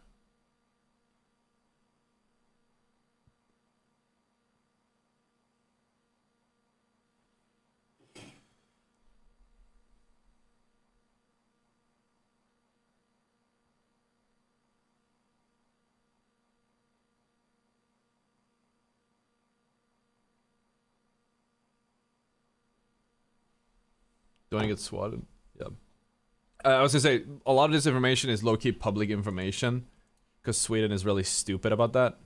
Don't want to get swatted. Yeah. I was gonna say, a lot of this information is low-key public information, because Sweden is really stupid about that.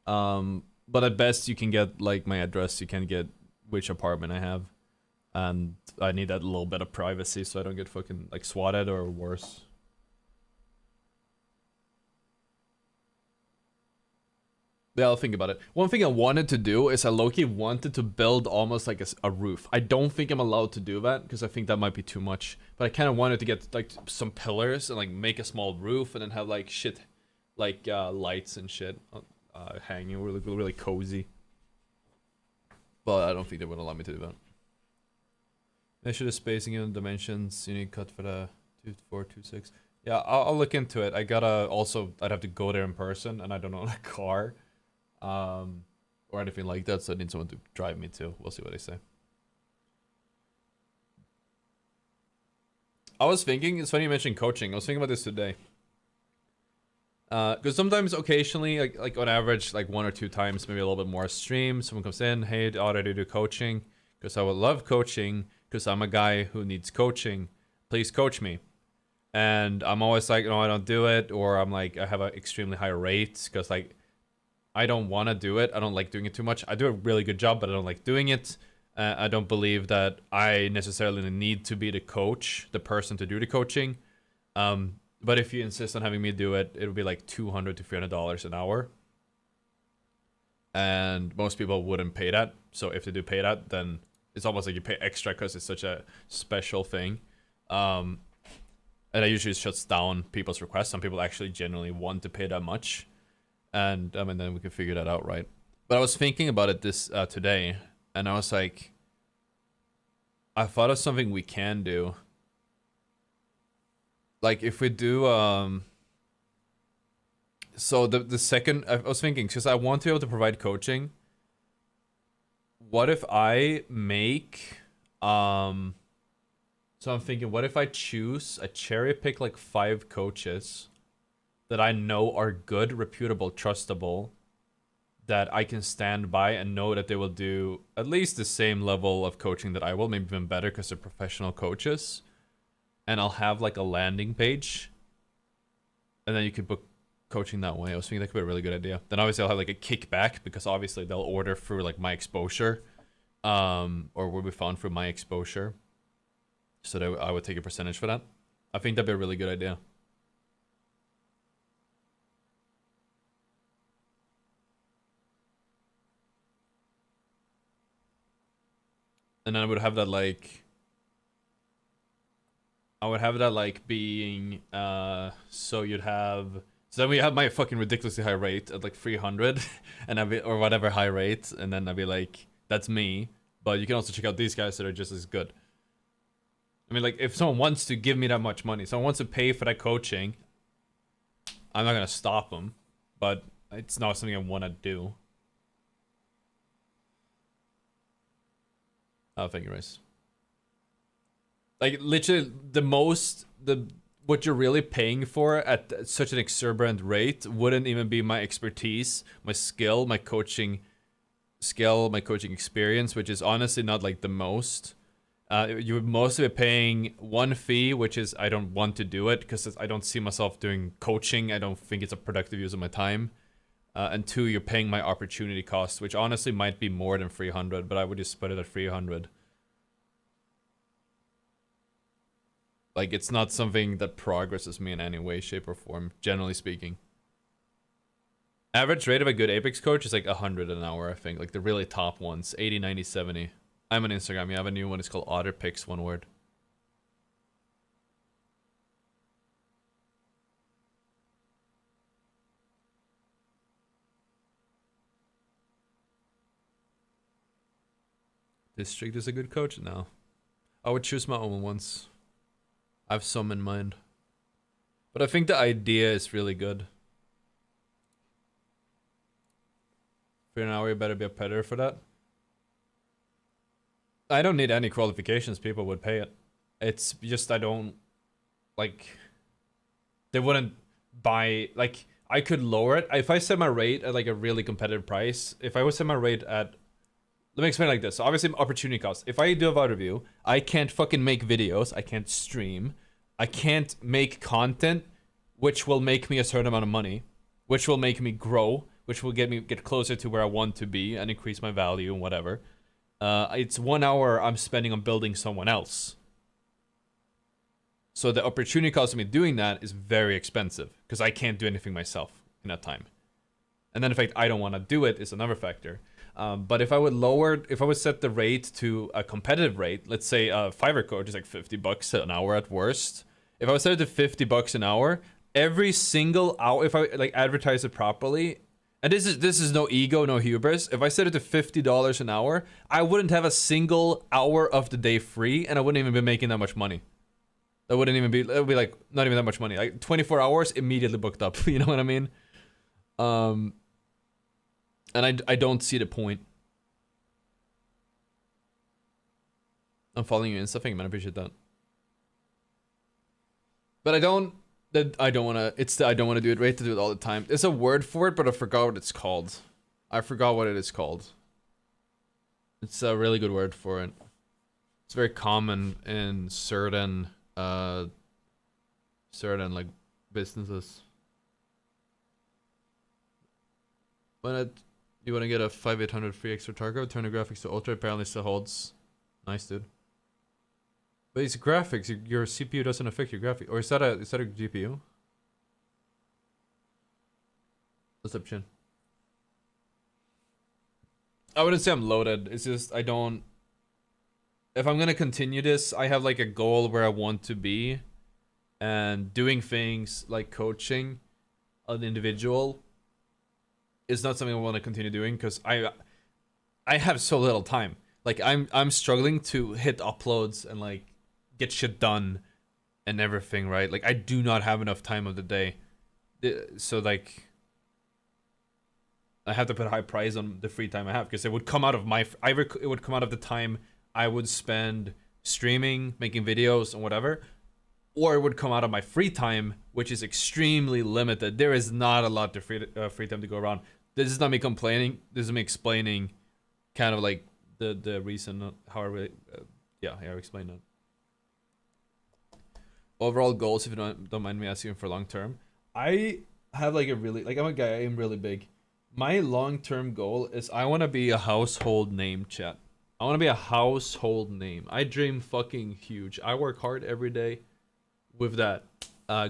But at best, you can get like my address. You can get which apartment I have, and I need that little bit of privacy so I don't get fucking like swatted or worse. Yeah, I'll think about it. One thing I wanted to do is I low-key wanted to build almost like a roof. I don't think I'm allowed to do that because I think that might be too much. But I kind of wanted to get like some pillars and like make a small roof and then have like shit, like lights and shit hanging. Really cozy. But I don't think they would allow me to do that. Measure the spacing and dimensions. You need cut for the 2426. Yeah, I'll look into it. I gotta also, I'd have to go there in person and I don't own a car. Or anything like that, so I need someone to drive me too. We'll see what they say. I was thinking, it's funny you mentioned coaching. I was thinking about this today. Because sometimes, occasionally, like on average, like 1 or 2 times, maybe a little bit more stream, someone comes in, hey, Ottr, do you do coaching? Because I would love coaching, because I'm a guy who needs coaching. Please coach me. And I'm always like, no, I don't do it, or I'm like, I have an extremely high rate, because like, I don't want to do it. I don't like doing it too much. I do a really good job, but I don't like doing it. I don't believe that I necessarily need to be the coach, the person to do the coaching. But if you insist on having me do it, it'll be like $200 to $300 an hour. And most people wouldn't pay that. So if they do pay that, then it's almost like you pay extra because it's such a special thing. And that usually shuts down people's requests. Some people actually genuinely want to pay that much. And I mean, then we can figure that out, right? But I was thinking about it this today, and I was like, I thought of something we can do. Like if we do, so the second, I was thinking, because I want to be able to provide coaching. What if I make, so I'm thinking, what if I cherry pick like 5 coaches that I know are good, reputable, trustable, that I can stand by and know that they will do at least the same level of coaching that I will, maybe even better because they're professional coaches. And I'll have like a landing page. And then you could book coaching that way. I was thinking that could be a really good idea. Then obviously I'll have like a kickback because obviously they'll order through like my exposure. Or will be found through my exposure. So that I would take a percentage for that. I think that'd be a really good idea. And then I would have that like, being, so you'd have, so then we have my fucking ridiculously high rate at like 300 and I'd be, or whatever high rate. And then I'd be like, that's me. But you can also check out these guys that are just as good. I mean, like, if someone wants to give me that much money, someone wants to pay for that coaching, I'm not gonna stop them, but it's not something I want to do. Oh, thank you, Rice. Like, literally, what you're really paying for at such an exorbitant rate wouldn't even be my expertise, my skill, my coaching skill, my coaching experience, which is honestly not like the most. You would mostly be paying one fee, which is I don't want to do it because I don't see myself doing coaching. I don't think it's a productive use of my time. And two, you're paying my opportunity cost, which honestly might be more than 300, but I would just put it at 300. Like, it's not something that progresses me in any way, shape, or form, generally speaking. Average rate of a good Apex coach is like 100 an hour, I think. Like, the really top ones, 80, 90, 70. I'm on Instagram. You have a new one. It's called Ottr Picks, one word. District is a good coach? No. I would choose my own once. I have some in mind. But I think the idea is really good. For an hour, you better be a predator for that. I don't need any qualifications. People would pay it. It's just I don't... Like... They wouldn't buy... Like, I could lower it. If I set my rate at like a really competitive price, if I would set my rate at... Let me explain it like this. So obviously, opportunity cost. If I do a VOD review, I can't fucking make videos. I can't stream. I can't make content which will make me a certain amount of money, which will make me grow, which will get closer to where I want to be and increase my value and whatever. It's 1 hour I'm spending on building someone else. So the opportunity cost of me doing that is very expensive because I can't do anything myself in that time. And then the fact I don't want to do it is another factor. But if I would set the rate to a competitive rate, let's say a Fiverr coach is like $50 an hour at worst. If I would set it to $50 an hour, every single hour, if I like advertise it properly, and this is no ego, no hubris. If I set it to $50 an hour, I wouldn't have a single hour of the day free, and I wouldn't even be making that much money. That wouldn't even be. It would be like not even that much money. Like 24 hours immediately booked up. You know what I mean? And I don't see the point. I'm following you and stuff. Thank you, man. I appreciate that. But I don't want to. It's the I don't want to do it. Right to do it all the time. There's a word for it, but I forgot what it's called. I forgot what it is called. It's a really good word for it. It's very common in certain like businesses. You want to get a 5800 free extra target? Turn the graphics to Ultra. Apparently still holds. Nice, dude. But it's graphics. Your CPU doesn't affect your graphic. Or is that a GPU? What's up, Chin? I wouldn't say I'm loaded. It's just I don't... If I'm gonna continue this, I have like a goal where I want to be. And doing things like coaching an individual is not something I want to continue doing because I have so little time. Like I'm struggling to hit uploads and like get shit done and everything, right? Like I do not have enough time of the day. So like I have to put a high price on the free time I have because it would come out of my it would come out of the time I would spend streaming, making videos and whatever, or it would come out of my free time, which is extremely limited. There is not a lot of free time to go around. This is not me complaining. This is me explaining kind of like the reason how I really, yeah, I explained that. Overall goals, if you don't mind me asking for long term. I have like a really, like I'm a guy, I am really big. My long-term goal is I want to be a household name, chat. I want to be a household name. I dream fucking huge. I work hard every day with that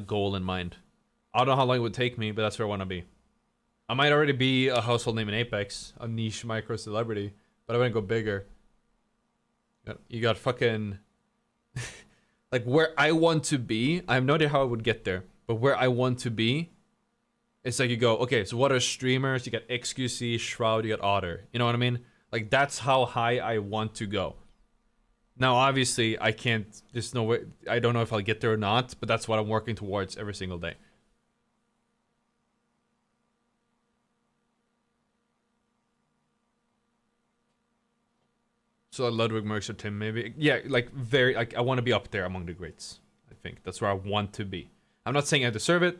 goal in mind. I don't know how long it would take me, but that's where I want to be. I might already be a household name in Apex, a niche micro celebrity, but I want to go bigger. You got fucking... like where I want to be, I have no idea how I would get there, but where I want to be, it's like you go, okay, so what are streamers? You got XQC, Shroud, you got Ottr. You know what I mean? Like that's how high I want to go. Now, obviously, I can't. There's no way. I don't know if I'll get there or not, but that's what I'm working towards every single day. So Ludwig, Mercs, or Tim, maybe. Yeah, like very. Like I want to be up there among the greats. I think that's where I want to be. I'm not saying I deserve it.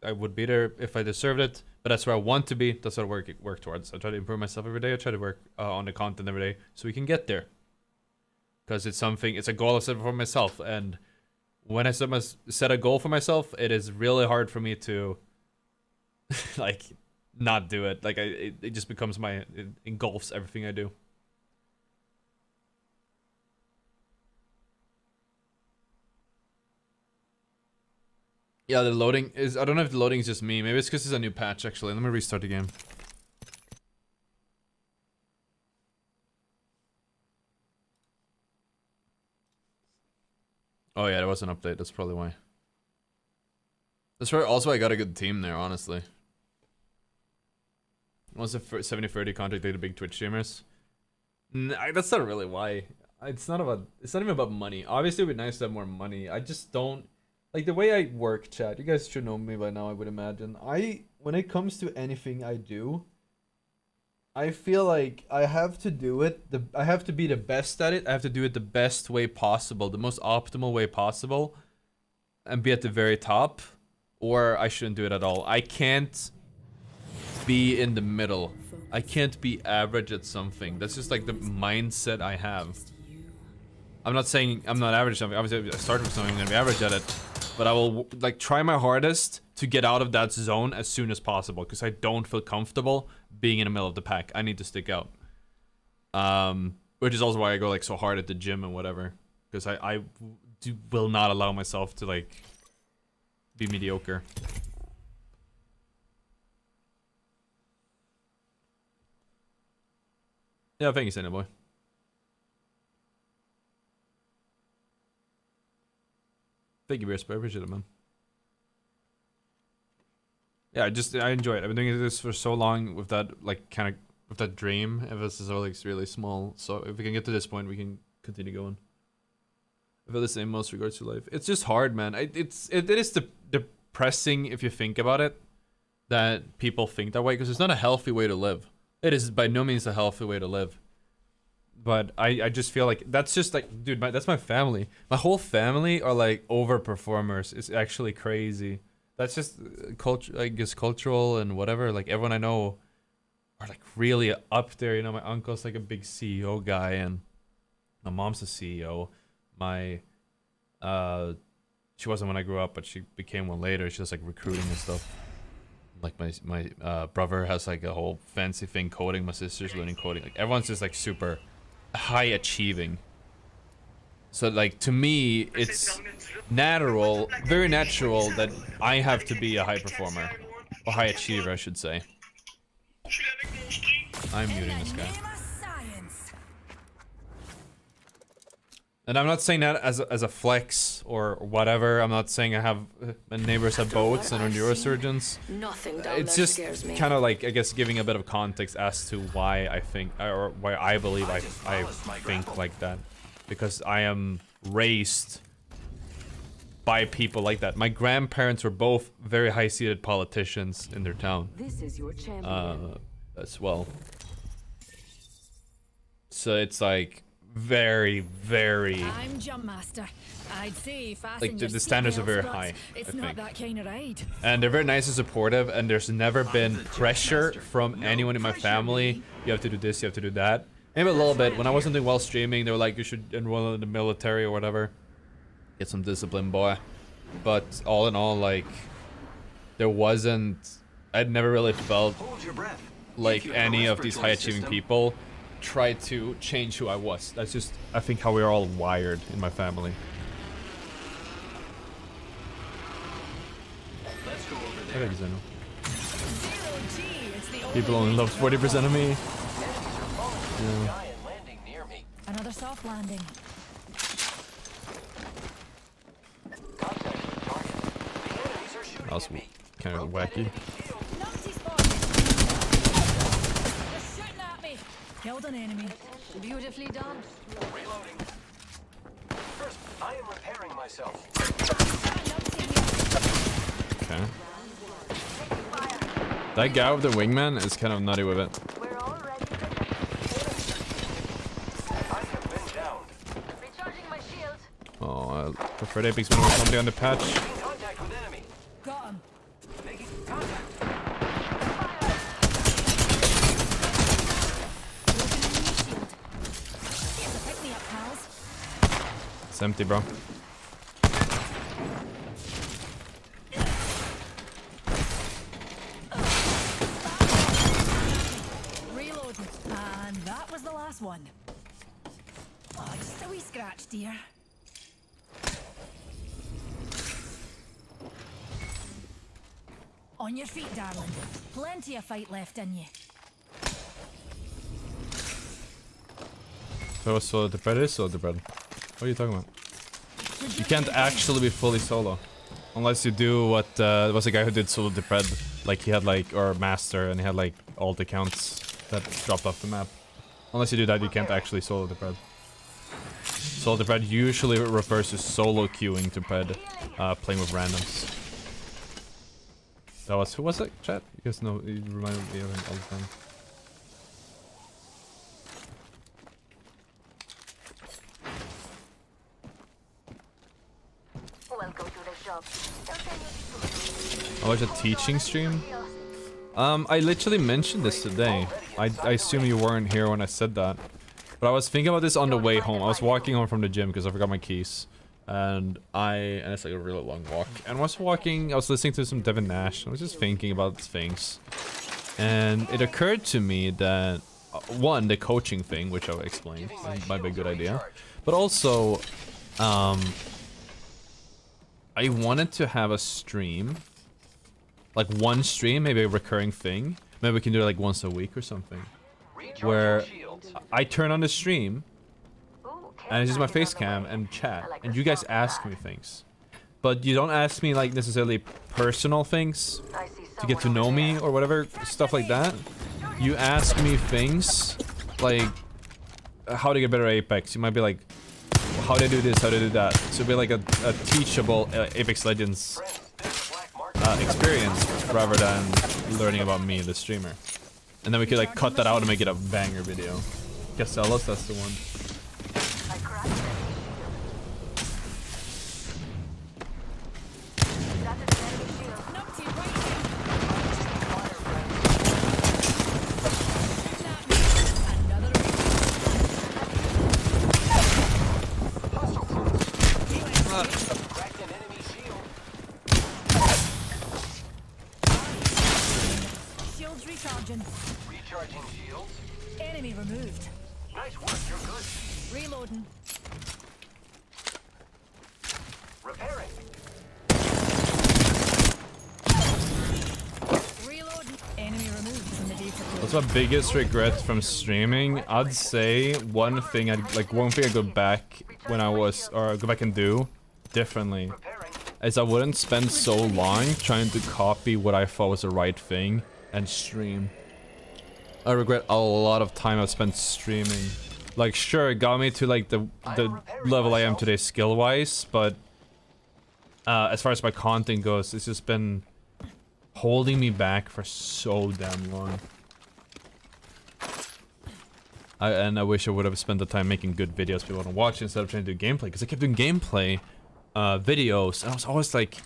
I would be there if I deserved it, but that's where I want to be. That's what I work towards. I try to improve myself every day. I try to work on the content every day so we can get there. Because it's something. It's a goal I set for myself, and when I set a goal for myself, it is really hard for me to like not do it. Like it just becomes it engulfs everything I do. Yeah, the loading is... I don't know if the loading is just me. Maybe it's because it's a new patch, actually. Let me restart the game. Oh yeah, there was an update. That's probably why. That's why also I got a good team there, honestly. Was the 70-30 contract they the big Twitch streamers? That's not really why. It's not even about money. Obviously, it would be nice to have more money. I just don't... Like, the way I work, chat, you guys should know me by now, I would imagine. When it comes to anything I do, I feel like I have to do it, I have to be the best at it, I have to do it the best way possible, the most optimal way possible, and be at the very top, or I shouldn't do it at all. I can't be in the middle. I can't be average at something. That's just like the mindset I have. I'm not saying I'm not average at something, obviously I started with something, I'm gonna be average at it. But I will like try my hardest to get out of that zone as soon as possible because I don't feel comfortable being in the middle of the pack. I need to stick out. Which is also why I go like so hard at the gym and whatever, because I will not allow myself to like be mediocre. Yeah, thank you, Santa boy. Thank you, Beersp. I appreciate it, man. Yeah, I enjoy it. I've been doing this for so long with that, like, kind of, with that dream. If this is like really small, so if we can get to this point, we can continue going. I feel the same most regards to life. It's just hard, man. It is depressing if you think about it, that people think that way, because it's not a healthy way to live. It is by no means a healthy way to live. But I just feel like that's just like, dude, that's my family. My whole family are like overperformers. It's actually crazy. That's just culture, I guess, cultural and whatever. Like everyone I know are like really up there. You know, my uncle's like a big CEO guy, and my mom's a CEO. My she wasn't when I grew up, but she became one later. She does like recruiting and stuff. Like my brother has like a whole fancy thing coding. My sister's learning coding. Like everyone's just like super high achieving. So like to me it's natural, very natural that I have to be a high performer, or high achiever I should say. I'm muting this guy. And I'm not saying that as a flex or whatever. I'm not saying I have my neighbors have boats and are neurosurgeons. It's just kind of like, I guess, giving a bit of context as to why I think, or why I believe I think like that, because I am raised by people like that. My grandparents were both very high-seated politicians in their town. This is your champion. As well. So it's like very, very. I'm jump master. I'd say like the standards are very high. It's not that kind of ride. And they're very nice and supportive, and there's never been pressure from anyone in my family. You have to do this, you have to do that. Maybe a little bit. When I wasn't doing well streaming, they were like, you should enroll in the military or whatever. Get some discipline, boy. But all in all, like, there wasn't. I'd never really felt like any of these high achieving people try to change who I was. That's just, I think, how we're all wired in my family. I think so. People only love 40% of me. Yeah. Another soft landing. That was kind of wacky. Killed an enemy. Beautifully done. First, I am repairing myself. Okay. That guy with the wingman is kind of nutty with it. We're all ready for I have been down. recharging my shields. Oh, I preferred Apex when there was somebody on the patch. Making contact with enemy. Got him. Making contact. Pick me up, pals. It's empty, bro. Reloading. And that was the last one. Oh, just a wee scratch, dear. On your feet, darling. Plenty of fight left in you. So the bread is solo the bread. What are you talking about? You can't actually be fully solo. Unless you do what there was a guy who did solo the bread. Like he had like, or master, and he had like all the accounts that dropped off the map. Unless you do that, you can't actually solo the bread. Solo the bread usually refers to solo queuing to bread, playing with randoms. That was, who was that, chat? You guys know, you reminded me of him all the time. Welcome to the shop. I watched a teaching stream. I literally mentioned this today. I assume you weren't here when I said that. But I was thinking about this on the way home. I was walking home from the gym because I forgot my keys. And it's like a really long walk. And I was walking, I was listening to some Devin Nash. I was just thinking about things. And it occurred to me that, one, the coaching thing, which I'll explain, might be a good idea. But also, I wanted to have a stream. Like one stream, maybe a recurring thing. Maybe we can do it like once a week or something. Where I turn on the stream, and it's just my face cam and chat, and you guys ask me things. But you don't ask me like necessarily personal things to get to know me or whatever, stuff like that. You ask me things like how to get better at Apex. You might be like, how do I do this, how do I do that. So it'd be like a teachable Apex Legends experience rather than learning about me, the streamer. And then we could like cut that out and make it a banger video. Casellas, that's the one. Shields recharging. Recharging shields. Enemy removed. Nice work, you're good. Reloading. Repairing. Reloading. Enemy removed from the data pool. What's my biggest regret from streaming? I'd say one thing I'd go back when I was, or go back and do differently, is I wouldn't spend so long trying to copy what I thought was the right thing and stream. I regret a lot of time I've spent streaming. Like, sure, it got me to like the level I am today skill-wise, but as far as my content goes, it's just been holding me back for so damn long. And I wish I would have spent the time making good videos people want to watch instead of trying to do gameplay, because I kept doing gameplay videos, and I was always like,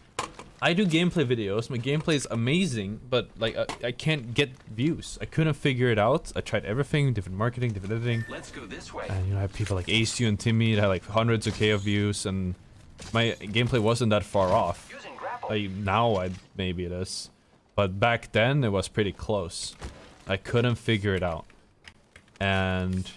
I do gameplay videos, my gameplay is amazing, but like I can't get views. I couldn't figure it out. I tried everything, different marketing, different editing. Let's go this way. And you know, I have people like Ace and Timmy that had like hundreds of K of views, and my gameplay wasn't that far off. Like now maybe it is. But back then it was pretty close. I couldn't figure it out. And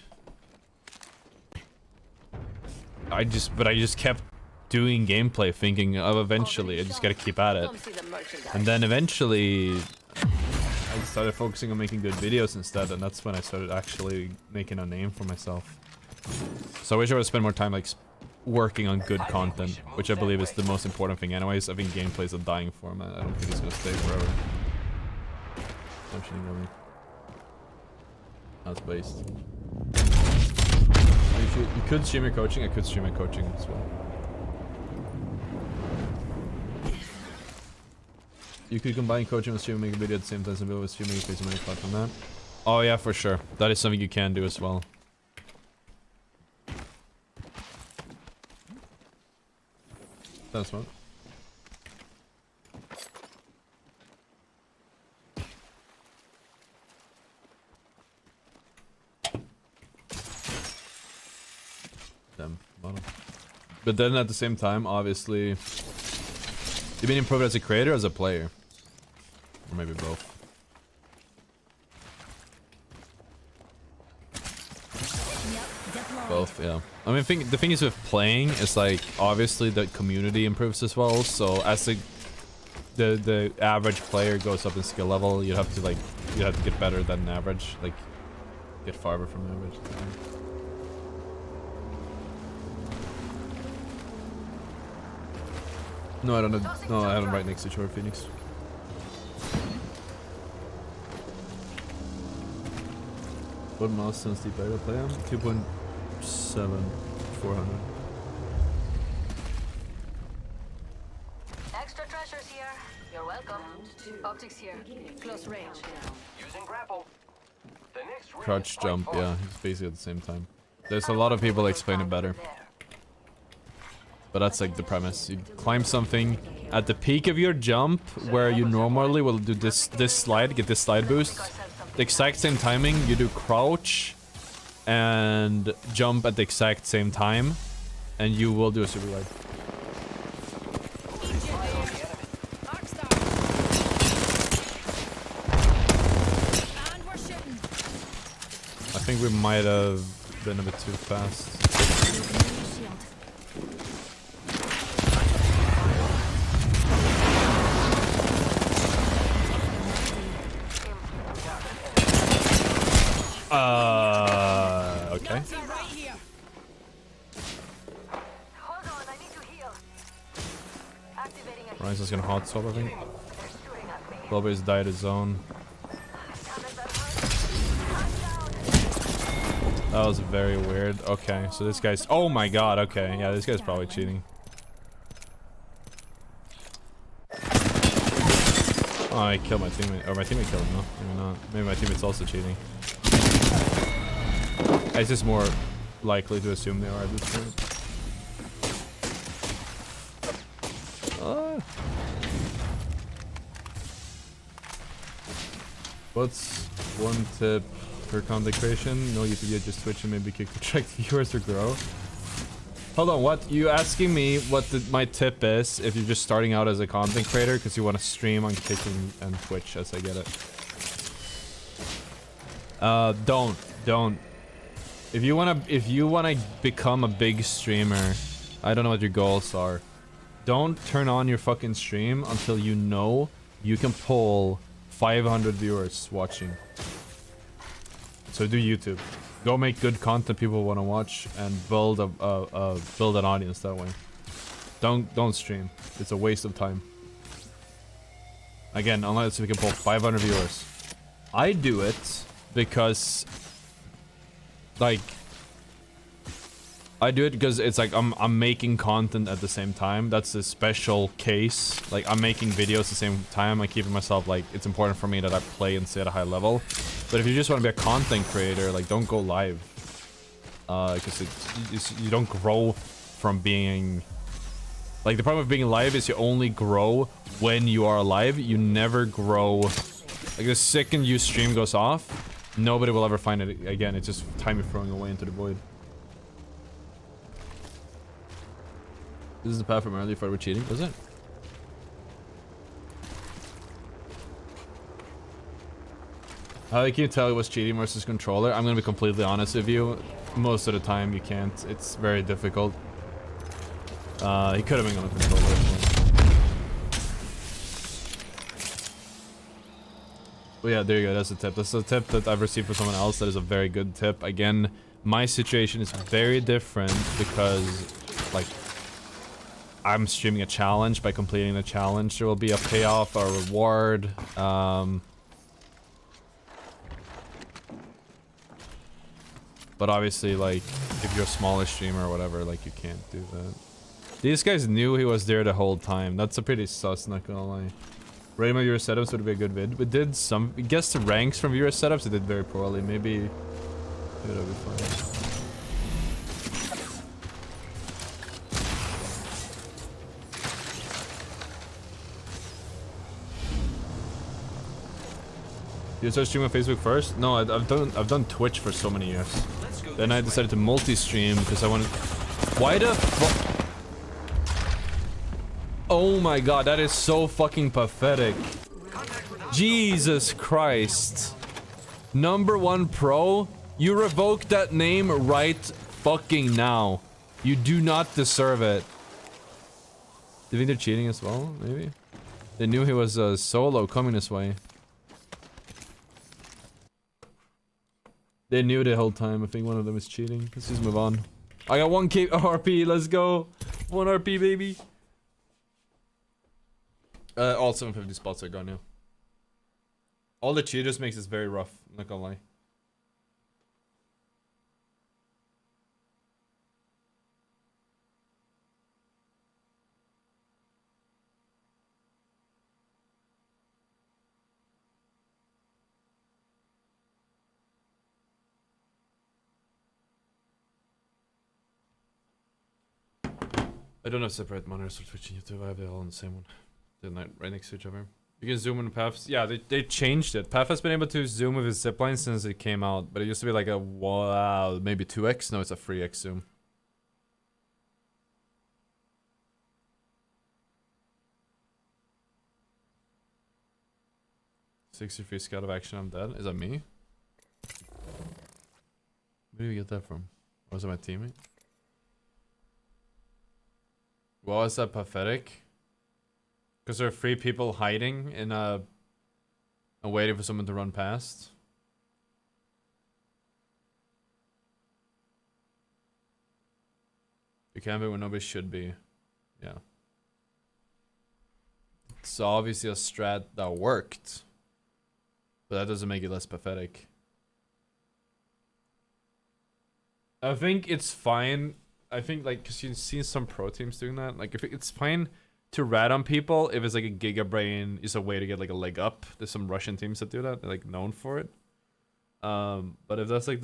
I just kept doing gameplay, thinking of eventually I just gotta keep at it. And then eventually I started focusing on making good videos instead, and that's when I started actually making a name for myself. So I wish I would spend more time like working on good content, which I believe is the most important thing anyways. I think gameplay is a dying format. I don't think it's gonna stay forever. I'm shooting at me. That's based. Are you shooting? could stream your coaching. I could stream my coaching as well. You could combine coaching and streaming, make a video at the same time, and be able to stream and face money apart from that. Oh yeah, for sure. That is something you can do as well. That's smart. Damn, bottom. But then at the same time, obviously, you mean improve as a creator or as a player? Or maybe both. Both, yeah. I mean, the thing is with playing is like obviously the community improves as well. So as the average player goes up in skill level, you have to get better than average, like get farther from average. No, I don't know. No, I haven't right next to Shore Phoenix. What milestones do you play to play on? 2.7, 400. Extra treasures here. You're welcome. Optics here. Close range. Using grapple. The next ring Crouch is quite jump, far. yeah, it's basically at the same time. There's a lot of people that explain it better. But that's like the premise. You climb something at the peak of your jump, where you normally will do this slide, get this slide boost. The exact same timing, you do crouch and jump at the exact same time, and you will do a super glide. I think we might have been a bit too fast. Okay. Hold on, I need to heal. Activating a Ryan's just gonna hot swap, I think. Global died his zone. That was very weird. Okay, so this guy's... Oh my god, okay. Yeah, this guy's probably cheating. Oh, I killed my teammate. Or my teammate killed him, no? Maybe not. Maybe my teammate's also cheating. It's just more likely to assume they are at this point. What's one tip for content creation? No YouTube yet, just Twitch and maybe kick to attract viewers or grow. Hold on, what? You asking me what my tip is if you're just starting out as a content creator because you want to stream on Kick and Twitch, as I get it. Don't. If you wanna become a big streamer, I don't know what your goals are. Don't turn on your fucking stream until you know you can pull 500 viewers watching. So do YouTube. Go make good content people want to watch and build an audience that way. Don't stream. It's a waste of time. Again, unless we can pull 500 viewers. I do it because like I do it because it's like I'm making content at the same time. That's a special case. Like I'm making videos at the same time. I keep myself like it's important for me that I play and stay at a high level. But if you just want to be a content creator, like don't go live. Because you don't grow from being like the problem with being live is you only grow when you are live. You never grow. Like the second your stream goes off, nobody will ever find it again. It's just time you're throwing away into the void. This is the path from earlier for we're cheating, was it? How can you tell it was cheating versus controller? I'm gonna be completely honest with you. Most of the time you can't. It's very difficult. He could have been on a controller. But yeah, there you go. That's a tip. That's a tip that I've received from someone else. That is a very good tip. Again, my situation is very different because, like, I'm streaming a challenge. By completing the challenge, there will be a payoff or a reward. But obviously, like, if you're a smaller streamer or whatever, like, you can't do that. These guys knew he was there the whole time. That's a pretty sus, not gonna lie. Rating my viewer setups would be a good vid. We did some... We guessed the ranks from viewer setups. It did very poorly. Maybe that'll be fine. You started streaming on Facebook first? No, I've done Twitch for so many years. Then I decided to multi-stream because I wanted... Why the fuck? Oh my god, that is so fucking pathetic. Jesus Christ. #1 pro? You revoke that name right fucking now. You do not deserve it. Do you think they're cheating as well? Maybe? They knew he was a solo coming this way. They knew the whole time. I think one of them is cheating. Let's just move on. I got 1k RP. Let's go. 1 RP, baby. All 750 spots are gone now. All the cheaters makes this very rough. I'm not gonna lie. I don't have separate monitors for Twitch and YouTube. I have it all on the same one. They're not right next to each other. You can zoom in paths. Yeah, they changed it. Path has been able to zoom with his zipline since it came out, but it used to be like a wow, maybe 2x. No, it's a 3x zoom. $63 scout of action. I'm dead. Is that me? Where did we get that from? Or was it my teammate? Well, is that pathetic? Because there are 3 people hiding in a waiting for someone to run past. You can be where nobody should be. Yeah. It's obviously a strat that worked. But that doesn't make it less pathetic. I think it's fine. I think, like, because you've seen some pro teams doing that. Like, if it's fine to rat on people if it's like a Giga Brain is a way to get like a leg up. There's some Russian teams that do that. They're like known for it. But if that's like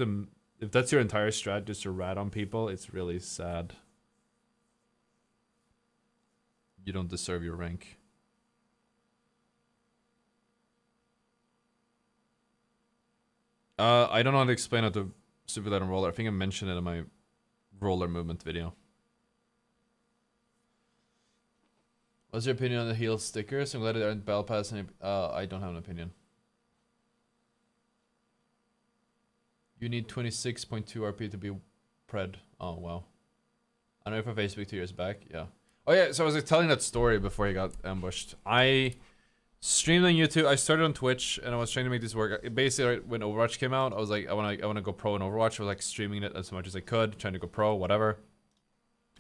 if that's your entire strat just to rat on people, it's really sad. You don't deserve your rank. I don't know how to explain how to super light and roller. I think I mentioned it in my roller movement video. What's your opinion on the heel stickers? I'm glad they aren't battle pass. I don't have an opinion. You need 26.2 RP to be pred. Oh wow. I know for Facebook 2 years back. Yeah. Oh yeah. So I was like telling that story before he got ambushed. I streamed on YouTube. I started on Twitch and I was trying to make this work. Basically, when Overwatch came out, I was like, I want to go pro in Overwatch. I was like streaming it as much as I could, trying to go pro, whatever.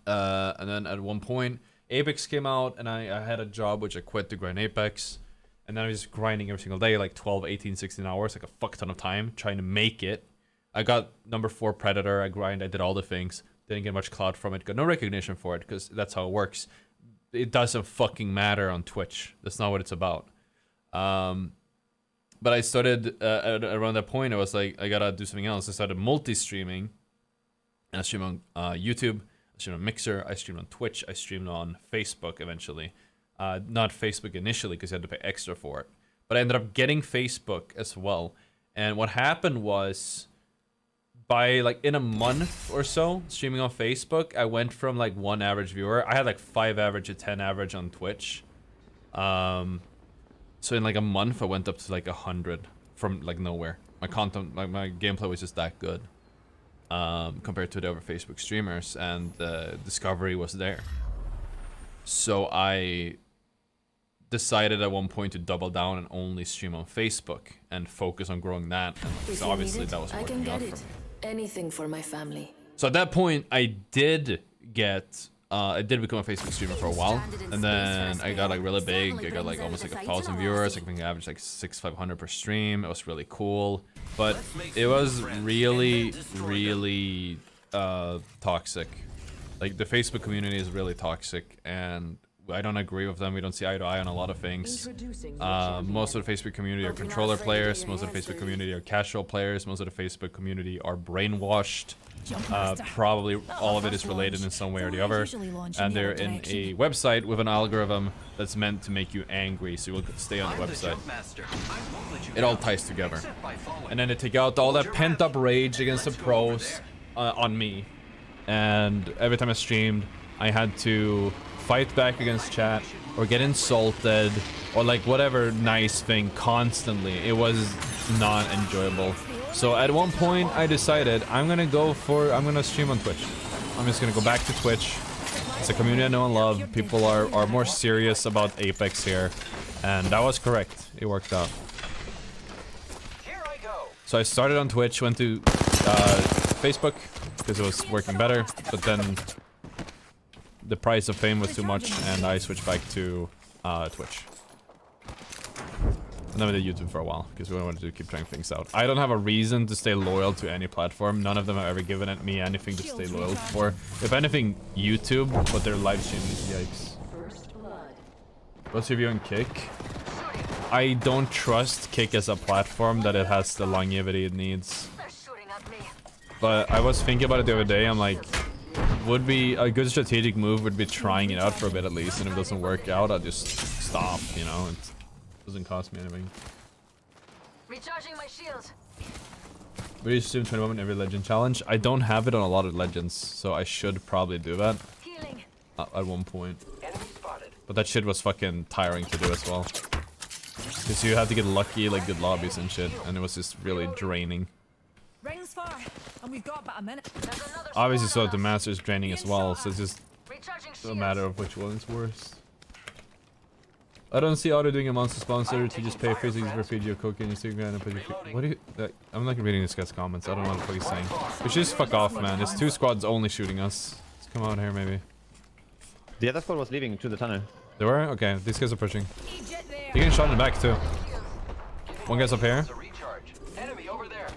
And then at one point, Apex came out and I had a job which I quit to grind Apex. And then I was grinding every single day, like 12, 18, 16 hours, like a fuck ton of time, trying to make it. I got number 4 Predator, I did all the things. Didn't get much clout from it, got no recognition for it, because that's how it works. It doesn't fucking matter on Twitch. That's not what it's about. But I started, around that point, I was like, I gotta do something else. I started multi-streaming. And I streamed on YouTube, I streamed on Mixer, I streamed on Twitch, I streamed on Facebook eventually. Not Facebook initially, because you had to pay extra for it. But I ended up getting Facebook as well. And what happened was, by like in a month or so, streaming on Facebook, I went from like 1 average viewer. I had like 5 average to 10 average on Twitch. So in like a month, I went up to like 100 from like nowhere. My content, like my gameplay was just that good. Compared to the other Facebook streamers, and the discovery was there. So I decided at one point to double down and only stream on Facebook and focus on growing that. And so obviously that was working out for me. Anything for my family. So at that point, I did get I did become a Facebook streamer for a while, and then I got like really big. I got like almost like 1,000 viewers. I think I averaged like 600-500 per stream. It was really cool, but it was really toxic. Like the Facebook community is really toxic, and I don't agree with them. We don't see eye to eye on a lot of things. Most of the Facebook community are controller players. Most of the Facebook community are casual players. Most of the Facebook community are brainwashed. Probably all of it is related in some way or the other. And they're in a website with an algorithm that's meant to make you angry, so you will stay on the website. It all ties together. And then they take out all that pent-up rage against the pros on me. And every time I streamed, I had to fight back against chat or get insulted or like whatever nice thing constantly. It was not enjoyable. So at one point I decided I'm gonna stream on Twitch. I'm just gonna go back to Twitch. It's a community I know and love. People are more serious about Apex here, and that was correct. It worked out. So I started on Twitch, went to Facebook because it was working better, but then the price of fame was too much, and I switched back to Twitch. And then we did YouTube for a while, because we wanted to keep trying things out. I don't have a reason to stay loyal to any platform. None of them have ever given me anything to stay loyal for. If anything, YouTube, but their live stream, yikes. What's your view on Kick? I don't trust Kick as a platform that it has the longevity it needs. But I was thinking about it the other day. I'm like, would be a good strategic move would be trying it out for a bit at least, and if it doesn't work out, I'll just stop, you know? It doesn't cost me anything. Recharging my shields. Would you stream 21 in every legend challenge? I don't have it on a lot of legends, so I should probably do that at one point. But that shit was fucking tiring to do as well. Because you had to get lucky, like good lobbies and shit, and it was just really draining. Rings far, and we've got about a minute. Obviously, so the master's draining as well, so it's just a matter of which one is worse. I don't see Ottr doing a monster sponsor to just pay physics for video cooking and Instagram and put your... What do you... I'm not reading this guy's comments. I don't know what the fuck he's saying. We should just fuck off, man. There's 2 squads only shooting us. Let's come out here, maybe. The other squad was leaving to the tunnel. They were? Okay, these guys are pushing. They're getting shot in the back, too. One guy's up here.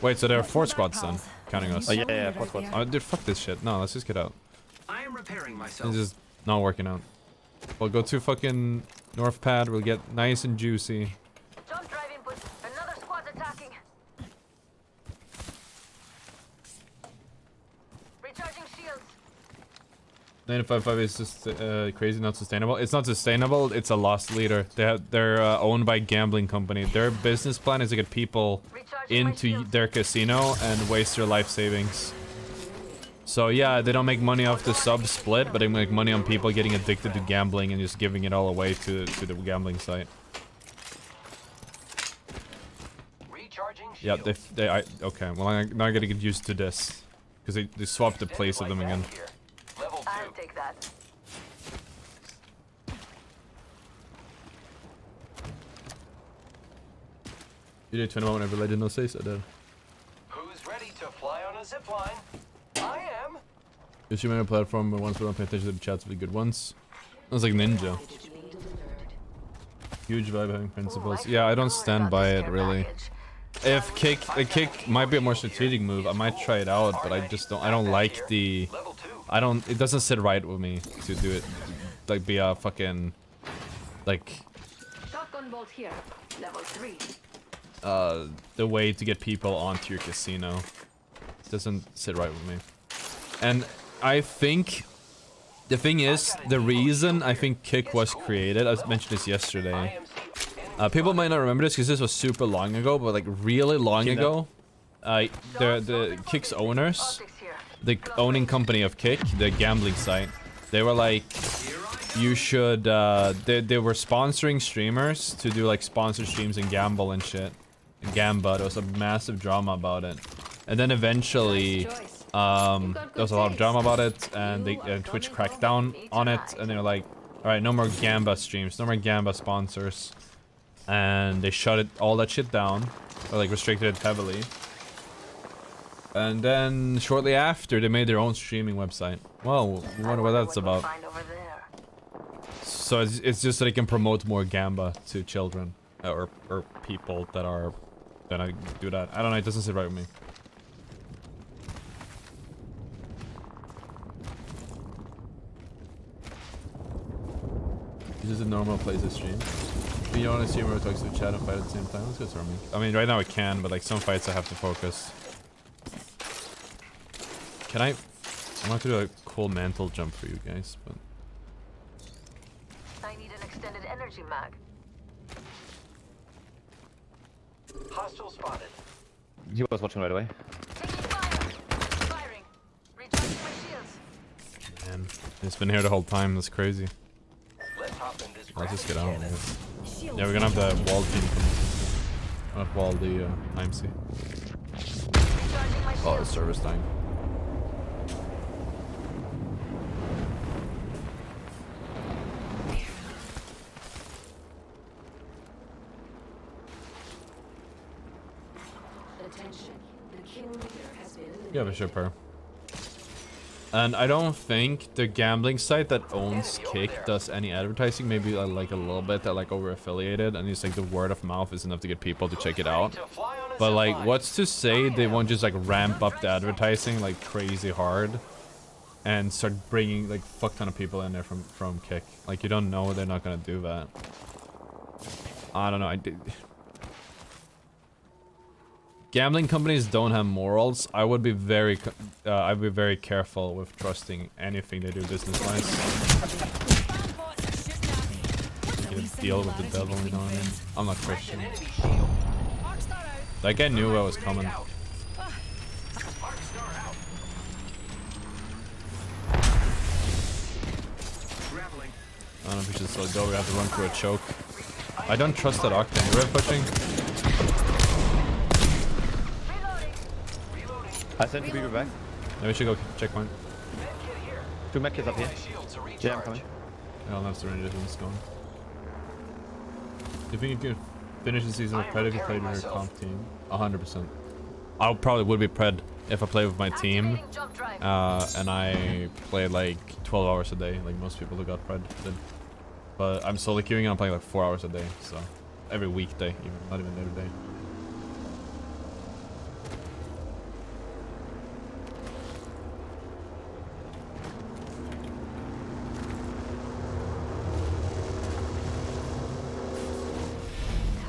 Wait, so there are 4 squads then, counting us. Oh, yeah, 4 squads. Oh, dude, fuck this shit. No, let's just get out. I am repairing myself. It's just not working out. We'll go to fucking North Pad. We'll get nice and juicy. Jump drive input. Another squad's attacking. Recharging shields. 955 is just crazy, not sustainable. It's not sustainable. It's a lost leader. They're owned by a gambling company. Their business plan is to get people into their casino and waste their life savings. So yeah, they don't make money off the sub split, but they make money on people getting addicted to gambling and just giving it all away to the gambling site. Yeah, okay. Well, I'm not gonna get used to this because they swapped the place of them again. I'll take that. You did 21 whenever legend no say so, dude. Who's ready to fly on a zipline? I am. You stream on a platform, but once we don't pay attention to the chats with the good ones. That was like Ninja. Huge vibe having principles. Yeah, I don't stand by it really. If kick might be a more strategic move, I might try it out, but I just don't like the... it doesn't sit right with me to do it. Like be a fucking... Like... Shotgun bolt here. Level 3. The way to get people onto your casino. It doesn't sit right with me. And I think... The thing is, the reason I think Kick was created, I mentioned this yesterday. People might not remember this because this was super long ago, but like really long ago, the Kick's owners, the owning company of Kick, the gambling site, they were like, you should, they were sponsoring streamers to do like sponsored streams and gamble and shit. And Gamba, there was a massive drama about it. And then eventually, there was a lot of drama about it, and Twitch cracked down on it, and they were like, alright, no more Gamba streams, no more Gamba sponsors. And they shut all that shit down, or like restricted it heavily. And then shortly after, they made their own streaming website. Well, I wonder what that's about. Find over there. So it's just so they can promote more Gamba to children or people that are gonna do that. I don't know. It doesn't sit right with me. This is a normal place to stream. You don't want to stream where it talks to chat and fight at the same time. That's good for me. I mean, right now I can, but like some fights I have to focus. Can I? I'm not gonna do a cool mantle jump for you guys, but. I need an extended energy mag. Hostile spotted. He was watching right away. Taking fire. Firing. Recharging my shields. Man, it's been here the whole time. That's crazy. Let's hop in this. Let's just get out. cannon. Yeah, we're gonna have the wall team come. Not wall, the IMC. Recharging my Oh, the shields. service dying. Yeah, for sure, Per. And I don't think the gambling site that owns Kick does any advertising. Maybe like a little bit, that like over affiliated, and it's like the word of mouth is enough to get people to check it out. But like, what's to say they won't just like ramp up the advertising like crazy hard and start bringing like fuck ton of people in there from Kick? Like, you don't know they're not gonna do that. I don't know. Gambling companies don't have morals. I would be very, I'd be very careful with trusting anything they do business-wise. You can deal with the devil, you know what I mean? I'm not Christian. That guy knew I was coming. I don't know if we should still go. We have to run through a choke. I don't trust that Octane. You're pushing. I sent the beaver back. Maybe we should go checkpoint. 2 medkits up here. Yeah, I'm coming. I don't have syringes in this going. Do you think you can finish the season with Pred if you played with your comp team? 100%. I probably would be Pred if I played with my team. And I played like 12 hours a day, like most people who got Pred did. But I'm solo queuing and I'm playing like 4 hours a day, so every weekday, even not even every day.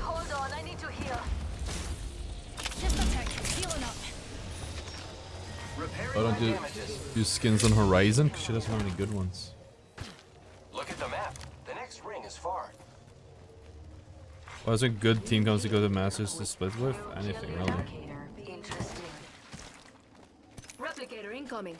Hold on, I need to heal. Just a tick. Healing up. Why don't you do skins on Horizon? Because she doesn't have any good ones. Look at the map. The next ring is far. Well, as a good team comes to go to Masters to split with? Anything, really. Interesting. Replicator incoming.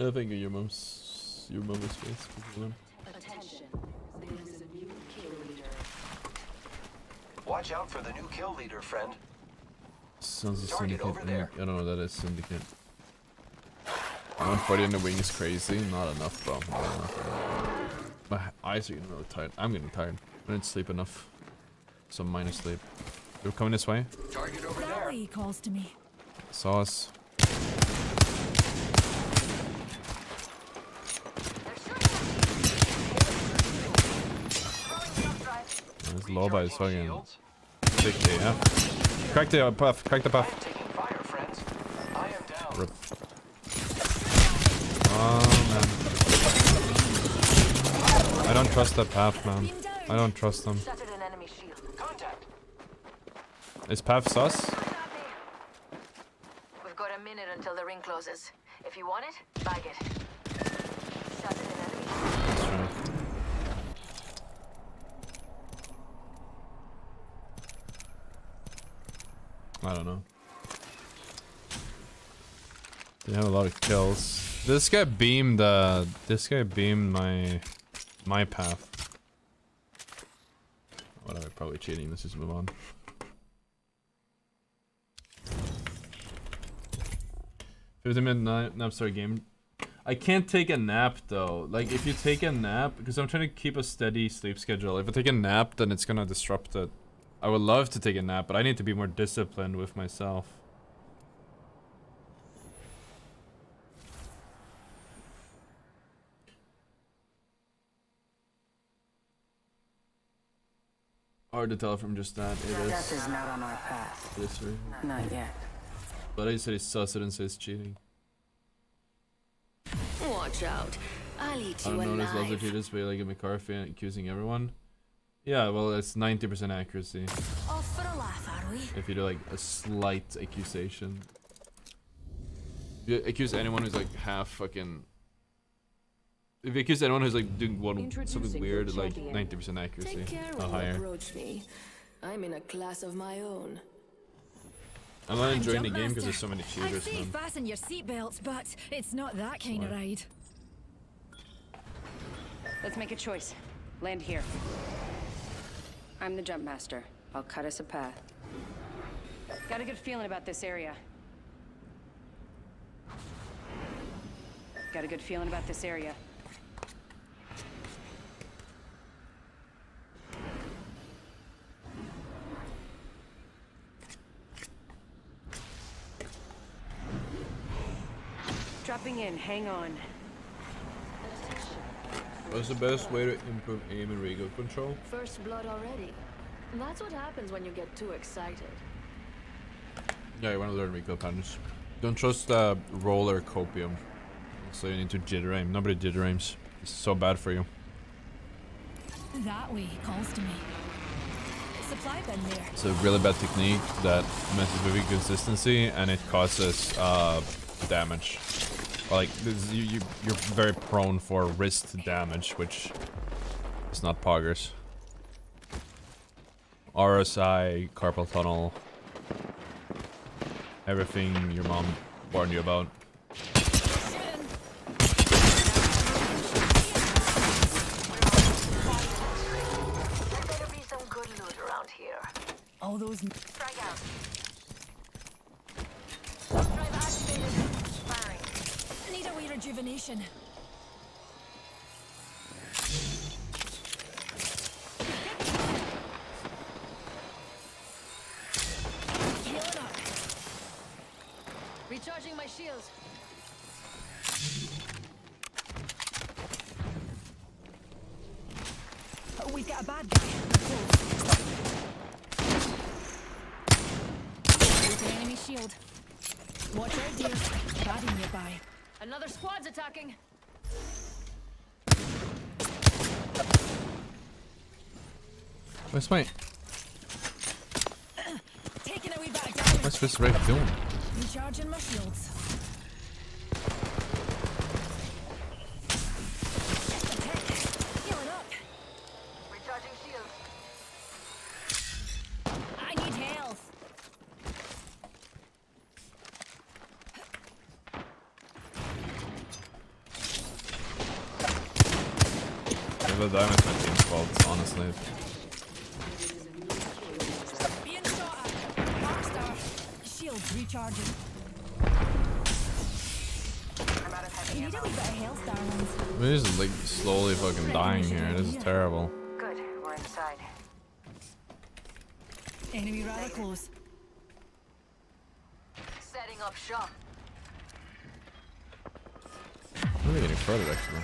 I think your mom's face. Attention. There's a new kill leader. Watch out for the new kill leader, friend. Sounds a Target syndicate. over there. I don't know what that is, syndicate. 140 in the wing is crazy. Not enough, bro. Not enough. My eyes are getting really tired. I'm getting tired. I didn't sleep enough. Some minor sleep. They're coming this way. Target over there. Valley calls to me. Saw us. It's low by his fucking 60, yeah. Crack the puff, crack the puff. Taking fire, friends. I am down. Rip. Oh, man. I don't trust that path, man. I don't trust them. Shattered an enemy shield. Contact. Is path sus? We've got a minute until the ring closes. If you want it, bag it. Shattered an enemy shield. That's right. I don't know. They have a lot of kills. This guy beamed my path. Whatever, probably cheating. Let's just move on. 50-minute nap start game. I can't take a nap though. Like if you take a nap, because I'm trying to keep a steady sleep schedule. If I take a nap, then it's gonna disrupt it. I would love to take a nap, but I need to be more disciplined with myself. Hard to tell from just that. It is. Death is not on our path. It is true. Not yet. But I said he's sus it and says cheating. Watch out. I'll eat I you don't know this loves alive. cheaters, but like a McCarthy and accusing everyone. Yeah, well, it's 90% accuracy. Off for a laugh, are we? If you do like a slight accusation. If you accuse anyone who's like half fucking. If you accuse anyone who's like doing something weird, like 90% accuracy. Take care Not when you higher. approach me. I'm in a class of my own. I'm not enjoying the Jump game because master. there's so many I'd cheaters, say man. fasten your seatbelts, but it's not that kind of ride. Let's make a choice. Land here. I'm the jump master. I'll cut us a path. Got a good feeling about this area. Got a good feeling about this area. Dropping in, hang on. What's the best way to improve aim and recoil control? First blood already. That's what happens when you get too excited. Yeah, you want to learn recoil patterns. Don't trust roller copium. So you need to jitter aim. Nobody jitter aims. It's so bad for you. That way he calls to me. Supply bin there. It's a really bad technique that messes with your consistency and it causes damage. Or like you're very prone for wrist damage, which is not poggers. RSI, carpal tunnel, everything your mom warned you about. All those. Strike out. Drive activated. Firing. Need a wee rejuvenation. Healing up. Recharging my shields. Oh, we've got a bad guy. An enemy shield. Watch out, dear. Baddie nearby. Another squad's attacking. What's my Taking a wee back down. what's this red doing? Recharging my shields. Healing up. Recharging shields. I need health. The diamond's my team's fault, honestly. Being shot at. Rockstar. Shields recharging. I'm out of heavy You need a wee bit of health, darlings. We're just like slowly fucking dying here. This is terrible. Good. We're inside. Enemy rather close. Setting up shop. I'm really getting further actually.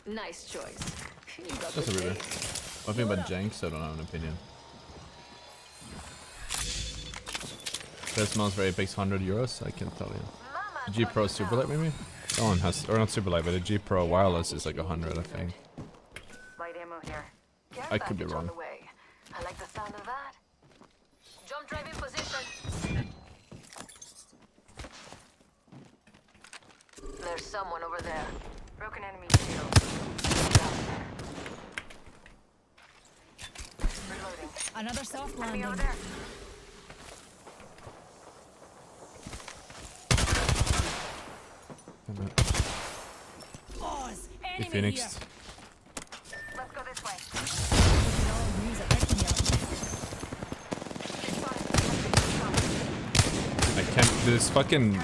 Nice choice. You got That's a the reader. taste. One thing about Jenks, I don't have an opinion. This mouse for Apex 100 euros, I can't tell you. G Pro Superlight maybe? That one has, or not Superlight, but the G Pro wireless is like 100, I think. Light ammo here. Care I could be package on wrong. the way. I like the sound of that. Jump drive in position. There's someone over there. Broken enemy shield. Reloading. Another soft landing. Pause. Hey, Enemy Phoenix. here. Let's go this way. We can all use a picking up. I can't. This fucking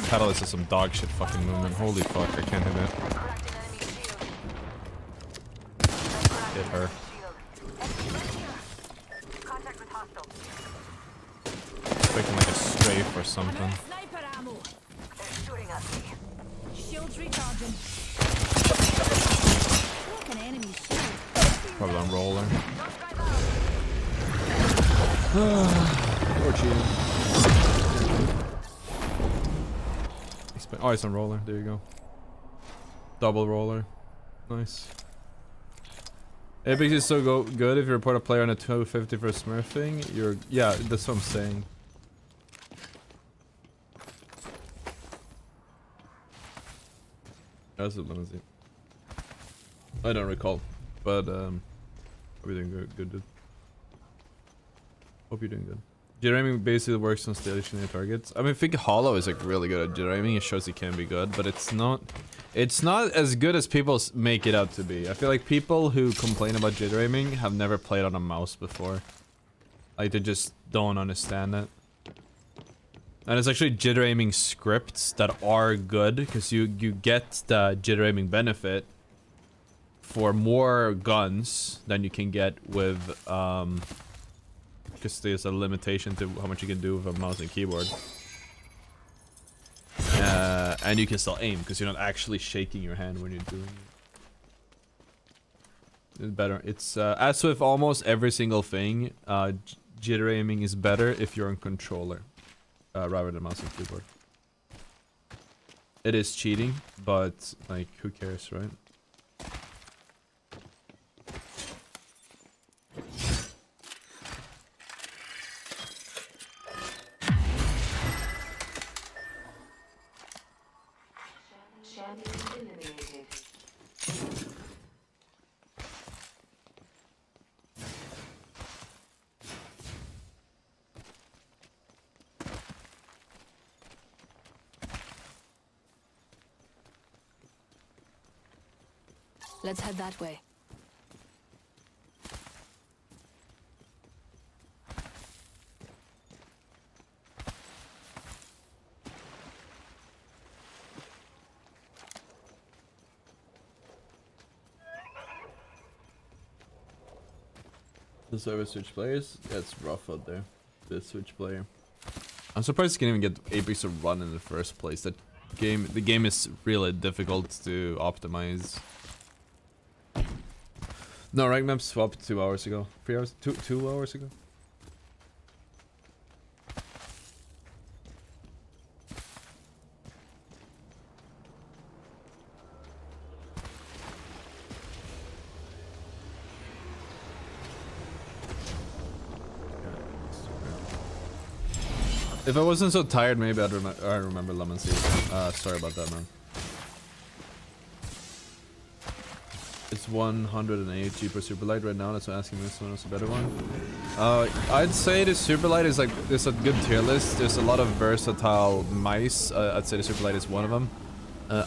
Catalyst is some dog shit fucking movement. Holy fuck, I can't hit it. Hit her. Contact with hostile. Expecting like a strafe or something. Sniper ammo. They're shooting at me. Shields recharging. Look, an enemy shield. Probably on roller. Or cheating. Oh, it's on roller. There you go. Double roller. Nice. Apex is so good if you report a player on a 250 for smurfing. Yeah, that's what I'm saying. That's what limousine. I don't recall, but hope you're doing good, dude. Hope you're doing good. Jitter-aiming basically works on stationary targets. I mean, I think Hollow is like really good at jitter-aiming. It shows it can be good, but it's not as good as people make it out to be. I feel like people who complain about jitter-aiming have never played on a mouse before. Like, they just don't understand it. And it's actually jitter-aiming scripts that are good, because you get the jitter-aiming benefit for more guns than you can get with, because there's a limitation to how much you can do with a mouse and keyboard. And you can still aim, because you're not actually shaking your hand when you're doing it. It's better. It's, as with almost every single thing, jitter-aiming is better if you're on controller. Rather than mouse and keyboard. It is cheating, but like, who cares, right? Let's head that way. The server switch players? Yeah, it's rough out there. The switch player. I'm surprised you can even get Apex to run in the first place. The game is really difficult to optimize. No, rank map swapped 2 hours ago. 3 hours? 2 hours ago? If I wasn't so tired, maybe I'd remember Lemon Seed. Sorry about that, man. It's 108 G per Superlight right now. That's why I'm asking this one was a better one. I'd say the Superlight is like, there's a good tier list. There's a lot of versatile mice. I'd say the Superlight is one of them.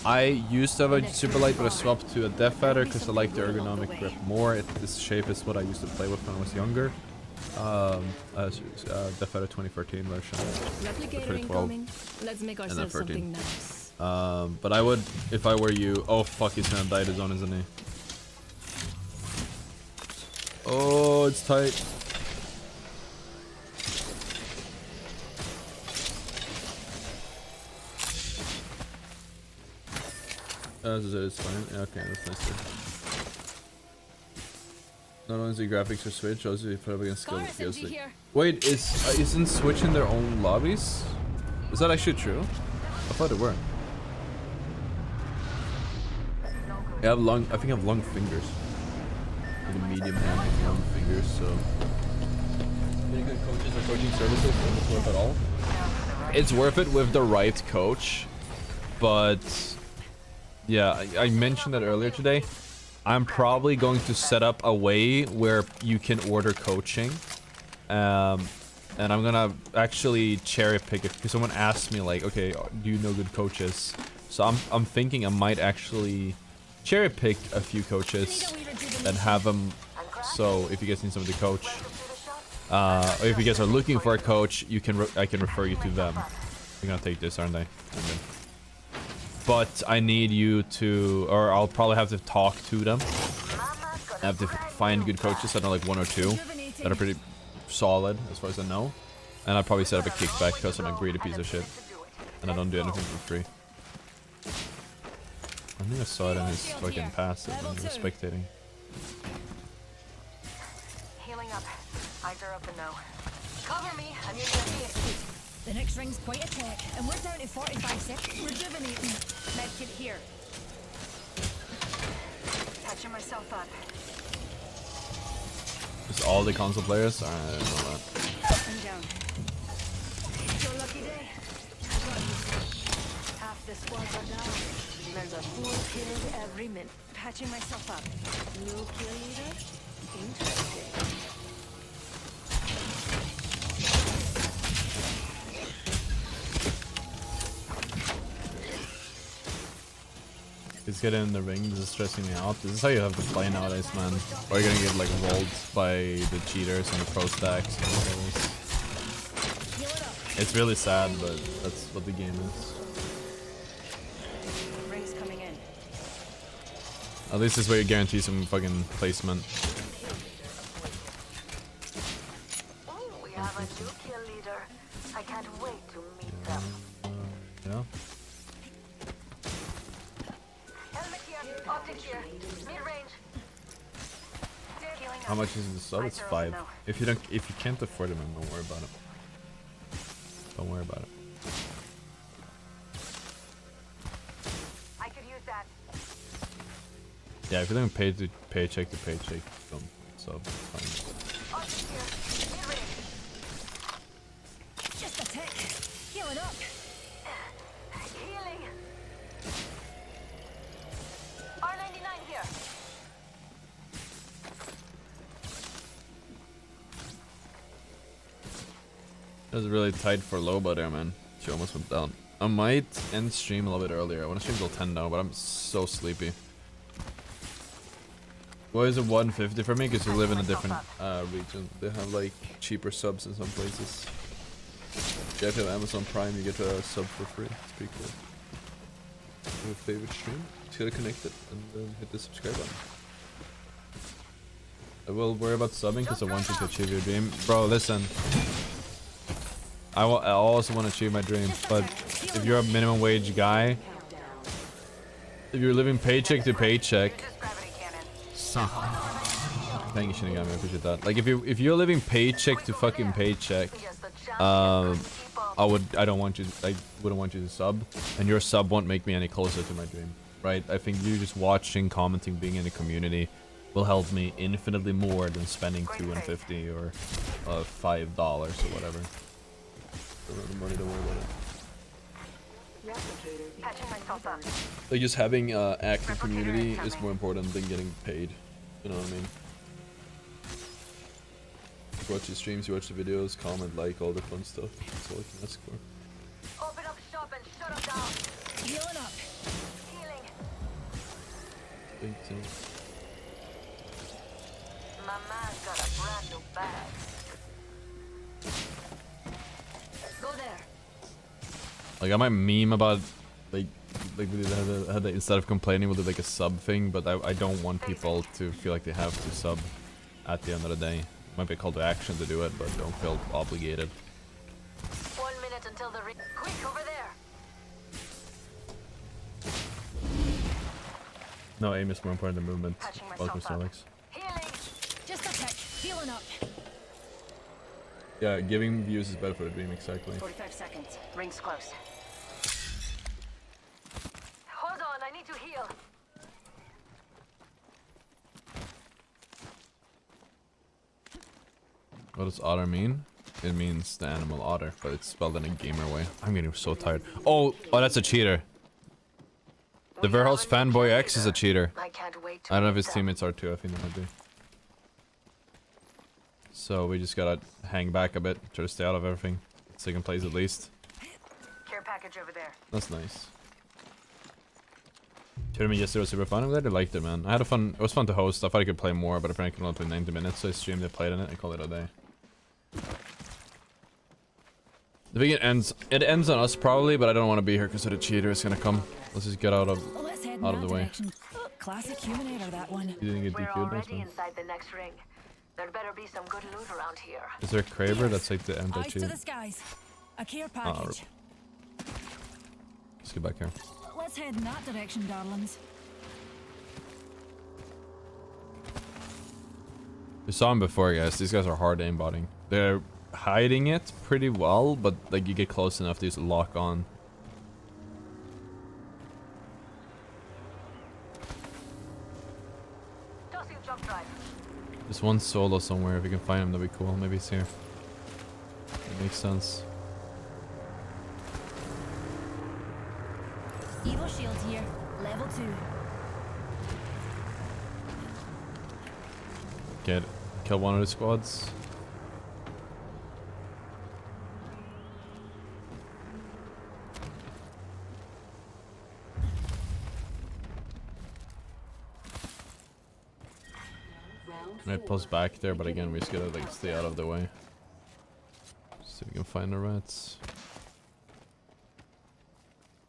I used to have a Superlight, but I swapped to a Death Adder because I like the ergonomic grip more. This shape is what I used to play with when I was younger. Death Adder 2013 version. Replicator incoming. Let's make ourselves something nice. But I would, if I were you. Oh fuck, he's gonna die to zone, isn't he? Oh, it's tight. It's fine. Yeah, okay, that's nice. Not only is the graphics for Switch, also you put up against skills. Wait, isn't Switch in their own lobbies? Is that actually true? I thought it were. Yeah, I think I have long fingers. Like a medium hand with long fingers, so. Any good coaches or coaching services? Is it worth it all? It's worth it with the right coach, but yeah, I mentioned that earlier today. I'm probably going to set up a way where you can order coaching. And I'm gonna actually cherry pick it because someone asked me like, okay, do you know good coaches? So I'm thinking I might actually cherry pick a few coaches and have them. So if you guys need somebody to coach, or if you guys are looking for a coach, you can I can refer you to them. They're gonna take this, aren't they? Okay. But I need you to, or I'll probably have to talk to them. I have to find good coaches. I know like 1 or 2 that are pretty solid as far as I know, and I'll probably set up a kickback because I'm a greedy piece of shit and I don't do anything for free. I think I saw it in his fucking passive when he was spectating. Healing up. Eyes are open now. Cover me. I'm using a kit. The next ring's quite a tech, and we're down to 45 seconds. Rejuvenating. Medkit here. Patching myself up. It's all the console players? Alright, I didn't know that. I'm down. Your lucky day. Half the squads are down. There's a fool killed every minute. Patching myself up. New kill leader? Interesting. It's getting in the ring, this is stressing me out. This is how you have to play nowadays, man. Or you're gonna get like rolled by the cheaters and the pro stacks and whatever. It's really sad, but that's what the game is. Ring's coming in. At least this way you guarantee some fucking placement. Oh, we have a new kill leader. I can't wait to meet them. Yeah. Helmet here. Optic here. Mid-range. How much is the sub? It's 5. If you can't afford it, man, don't worry about it. Don't worry about it. I could use that. Yeah, if you're living paycheck to paycheck, don't sub. Fine. Optic here. Mid-range. Just a tick. Healing up. Healing. R99 here. It was really tight for Loba there, man. She almost went down. I might end stream a little bit earlier. I want to stream till 10 now, but I'm so sleepy. Why is it 150 for me? Because you live in a different region. They have like cheaper subs in some places. Yeah, if you have Amazon Prime, you get a sub for free. It's pretty cool. Your favorite stream? Just gotta connect it and then hit the subscribe button. I will worry about subbing because I want you to achieve your dream. Bro, listen. I also want to achieve my dream, but if you're a minimum wage guy, if you're living paycheck to paycheck, thank you, Shinigami, I appreciate that. Like if you're living paycheck to fucking paycheck, I wouldn't want you to sub, and your sub won't make me any closer to my dream, right? I think you just watching, commenting, being in the community will help me infinitely more than spending $2.50 or $5 or whatever. The money, don't worry about it. Patching myself up. Like just having active community is more important than getting paid. You know what I mean? You watch the streams, you watch the videos, comment, like, all the fun stuff. That's all I can ask for. Open up shop and shut them down. Healing up. Healing. Big thing. My man's got a brand new bag. Go there. Like I might meme about like we had the, instead of complaining we'll do like a sub thing, but I don't want people to feel like they have to sub at the end of the day. Might be a call to action to do it, but don't feel obligated. 1 minute until the ring. Quick, over there. No, aim is more important than movement. Patching Welcome, myself up. Alex. Healing. Just a tick. Healing up. Yeah, giving views is better for the dream, exactly. 45 seconds. Ring's close. Hold on, I need to heal. What does otter mean? It means the animal otter, but it's spelled in a gamer way. I'm getting so tired. Oh, that's a cheater. The Verhouse Fanboy X is a cheater. I can't wait to I don't know if meet his them. teammates are too. I think they might be. So we just gotta hang back a bit, try to stay out of everything. Second place at least. Care package over there. That's nice. Tournament yesterday was super fun. I'm glad you liked it, man. I had a fun. It was fun to host. I thought I could play more, but apparently I could only play 90 minutes, so I streamed it, played in it, and called it a day. I think it ends. It ends on us probably, but I don't want to be here because of the cheater is gonna come. Let's just get out of Let's head in out of that the way. direction. Oh, classic human error, that one. You didn't get We're DQ'd, nice already one. inside the next ring. There better be some good loot around here. Is there a Kraber? That's like the Eyes to anti-cheat. the skies. A care package. Let's get back here. Let's head in that direction, darlings. We saw him before, guys. These guys are hard aimbotting. They're hiding it pretty well, but like you get close enough, they just lock on. Tossing jump drive. There's one solo somewhere. If you can find him, that'd be cool. Maybe he's here. That makes sense. Evo shield here. Level 2. Get kill one of the squads. Might pulse back there, but again, we just gotta like stay out of the way. See if we can find the rats.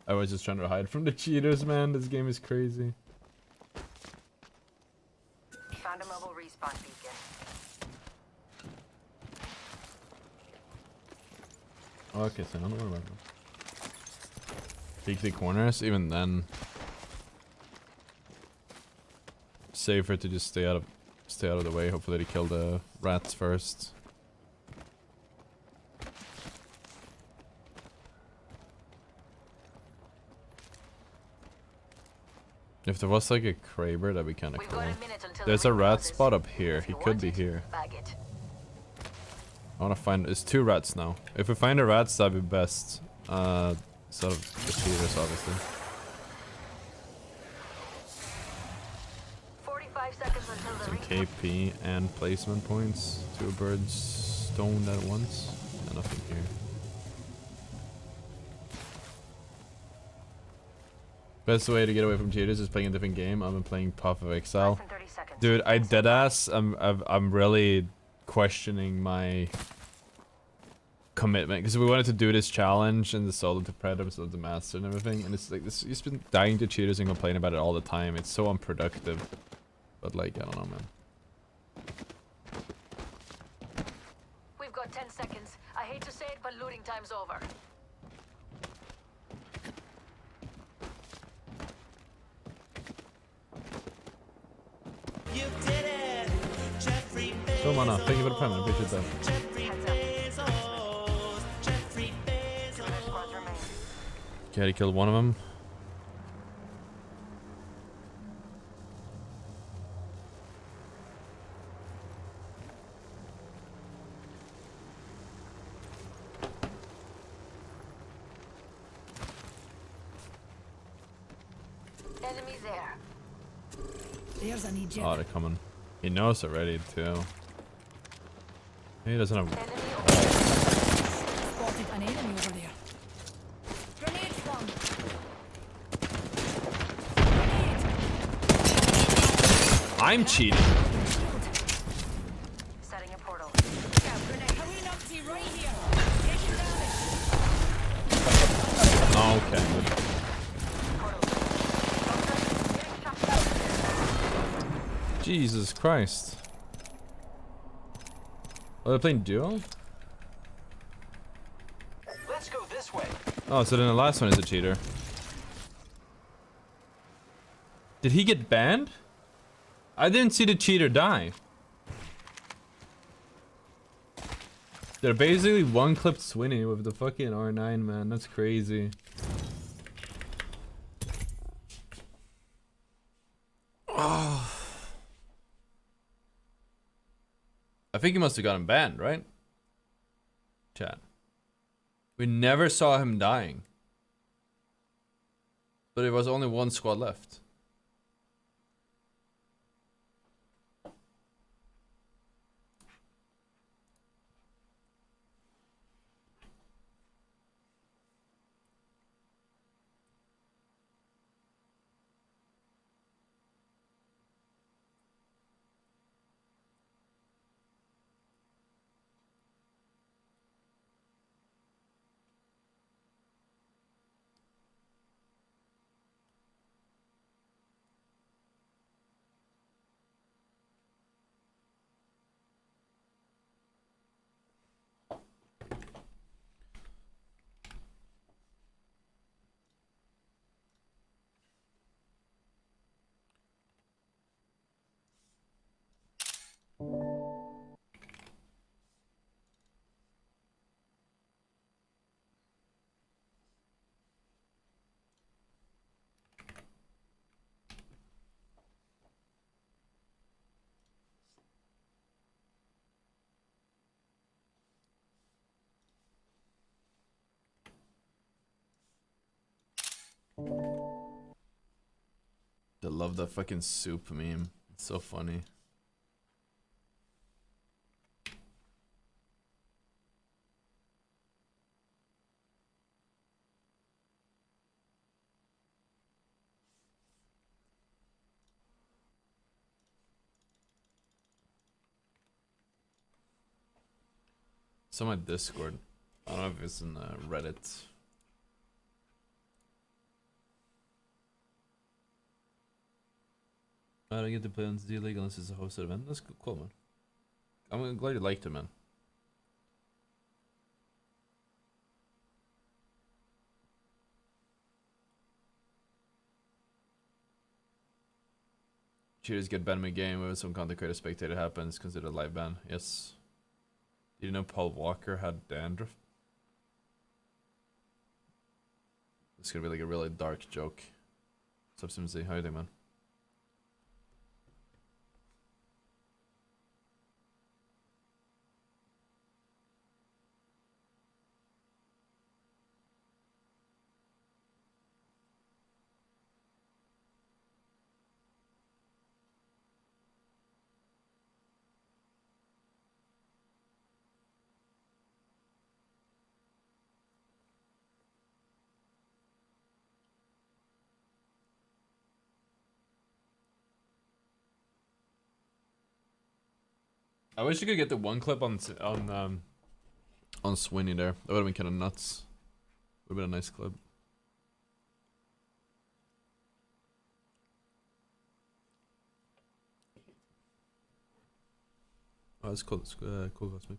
I was just trying to hide from the cheaters, man. This game is crazy. Found a mobile respawn beacon. Oh, okay, so I don't know about them. Peek the corners, even then. Safer to just stay out of the way. Hopefully they kill the rats first. If there was like a Kraber, that'd be kind of cool. There's a rat spot up here. He could be here. I want to find. There's 2 rats now. If we find the rats, that'd be best. Instead of the cheaters, obviously. 45 seconds until the Some ring. KP and placement points. 2 birds stoned at once. And nothing here. Best way to get away from cheaters is playing a different game. I've been playing Path of Exile. Dude, I deadass. I'm really questioning my commitment because we wanted to do this challenge and the solo to Predator, so the master and everything, and it's like this. You've been dying to cheaters and complaining about it all the time. It's so unproductive. But like, I don't know, man. We've got 10 seconds. I hate to say it, but looting time's over. So mana, thank you for the prime, I appreciate that. Okay, he killed one of them. Enemy there. There's an Egypt. Oh, they're coming. He knows already too. He doesn't have. Spotted an enemy over there. Grenade flung. I'm cheating. Setting a portal. Hurry up, T, right here. Take your damage. Oh, okay. Good. Jesus Christ. Oh, they're playing duo? Let's go this way. Oh, so then the last one is a cheater. Did he get banned? I didn't see the cheater die. They're basically one-clipped Swinny with the fucking R9, man. That's crazy. Oh. I think he must have gotten banned, right? Chat. We never saw him dying. But it was only one squad left. I love that fucking soup meme. It's so funny. It's on my Discord. I don't know if it's in Reddit. I don't get to play on Z League unless it's a hosted event. That's cool, man. I'm glad you liked it, man. Cheers, get banned in game when some content creator spectator happens, considered a live ban. Yes. Did you know Paul Walker had dandruff? It's gonna be like a really dark joke. What's up, Simsy? How you doing, man? I wish you could get the one clip on Swinny there. That would have been kind of nuts. Would have been a nice clip. Oh, that's cool. That's cool, Cosmic.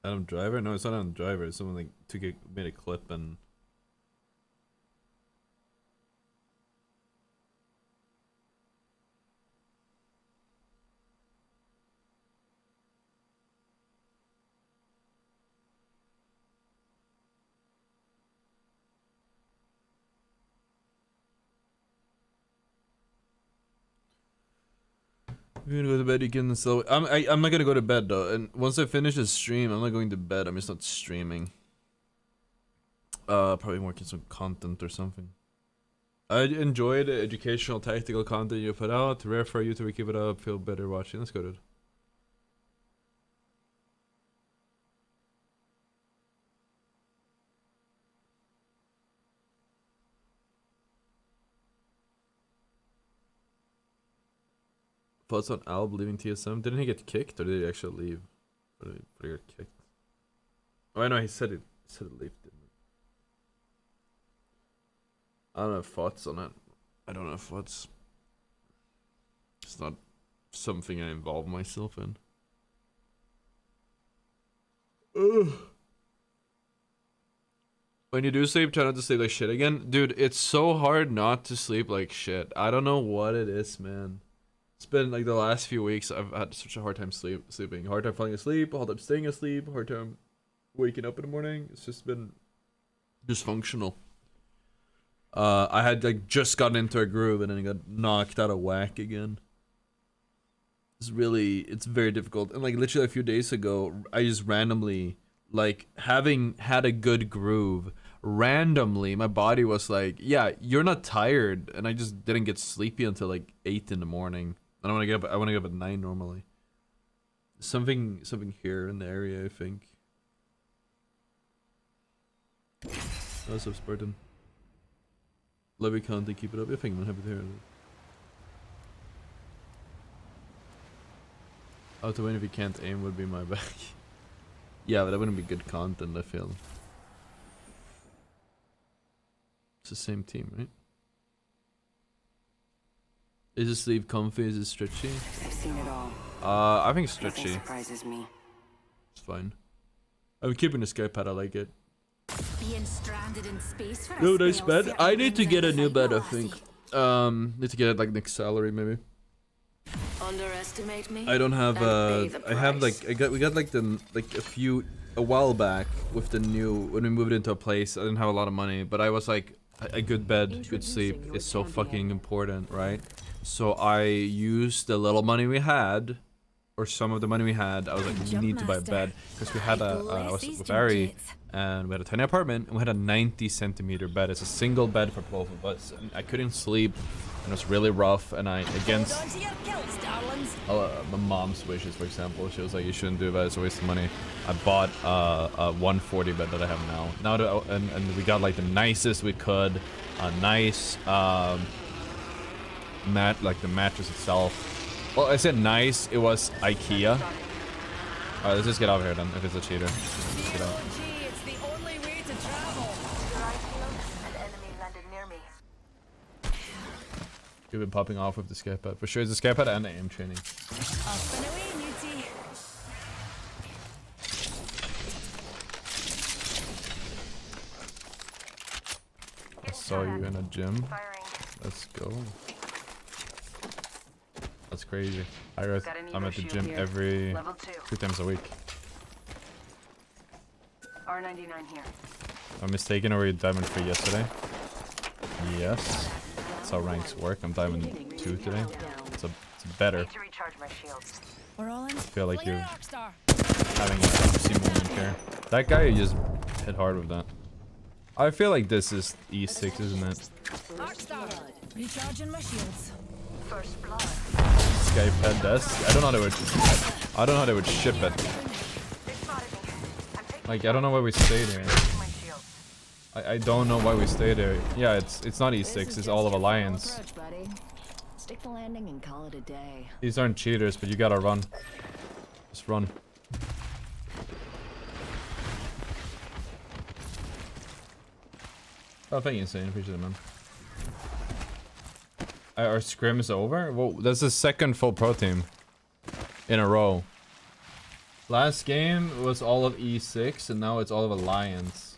Adam Driver? No, it's not Adam Driver. It's someone like made a clip and. You're gonna go to bed, you can still. I'm not gonna go to bed though, and once I finish the stream, I'm not going to bed. I'm just not streaming. Probably working some content or something. I enjoy the educational, tactical content you put out. Rare for you to keep it up. Feel better watching. Let's go, dude. Thoughts on Alb leaving TSM? Didn't he get kicked, or did he actually leave? Or did he get kicked? Oh, I know he said it. He said it leave, didn't he? I don't have thoughts on it. I don't have thoughts. It's not something I involve myself in. Ugh. When you do sleep, try not to sleep like shit again. Dude, it's so hard not to sleep like shit. I don't know what it is, man. It's been like the last few weeks I've had such a hard time sleeping. Hard time falling asleep, hard time staying asleep, hard time waking up in the morning. It's just been dysfunctional. I had like just gotten into a groove and then got knocked out of whack again. It's very difficult. And like literally a few days ago, I just randomly like having had a good groove, randomly my body was like, yeah, you're not tired, and I just didn't get sleepy until like 8 in the morning. And I want to get up. I want to get up at 9 normally. Something here in the area, I think. What's up, Spartan? Love your content, keep it up. I think I'm happy to hear it. How to win if you can't aim would be my back. Yeah, but that wouldn't be good content, I feel. It's the same team, right? Is the sleeve comfy? Is it stretchy? I've seen it all. I think it's Nothing stretchy. surprises me. It's fine. I'm keeping the sky pad, I like it. Being stranded in space for a No, nice spell bed. I need to certainly get a new brings bed, I out think. lassie. Need to get it like next salary, maybe. Underestimate me. I don't have and pay the I have price. like we got like a while back with the new, when we moved into a place. I didn't have a lot of money, but I was like, a good bed, good sleep is so fucking important, right? So I used the little money we had, or some of the money we had. I was like, we need to buy a bed because we had I was with Ari, and we had a tiny apartment, and we had a 90-centimeter bed. It's a single bed for both of us, and I couldn't sleep, and it was really rough. And I, against Hold on to your kilts, darlings. my mom's wishes, for example, she was like, you shouldn't do that, it's a waste of money. I bought a 140 bed that I have now. And we got like the nicest we could, a nice like the mattress itself. Well, I said nice, it was IKEA. Alright, let's just get out of here then, if it's a cheater. Let's get out. Gee, it's the only way to travel. An enemy landed near me. You've been popping off with the sky pad. For sure, it's the sky pad and the aim training. Up and away, Newty. I saw you in a gym. Let's go. That's crazy. I'm at the gym every 2 times a week. R99 here. I'm mistaken, or were you diamond 3 yesterday? Yes. That's how ranks work. I'm diamond 2 today. It's better. To recharge my shields. We're all in. I feel like Fling you're it, Rockstar. having an MC moment here. That guy, you just hit hard with that. I feel like this is E6, isn't it? Rockstar. Recharging my shields. First blood. Skypad desk. I don't know how they would ship it. Like, I don't know why we stayed here. I don't know why we stayed here. Yeah, it's not E6, it's all of Alliance. Approach, buddy. Stick the landing and call it a day. These aren't cheaters, but you gotta run. Just run. Oh, thank you, Insane. Appreciate it, man. Our scrim is over? Well, that's the second full pro team in a row. Last game was all of E6, and now it's all of Alliance.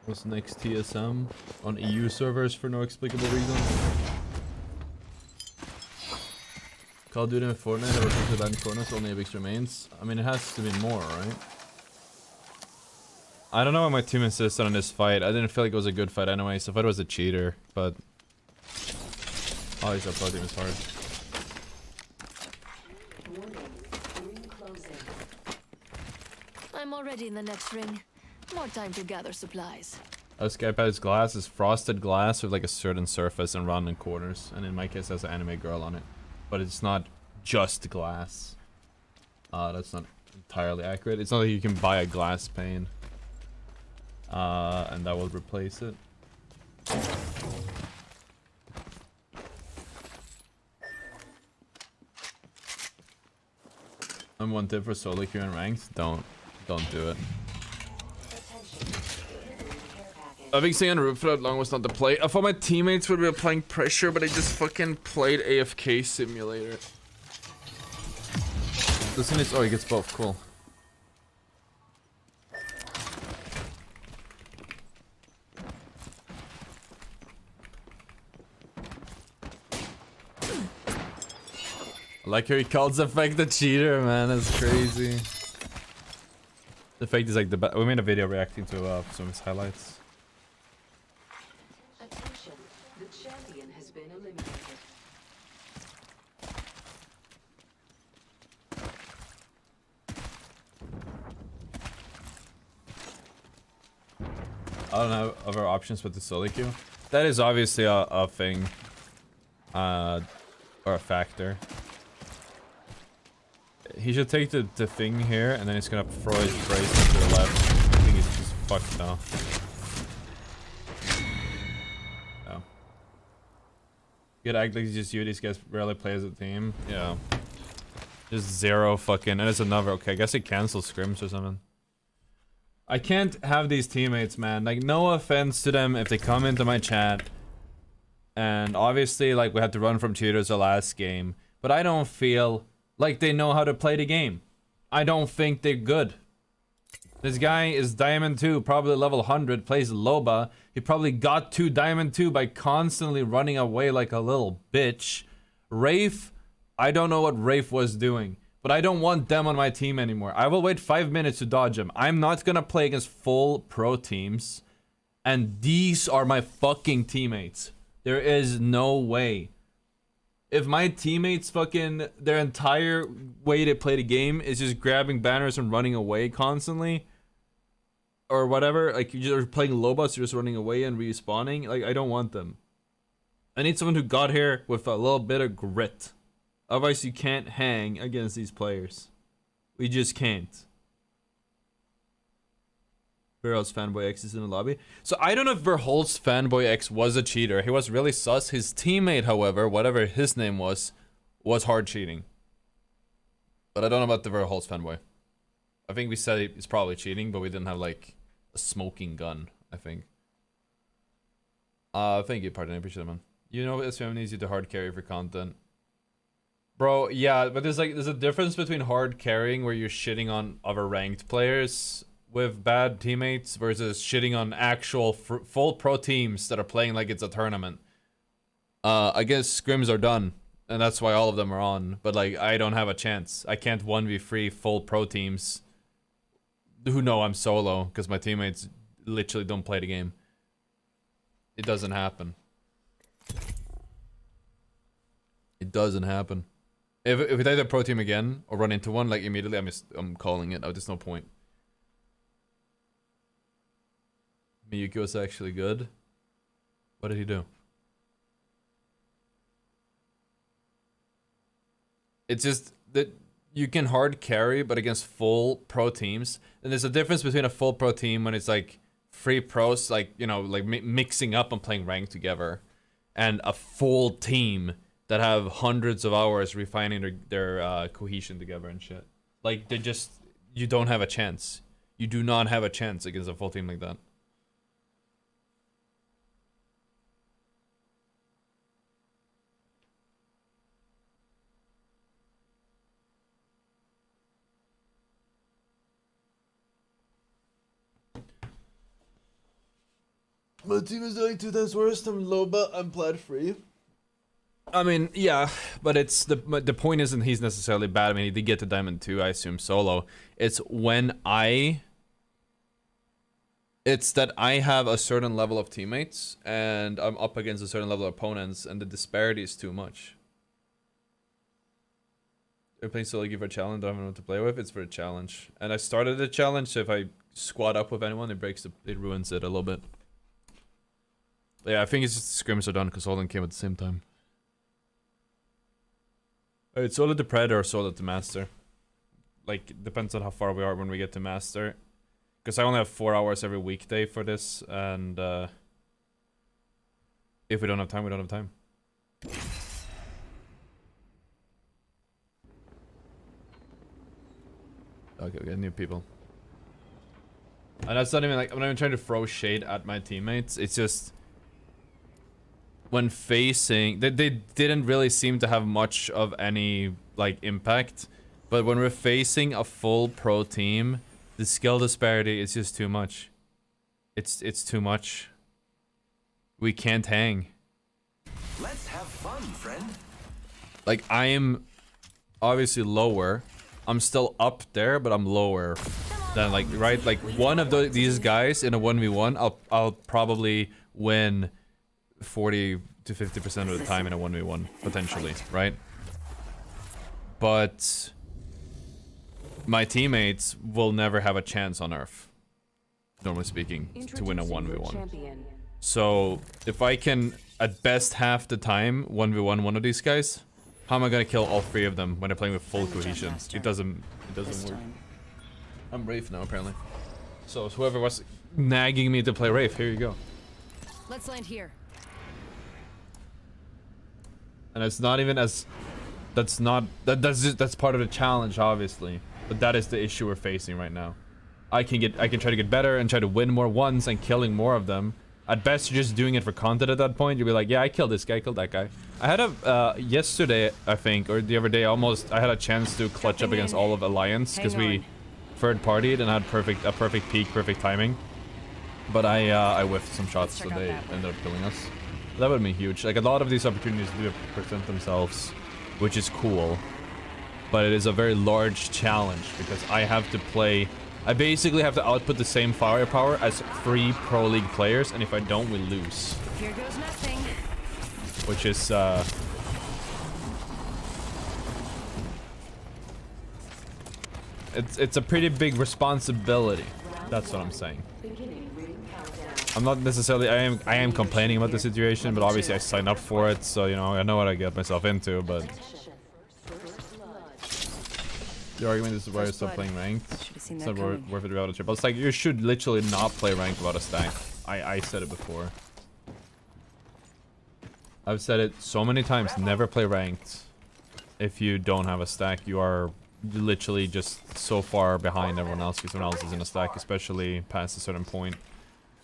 What's next TSM? On EU servers for no explicable reason. Call of Duty and Fortnite have returned to that in Fortnite, so only Apex remains. I mean, it has to be more, right? I don't know why my team insisted on this fight. I didn't feel like it was a good fight anyway, so I thought it was a cheater, but... Oh, he's pro team is hard. I'm already in the next ring. More time to gather supplies. Skypad's glass is frosted glass with like a certain surface and rounded corners, and in my case, has an anime girl on it. But it's not just glass. That's not entirely accurate. It's not like you can buy a glass pane. And that will replace it. And one tip for solo queue and ranked, don't do it. I think staying on roof for that long was not the play. I thought my teammates would be applying pressure, but I just fucking played AFK Simulator. This one is, oh, he gets both, cool. I like how he calls Effect the cheater, man, that's crazy. The Effect is like the best. We made a video reacting to some of his highlights. Attention. champion has been eliminated. I don't know other options but the solo queue. That is obviously a thing. Or a factor. He should take the thing here and then he's gonna throw his brace to the left. I think he's just fucked now. No. You'd act like just you, these guys rarely play as a team. Yeah. Just zero fucking, and it's another, okay, I guess he cancels scrims or something. I can't have these teammates, man. Like, no offense to them if they come into my chat. And obviously, like, we had to run from cheaters the last game. But I don't feel like they know how to play the game. I don't think they're good. This guy is Diamond 2, probably level 100, plays Loba. He probably got to Diamond 2 by constantly running away like a little bitch. Rafe, I don't know what Rafe was doing. But I don't want them on my team anymore. I will wait 5 minutes to dodge them. I'm not gonna play against full pro teams. And these are my fucking teammates. There is no way. If my teammates fucking, their entire way to play the game is just grabbing banners and running away constantly. Or whatever, like you're playing Lobos, you're just running away and respawning. Like, I don't want them. I need someone who got here with a little bit of grit. Otherwise, you can't hang against these players. We just can't. Verholz Fanboy X is in the lobby. So I don't know if Verholz Fanboy X was a cheater. He was really sus. His teammate, however, whatever his name was hard cheating. But I don't know about the Verholz Fanboy. I think we said he's probably cheating, but we didn't have like a smoking gun, I think. Thank you, pardon, I appreciate it, man. You know SVM needs you to hard carry for content. Bro, yeah, but there's a difference between hard carrying where you're shitting on other ranked players with bad teammates versus shitting on actual full pro teams that are playing like it's a tournament. I guess scrims are done, and that's why all of them are on, but like, I don't have a chance. I can't 1v3 full pro teams who know I'm solo, because my teammates literally don't play the game. It doesn't happen. It doesn't happen. If we take the pro team again, or run into one, like immediately, I'm calling it. Oh, there's no point. Miyuki was actually good. What did he do? It's just that you can hard carry, but against full pro teams. And there's a difference between a full pro team when it's like free pros, like, you know, like mixing up and playing ranked together, and a full team that have hundreds of hours refining their cohesion together and shit. Like, they just, you don't have a chance. You do not have a chance against a full team like that. My team is doing 2 times worse. I'm Loba, I'm plat free. I mean, yeah, but it's the point isn't he's necessarily bad. I mean, he did get to Diamond 2, I assume, solo. It's it's that I have a certain level of teammates, and I'm up against a certain level of opponents, and the disparity is too much. You're playing solo, give a challenge, I don't know what to play with, it's for a challenge. And I started a challenge, so if I squad up with anyone, it ruins it a little bit. But yeah, I think it's just the scrims are done, because all of them came at the same time. Alright, solo the Predator or solo the Master. Like, depends on how far we are when we get to Master. Because I only have 4 hours every weekday for this, and if we don't have time, we don't have time. Okay, we got new people. And that's not even like, I'm not even trying to throw shade at my teammates, it's just when facing, they didn't really seem to have much of any like impact, but when we're facing a full pro team, the skill disparity is just too much. It's too much. We can't hang. Let's have fun, friend. Like, I am obviously lower. I'm still up there, but I'm lower than, like, right? Like, one of these guys in a 1v1, I'll probably win 40 to 50% of the time in a 1v1, potentially, right? But my teammates will never have a chance on Earth, normally speaking, to win a 1v1. So if I can, at best half the time, 1v1 one of these guys, how am I gonna kill all 3 of them when they're playing with full cohesion? It doesn't work. I'm Wraith now, apparently. So whoever was nagging me to play Wraith, here you go. Let's land here. And it's not even as... That's part of the challenge, obviously. But that is the issue we're facing right now. I can try to get better and try to win more ones and killing more of them. At best, you're just doing it for content at that point. You'll be like, yeah, I killed this guy, I killed that guy. I had a, yesterday, I think, or the other day, almost, I had a chance to clutch up against all of Alliance, because we third-partied and had a perfect peak, perfect timing. But I whiffed some shots, so they ended up killing us. That would have been huge. Like, a lot of these opportunities do present themselves, which is cool. But it is a very large challenge, because I have to play... I basically have to output the same firepower as 3 Pro League players, and if I don't, we lose. Here goes nothing. Which is, It's a pretty big responsibility. That's what I'm saying. I'm not necessarily... I am complaining about the situation, but obviously I signed up for it, so, you know, I know what I get myself into, but... The argument is why you're still playing ranked. It's not worth it without a triple. It's like, you should literally not play ranked without a stack. I said it before. I've said it so many times, never play ranked if you don't have a stack. You are literally just so far behind everyone else because everyone else is in a stack, especially past a certain point.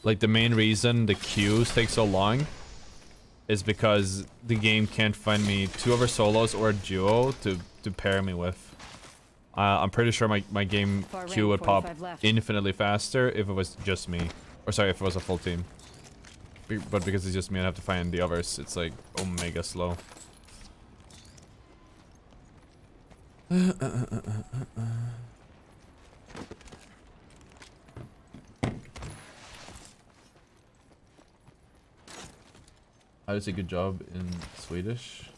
Like, the main reason the queues take so long is because the game can't find me 2 other solos or a duo to pair me with. I'm pretty sure my game queue would pop infinitely faster if it was just me. Or sorry, if it was a full team. But because it's just me, I have to find the others. It's like omega slow. I did a good job in Swedish.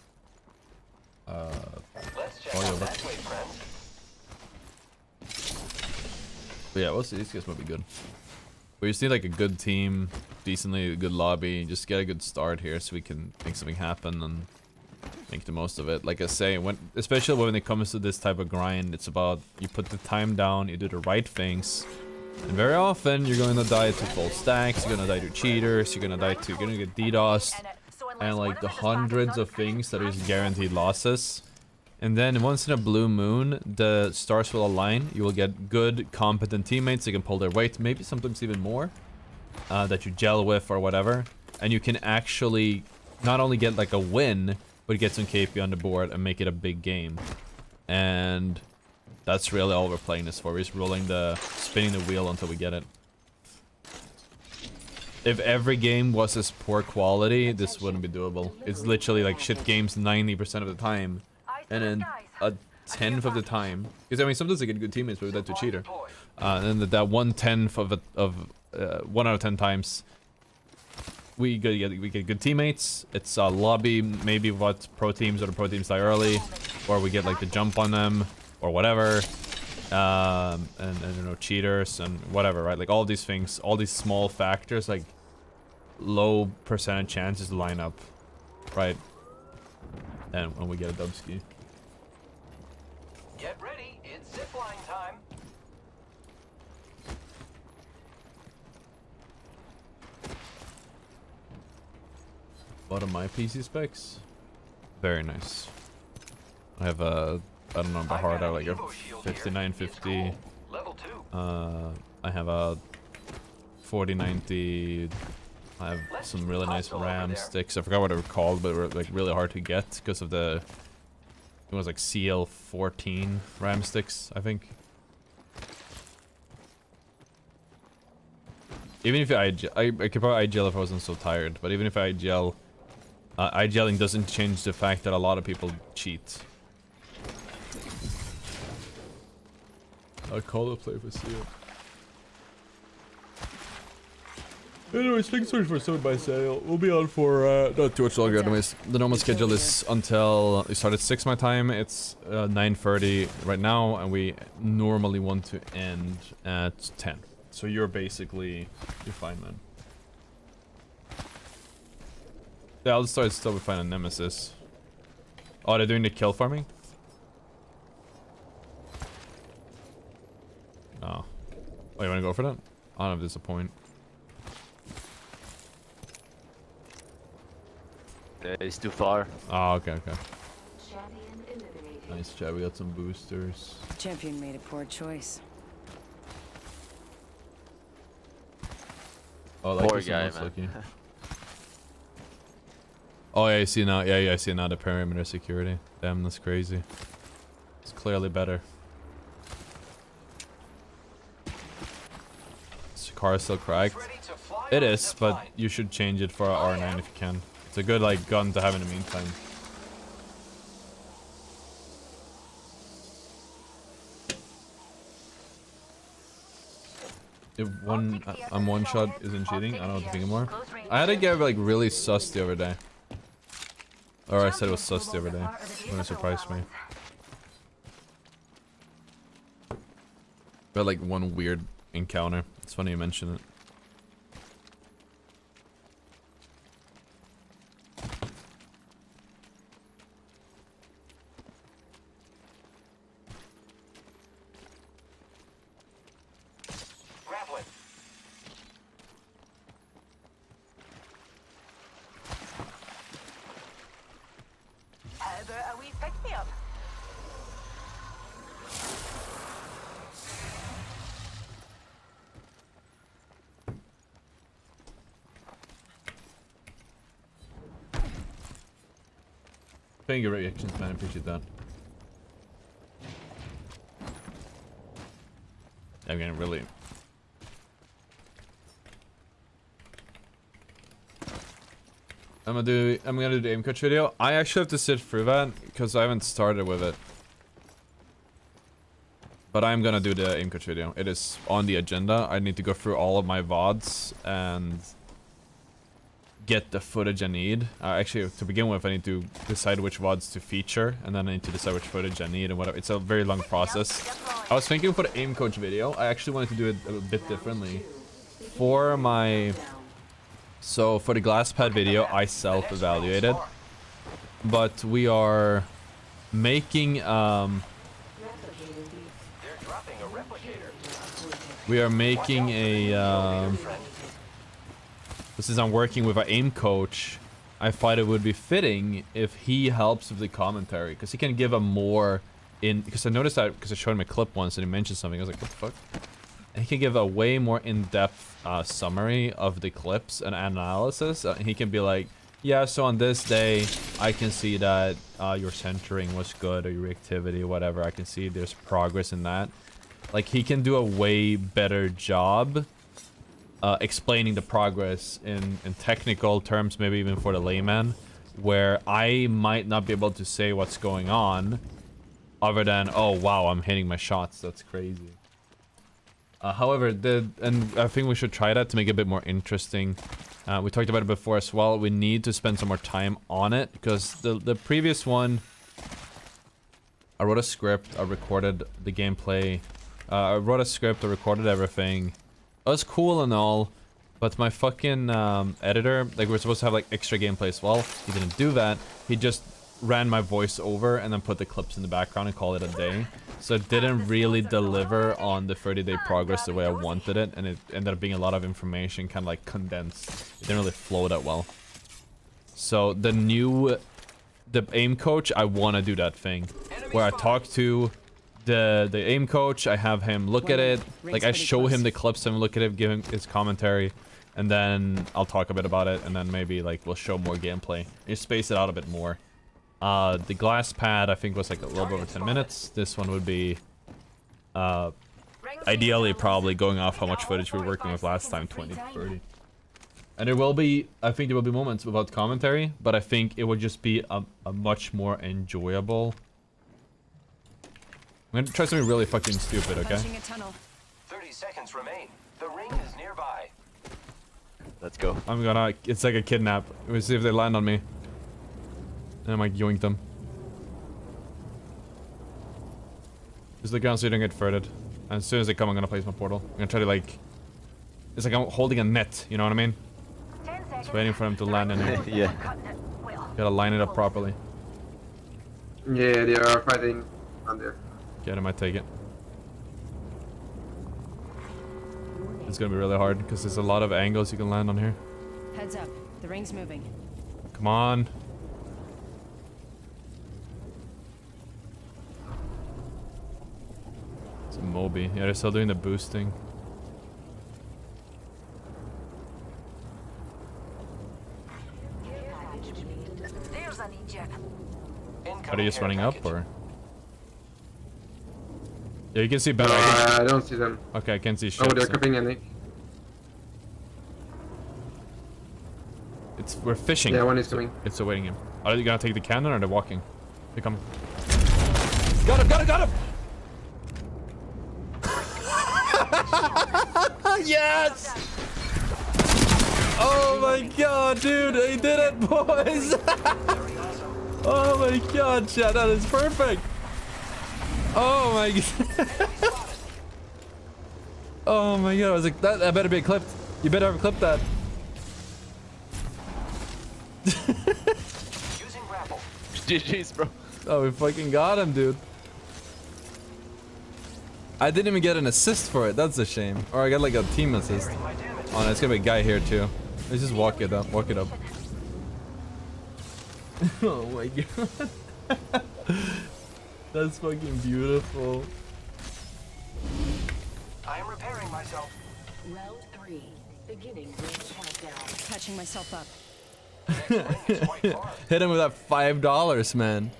Let's check out that way, friends. But yeah, we'll see. These guys might be good. We just need like a good team, decently good lobby, just get a good start here so we can make something happen and make the most of it. Like I say, especially when it comes to this type of grind, it's about you put the time down, you do the right things, and very often you're going to die to full stacks, you're going to die to cheaters, you're going to get DDoSed, and like the hundreds of things that is guaranteed losses. And then once in a blue moon, the stars will align. You will get good, competent teammates. You can pull their weight, maybe sometimes even more, that you gel with or whatever. And you can actually not only get like a win, but get some KP on the board and make it a big game. And that's really all we're playing this for. We're just spinning the wheel until we get it. If every game was as poor quality, this wouldn't be doable. It's literally like shit games 90% of the time. And then a 10th of the time, because I mean sometimes I get good teammates, but we die to cheater. And then that 1/10 of 1 out of 10 times, we get good teammates. It's a lobby, maybe what pro teams or the pro teams die early, or we get like the jump on them or whatever. And you know, cheaters and whatever, right? Like all these things, all these small factors, like low percentage chances to line up, right? And when we get a dubski. Get ready, it's zipline time. What are my PC specs? Very nice. I have a, I don't know by heart, I have like a 5950. Level 2. I have a 4090. I have some really nice RAM sticks. I forgot what they were called, but they were like really hard to get because of the... It was like CL14 RAM sticks, I think. Even if I could probably IGL if I wasn't so tired, but even if I IGL, IGLing doesn't change the fact that a lot of people cheat. I call the play for CL. Anyways, thanks so much for stopping by, Samuel. We'll be on for not too much longer anyways. The normal schedule is until we start at 6 my time. It's 9:30 right now, and we normally want to end at 10. So you're fine, man. Yeah, I'll start still with finding Nemesis. Oh, they're doing the kill farming? No. Oh, you wanna go for that? I don't know if there's a point. Yeah, he's too far. Oh, okay. Nice job, we got some boosters. Champion made a poor choice. Oh, like poor guy, man. Lucky. Oh yeah, I see now. Yeah, I see now the perimeter security. Damn, that's crazy. It's clearly better. Is the car still cracked? It is, but you should change it for R9 if you can. It's a good like gun to have in the meantime. If one shot isn't cheating, I don't know what to think more. I had to get like really sus the other day. Or I said it was sus the other day. When it surprised me. But like one weird encounter. It's funny you mention it. Thank you, reactions, man. I appreciate that. I'm gonna really. I'm gonna do the aim coach video. I actually have to sit through that because I haven't started with it. But I'm gonna do the aim coach video. It is on the agenda. I need to go through all of my VODs and get the footage I need. Actually, to begin with, I need to decide which VODs to feature, and then I need to decide which footage I need and whatever. It's a very long process. I was thinking for the aim coach video, I actually wanted to do it a bit differently. For my... So, for the glass pad video, I self-evaluated. But we are making... we are making a... Since I'm working with an aim coach, I thought it would be fitting if he helps with the commentary, because he can give a more because I noticed that because I showed him a clip once and he mentioned something. I was like, what the fuck? And he can give a way more in-depth summary of the clips and analysis. He can be like, yeah, so on this day, I can see that your centering was good, or your reactivity, or whatever. I can see there's progress in that. Like, he can do a way better job explaining the progress in technical terms, maybe even for the layman, where I might not be able to say what's going on other than, oh wow, I'm hitting my shots, that's crazy. However, and I think we should try that to make it a bit more interesting. We talked about it before as well. We need to spend some more time on it, because the previous one, I wrote a script, I recorded the gameplay, I wrote a script, I recorded everything. It was cool and all, but my fucking editor, like, we're supposed to have like extra gameplay as well. He didn't do that. He just ran my voice over and then put the clips in the background and call it a day. So it didn't really deliver on the 30-day progress the way I wanted it, and it ended up being a lot of information kind of like condensed. It didn't really flow that well. So the aim coach, I want to do that thing where I talk to the aim coach, I have him look at it, like I show him the clips and look at it, give him his commentary, and then I'll talk a bit about it, and then maybe like we'll show more gameplay. Just space it out a bit more. The glass pad I think was like a little bit over 10 minutes. This one would be ideally probably going off how much footage we were working with last time, 20 to 30. And there will be, I think there will be moments without commentary, but I think it would just be a much more enjoyable. I'm gonna try something really fucking stupid, okay? 30 seconds remain. The ring is nearby. Let's go. I'm gonna... It's like a kidnap. We'll see if they land on me. And I might yoink them. Just look around so you don't get furted. And as soon as they come, I'm gonna place my portal. I'm gonna try to like... It's like I'm holding a net, you know what I mean? Just waiting for them to land in here. Yeah. Gotta line it up properly. Yeah, they are fighting on there. Yeah, I might take it. It's gonna be really hard because there's a lot of angles you can land on here. Heads up. The ring's moving. Come on. It's a Moby. Yeah, they're still doing the boosting. There's an eject. Are they just running up or? Yeah, you can see better. I don't see them. Okay, I can see shit. Oh, they're coming in. We're fishing. Yeah, one is coming. It's awaiting him. Are you gonna take the cannon or are they walking? They're coming. Got him! Got him! Got him! Yes! Oh my god, dude! I did it, boys! Oh my god, chat, that is perfect! Oh my god. Oh my god, I was like, that better be clipped. You better have clipped that. Using grapple. GG's, bro. Oh, we fucking got him, dude. I didn't even get an assist for it. That's a shame. Or I got like a team assist. Oh, no, it's gonna be a guy here too. Let's just walk it up. Walk it up. Oh my god. That's fucking beautiful. I am repairing myself. Round 3. Beginning ring countdown. Catching myself up. Hit him with that $5, man.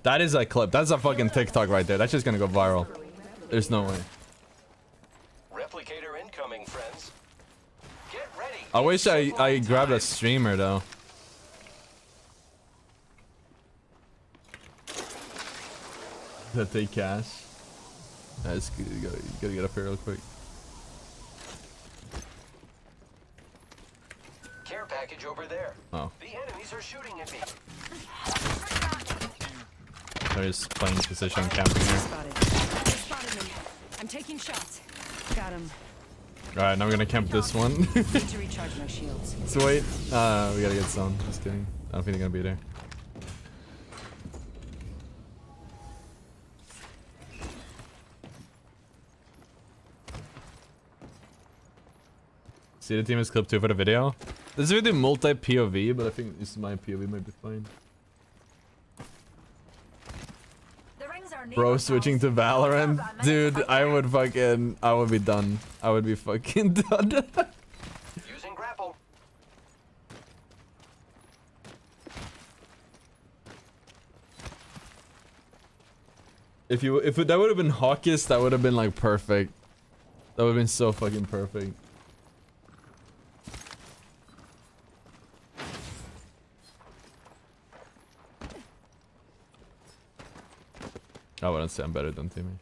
That is a clip. That's a fucking TikTok right there. That's just gonna go viral. There's no way. Replicator incoming, friends. Get ready. I wish I grabbed a streamer though. That take cash. That's good. You gotta get up here real quick. Care package over there. Oh. The enemies are shooting at me. They're just playing position camping here. They spotted me. I'm taking shots. Got him. Alright, now we're gonna camp this one. Need to recharge my shields. So wait. We gotta get zone. Just kidding. I don't think they're gonna be there. See, the team is clip 2 for the video. This is really multi-POV, but I think this is my POV might be fine. Bro, switching to Valorant? Dude, I would be done. I would be fucking done. Using grapple. If that would have been Hawkist, that would have been like perfect. That would have been so fucking perfect. I wouldn't say I'm better than Timmy.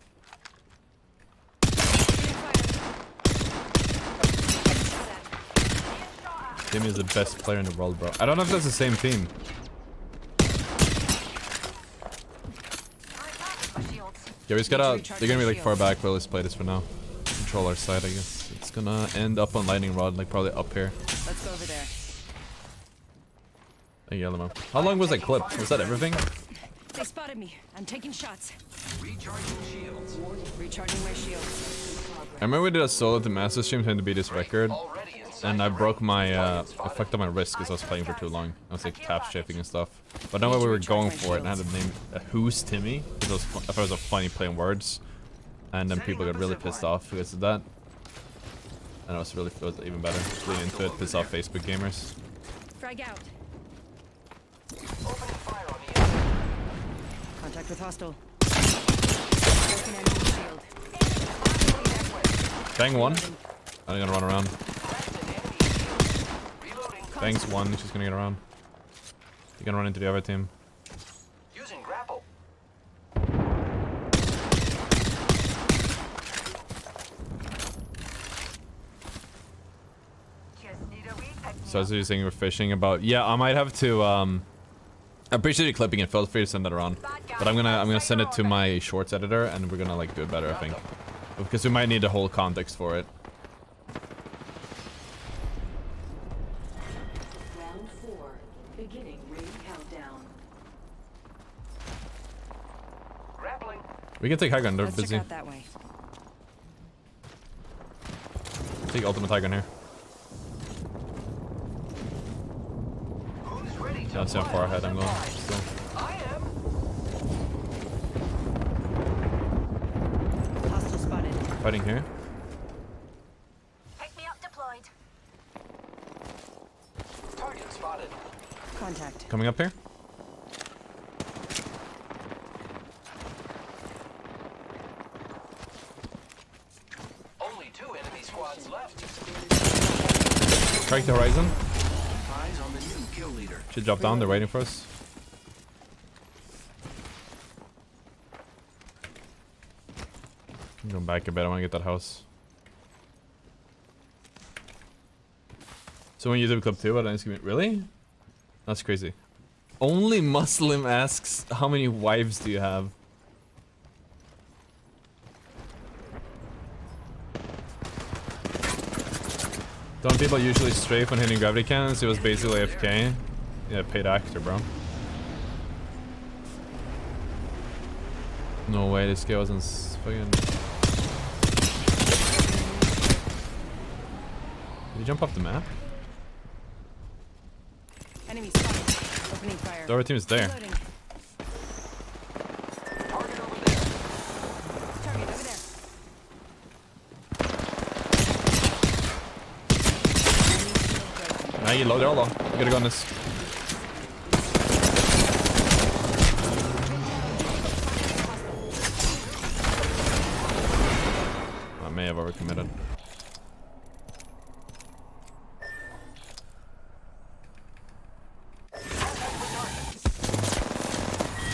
Timmy is the best player in the world, bro. I don't know if that's the same team. Yeah, we just gotta... They're gonna be like far back, but let's play this for now. Control our side, I guess. It's gonna end up on lightning rod, like probably up here. Let's go over there. I yell them up. How long was that clip? Was that everything? They spotted me. I'm taking shots. Recharging shields. Recharging my shields. I remember we did a solo to master stream trying to beat this record. And I broke my, I fucked up my wrist because I was playing for too long. I was like tap shifting and stuff. But now we were going for it and I had to name Who's Timmy. Because I thought it was a funny playing words. And then people got really pissed off because of that. And it was even better. Lean into it, piss off Facebook gamers. Frag out. Contact with hostile. Broken enemy shield. Bang one. I'm gonna run around. Bang's one, she's gonna get around. You're gonna run into the other team. Using grapple. So as you're saying we're fishing about, yeah, I might have to. I appreciate you clipping it. Feel free to send that around. But I'm gonna send it to my shorts editor, and we're gonna like do it better, I think, because we might need the whole context for it. Round 4, beginning ring countdown. We can take high ground. They're Let's busy. check out that way. Take ultimate high ground here. Don't see how far ahead I'm going. Still. Hostile spotted. Fighting here. Pick me up deployed. Target spotted. Contact. Coming up here. Only 2 enemy squads left. Strike the horizon. Eyes on the new kill leader. Should drop down. They're waiting for us. I'm going back a bit. I want to get that house. So when you do club 2, really? That's crazy. Only Muslim asks, how many wives do you have? Don't people usually strafe when hitting gravity cannons? It was basically AFK. Yeah, paid actor, bro. No way, this guy wasn't fucking... Did he jump off the map? Enemy spotted. Opening fire. The other team is there. Reloading. Target over there. Target over there. Now you load it all though. You gotta go on this. I may have overcommitted.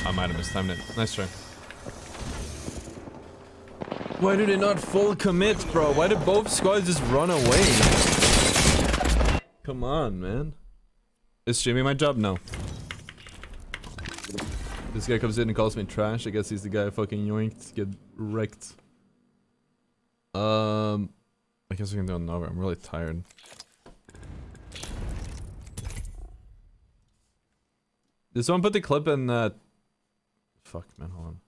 I might have mistimed it. Nice try. Why do they not full commit, bro? Why did both squads just run away? Come on, man. Is streaming my job? No. This guy comes in and calls me trash. I guess he's the guy fucking yoinked. Get wrecked. I guess we can do another. I'm really tired. Did someone put the clip in fuck, man, hold on.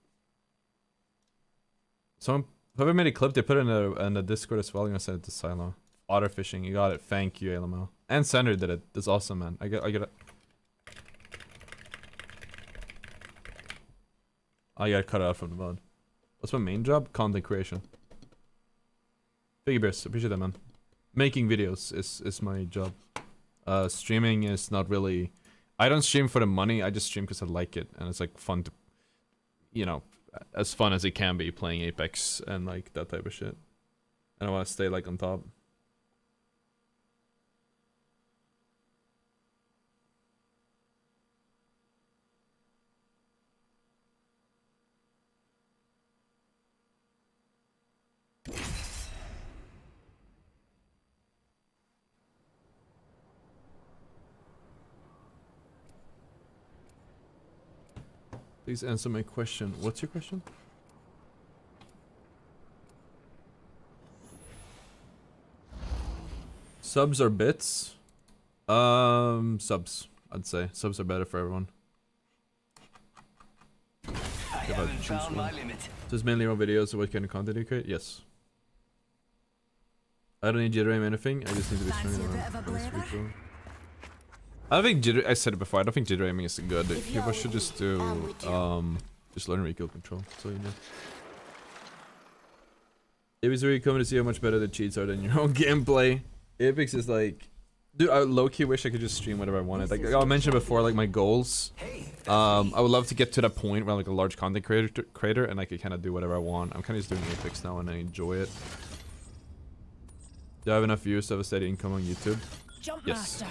Someone, whoever made a clip, they put it in the Discord as well. I'm gonna send it to Silo. Ottr fishing, you got it. Thank you, ALML. And Sender did it. That's awesome, man. I get it. I gotta cut it out from the VOD. What's my main job? Content creation. Figgy Bears, appreciate that, man. Making videos is my job. Streaming is not really... I don't stream for the money, I just stream because I like it. And it's like fun to... You know, as fun as it can be playing Apex and like that type of shit. And I want to stay like on top. Please answer my question. What's your question? Subs or bits? Subs, I'd say. Subs are better for everyone. I haven't found my limit. So it's mainly on videos, so what kind of content do you create? Yes. I don't need jitter aim anything, I just need to be Fancy a streaming bit of a blather? I don't think jitter, I said it before, I don't think jitter aiming is good. People should just do, just learn recoil control, so you know. It was really coming to see how much better the cheats are than your own gameplay. Apex is like, dude, I low-key wish I could just stream whatever I wanted. Like I mentioned before, like my goals. I would love to get to that point where I'm like a large content creator and I could kind of do whatever I want. I'm kind of just doing Apex now and I enjoy it. Do I have enough views to have a steady income on YouTube? Jump Yes. master.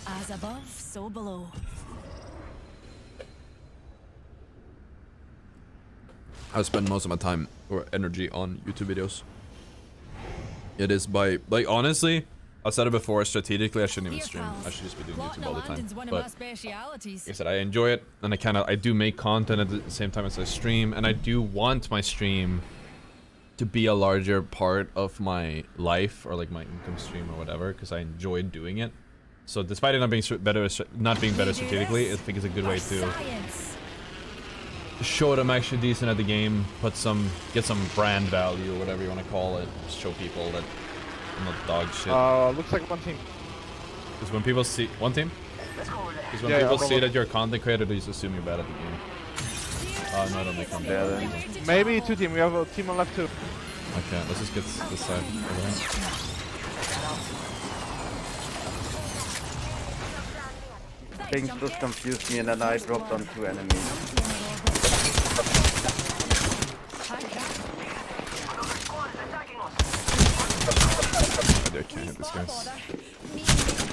As above, so below. I spend most of my time or energy on YouTube videos. It is by, like, honestly, I said it before, strategically I shouldn't even stream. I should just be doing Plotting YouTube a all the time. landing's one of my But specialities. like I said, I enjoy it, and I do make content at the same time as I stream, and I do want my stream to be a larger part of my life, or like my income stream or whatever, because I enjoy doing it. So despite it not being better strategically, I think it's a good way to show that I'm actually decent at the game, get some brand value or whatever you want to call it, just show people that I'm not dog shit. Looks like one team. Because when people see one team, because when people see that you're a content creator, they just assume you're bad at the game. Oh no, I don't make content. Maybe 2 team. We have a team on left too. Okay, let's just get this side over here. Things just confused me and then I dropped on 2 enemies. I can't hit this guys.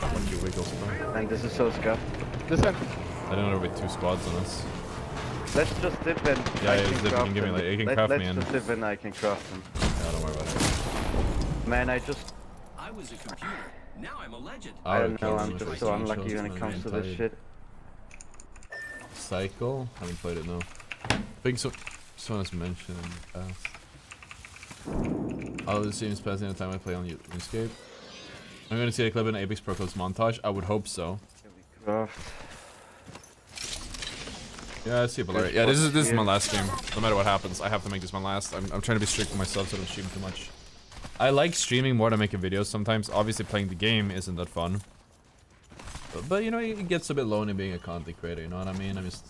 Lucky wiggles, bro. And this is so scuffed. This one. I don't know if 2 squads on us. Let's just dip in. Yeah, he's dipping. Give me like, he can craft me in. Let's just dip in, I can craft him. Yeah, don't worry about it. Man, I was a computer. Now I'm a legend. I don't know, I'm just so unlucky when it comes to this shit. Cycle? Haven't played it, no. I think someone has mentioned in the past. I'll assume it's passing the time I play on RuneScape. I'm gonna see a clip in Apex Pro Club's montage. I would hope so. Yeah, I see people. Yeah, this is my last game. No matter what happens, I have to make this my last. I'm trying to be strict with myself so I don't stream too much. I like streaming more than making videos sometimes. Obviously, playing the game isn't that fun. But you know, it gets a bit lonely being a content creator. You know what I mean? I'm just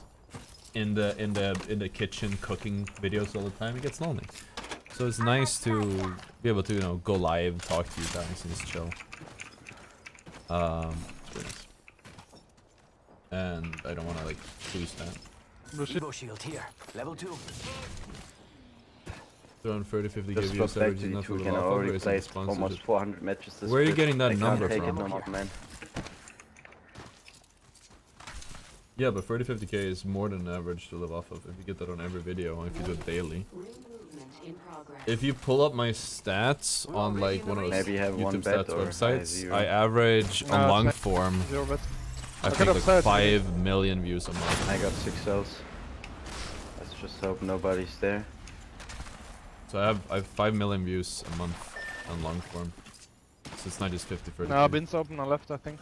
in the kitchen cooking videos all the time. It gets lonely. So it's nice to be able to, you know, go live, talk to you guys, and just chill. It's really nice. And I don't want to like lose that. Evo shield here. Level 2. Around 30-50 Just views back average to is enough you for can the already offer, play is it almost 400 matches this Where are you week. getting that I can't number take from? it no more, man. Yeah, but 30-50k is more than average to live off of if you get that on every video, if you do it daily. If you pull up my stats on like one of those YouTube stats websites, I average on long form, I think like 5 million views a month. I got 6 cells. Let's just hope nobody's there. So I have 5 million views a month on long form. So it's not just 50-30. No, bin's open on left, I think.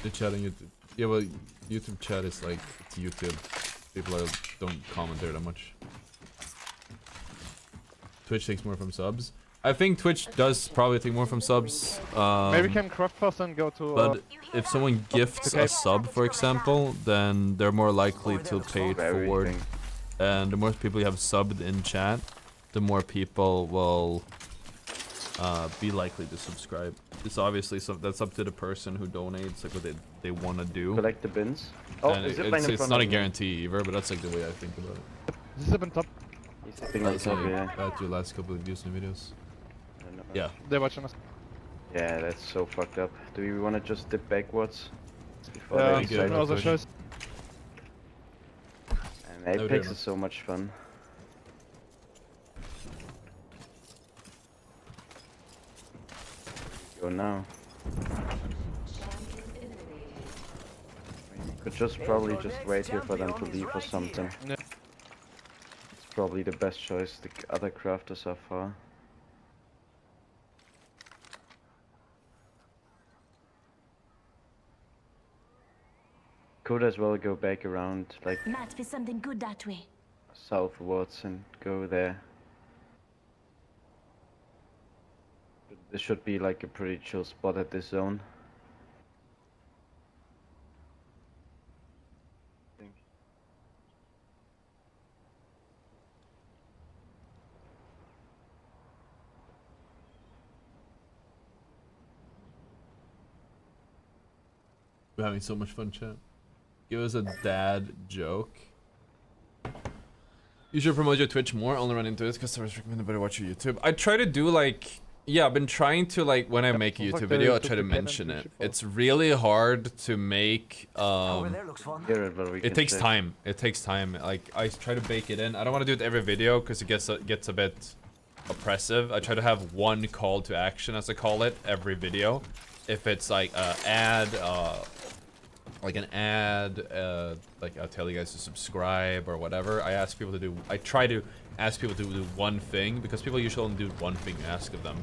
The chat on YouTube. Yeah, well, YouTube chat is like, it's YouTube. People don't comment there that much. Twitch takes more from subs. I think Twitch does probably take more from subs. Maybe we can craft first and go to... But if someone gifts a sub, for example, then they're more likely to pay it forward. And the more people you have subbed in chat, the more people will be likely to subscribe. It's obviously that's up to the person who donates, like what they want to do. Collect the bins. Oh, and it's not a guarantee either, but that's like the way I think about it. Is this up on top? He's sitting on top, yeah. That's your last couple of views and videos. Yeah. They're watching us. Yeah, that's so fucked up. Do we want to just dip backwards? Before Yeah, they decide to also push? shows. And Apex is so much fun. Go now. We could just probably just wait here for them to leave or something. Yeah. It's probably the best choice. The other crafters are far. Could as well go back around, like Might be something good that way. southwards and go there. This should be like a pretty chill spot at this zone. We're having so much fun, chat. Give us a dad joke. You should promote your Twitch more. Only run into it because I was recommended better watch your YouTube. I try to do like, yeah, I've been trying to like when I make a YouTube video, I try to mention it. It's really hard to make. It takes time. It takes time. Like I try to bake it in. I don't want to do it every video because it gets a bit oppressive. I try to have one call to action, as I call it, every video. If it's like like an ad, like I'll tell you guys to subscribe or whatever. I try to ask people to do one thing, because people usually only do one thing you ask of them.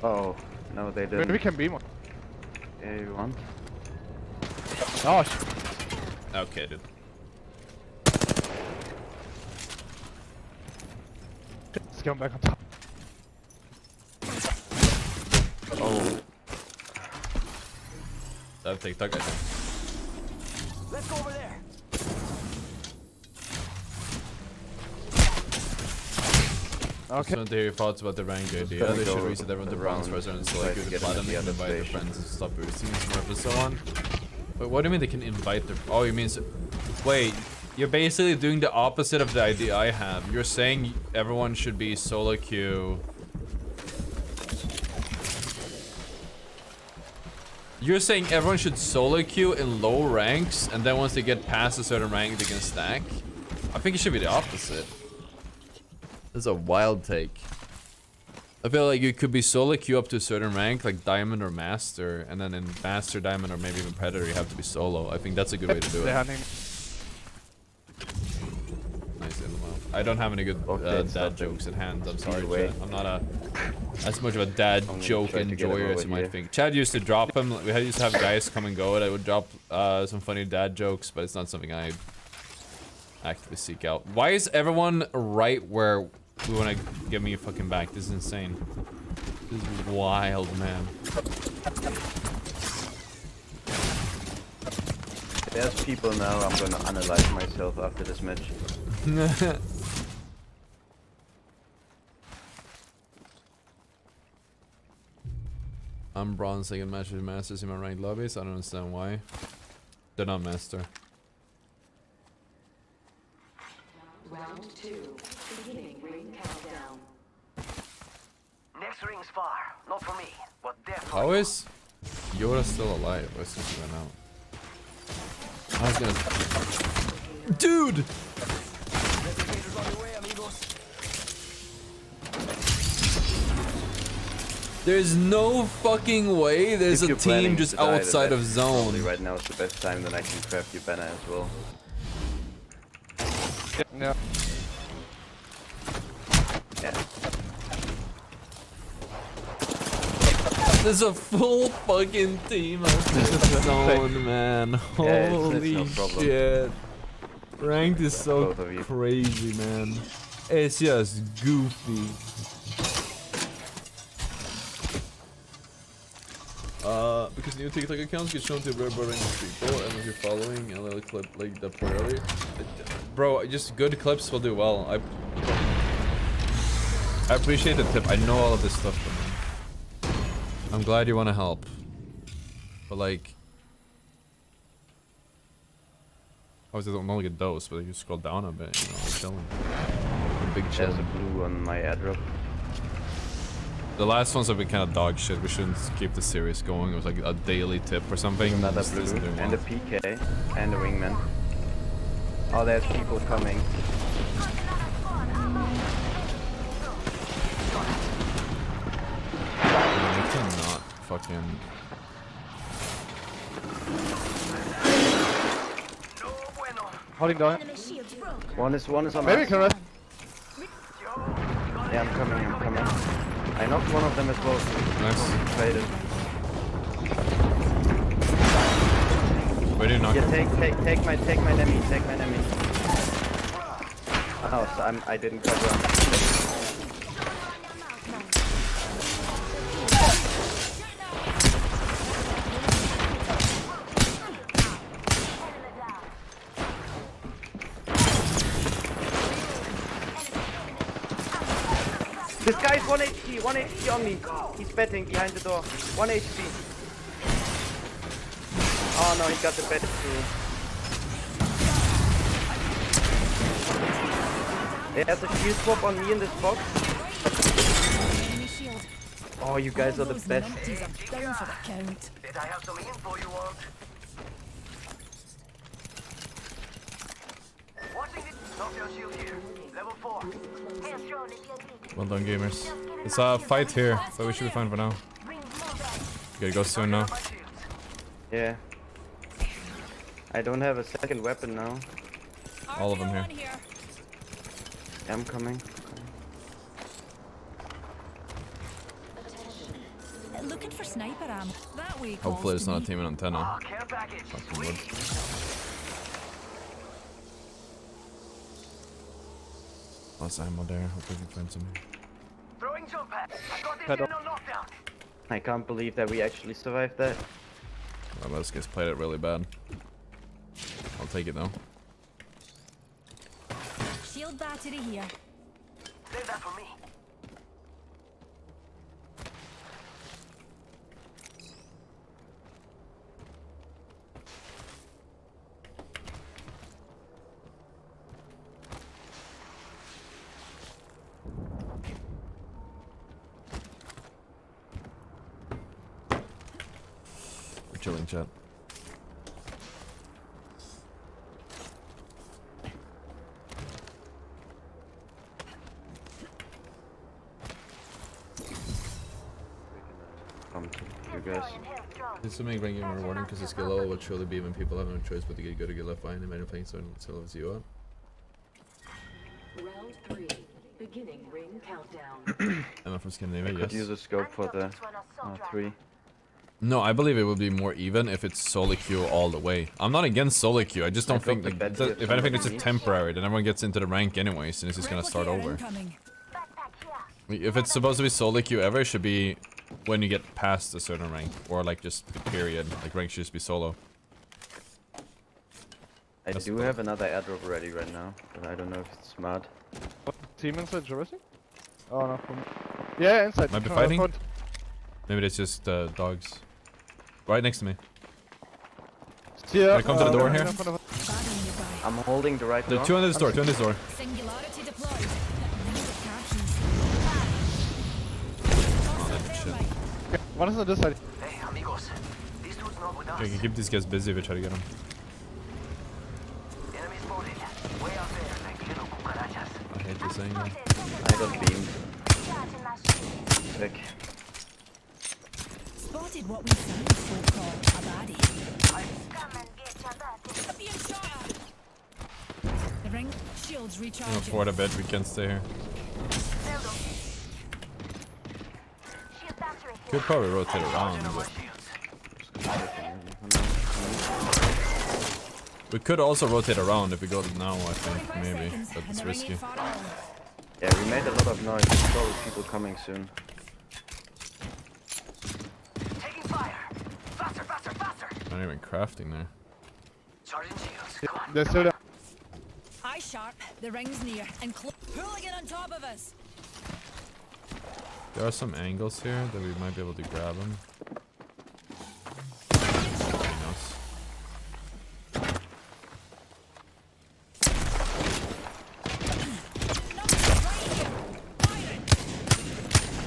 Oh, no, they didn't. Maybe we can be more. Yeah, you want? Oh, shit. Okay, dude. Let's get back on top. Oh. I'll take that guy. Let's go over there. I just want to hear your thoughts about the rank idea. They should reset everyone to bronze first and select you to platinum. They can invite their friends and stop boosting smurf and so on. But what do you mean they can invite their... Oh, you mean... Wait, you're basically doing the opposite of the idea I have. You're saying everyone should be solo queue. You're saying everyone should solo queue in low ranks, and then once they get past a certain rank, they can stack? I think it should be the opposite. This is a wild take. I feel like you could be solo queue up to a certain rank, like Diamond or Master, and then in Master, Diamond, or maybe even Predator, you have to be solo. I think that's a good way to do it. Nice, I don't have any good dad jokes at hand. I'm sorry, Chad. I'm not as much of a dad joke enjoyer as you might think. Chad used to drop them. We used to have guys come and go that would drop some funny dad jokes, but it's not something I actively seek out. Why is everyone right where we want to get me fucking back? This is insane. This is wild, man. There's people now. I'm gonna analyze myself after this match. I'm bronze second match with masters in my ranked lobbies. I don't understand why. They're not master. Round 2. Beginning ring countdown. Next ring's far. Not for me, but definitely. How is Yoda still alive? I was just right now. I was gonna... Dude! There's no fucking way there's a team just outside of zone. Right now is the best time that I can craft your banner as well. Yeah. There's a full fucking team outside of zone, man. Holy shit. Ranked is so crazy, man. It's just goofy. Because new TikTok accounts get shown to very boring people, and if you're following a little clip like that earlier, bro, just good clips will do well. I appreciate the tip. I know all of this stuff, but man, I'm glad you want to help. But like, obviously don't only get those, but if you scroll down a bit, you know, I'm chilling. Big chill. There's a blue on my airdrop. The last ones have been kind of dog shit. We shouldn't keep the series going. It was like a daily tip or something. Another blue, and a PK, and a wingman. Oh, there's people coming. I cannot fucking... Holding down. One is on Maybe us. can rest. Yeah, I'm coming. I knocked one of them as well. Nice. Traded. Where do you knock? Yeah, take my enemy. Oh, so I didn't cover him. This guy's 1 HP on me. He's betting behind the door. 1 HP. Oh no, he got the bet too. There's a shield swap on me in this box. Oh, you guys are the best. Did I have some info you want? Watching it. Drop your shield here. Level 4. Hands thrown if you need. Well done, gamers. It's a fight here, but we should be fine for now. Gotta go soon now. Yeah. I don't have a second weapon now. All of them here. I'm coming. Looking for sniper ammo. That way. Hopefully it's not a team in antenna. Care package. Fucking wood. Lots of ammo there. Hopefully we can find some. Throwing jump pad. I got this Pedal. in on knockdown. I can't believe that we actually survived that. Well, this guy's played it really bad. I'll take it though. Shield battery here. Save that for me. We're chilling, chat. Come to you guys. This will make rank game rewarding because the skill level will surely be when people have no choice but to get good or get left behind. Imagine playing someone so level you up. Round 3. Beginning ring countdown. I'm from Scandinavia, Could yes. use a scope for the 3. No, I believe it would be more even if it's solo queue all the way. I'm not against solo queue, I just don't think like, if anything it's just temporary, then everyone gets into the rank anyways and it's just gonna start over. If it's supposed to be solo queue ever, it should be when you get past a certain rank, or like just period, like rank should just be solo. I do have another airdrop ready right now, but I don't know if it's smart. What, team inside Jersey? Oh no. Yeah, inside. Might be No, fighting? front. Maybe it's just dogs. Right next to me. Yeah, Can I come to the door here? I'm holding the right The door. two on this door, two on this door. Singularity deployed. Oh, that shit. One is on this side. Hey, amigos. These dudes not with us. Okay, keep these guys busy if we try to get them. Enemy spotted. Way out there, like little cucarachas. I hate this angle. I got beamed. Back. Spotted what we found so-called a baddie. Come and get your back. Being shot at. The ring shields I'm recharging. gonna forward a bit, we can't stay here. Could probably rotate around, but... We could also rotate around if we go now, I think, maybe, but it's risky. Yeah, we made a lot of noise. There's probably people coming soon. Taking fire. Faster, faster, faster. Not even crafting there. Charging shields. Come on. They're still there. Eye sharp. The ring's near. And hooligan on top of us. There are some angles here that we might be able to grab them.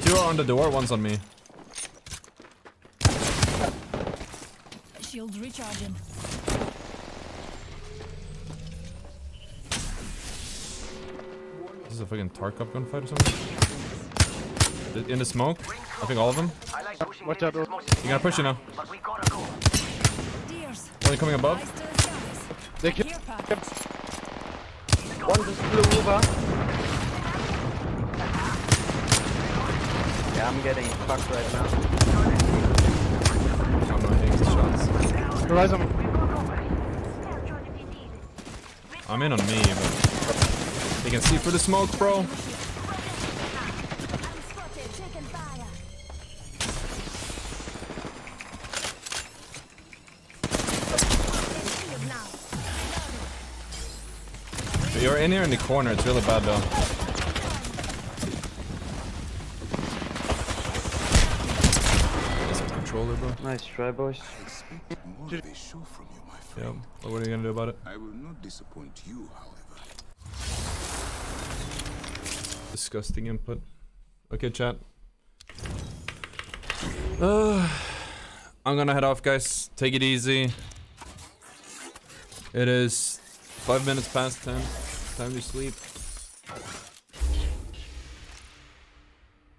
Two are on the door, one's on me. Shields recharging. This is a fucking Tarkov gunfight or something? In the smoke? I think all of them. Watch out. You're gonna push you now. But we gotta go. Deers. One coming above. Eyes to the skies. They kill. Care package. One just flew over. Yeah, I'm getting fucked right now. I'm not hitting these shots. Rise on me. I'm in on me, but they can see through the smoke, bro. You're in here in the corner, it's really bad though. That's a controller, bro. Nice try, boys. Yeah, but what are you gonna do about it? I will not disappoint you, however. Disgusting input. Okay, chat. I'm gonna head off, guys. Take it easy. It is 5 minutes past 10. Time to sleep.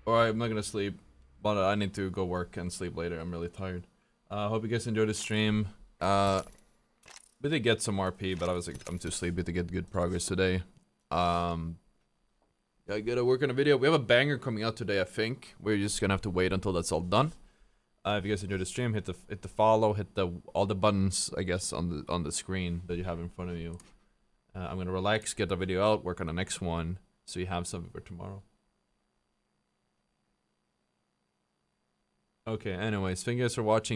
Alright, I'm not gonna sleep. But I need to go work and sleep later. I'm really tired. Hope you guys enjoyed the stream. We did get some RP, but I was like, I'm too sleepy to get good progress today. I gotta work on a video. We have a banger coming out today, I think. We're just gonna have to wait until that's all done. If you guys enjoyed the stream, hit the follow, hit all the buttons, I guess, on the screen that you have in front of you. I'm gonna relax, get the video out, work on the next one, so you have something for tomorrow. Okay, anyways, thank you guys for watching.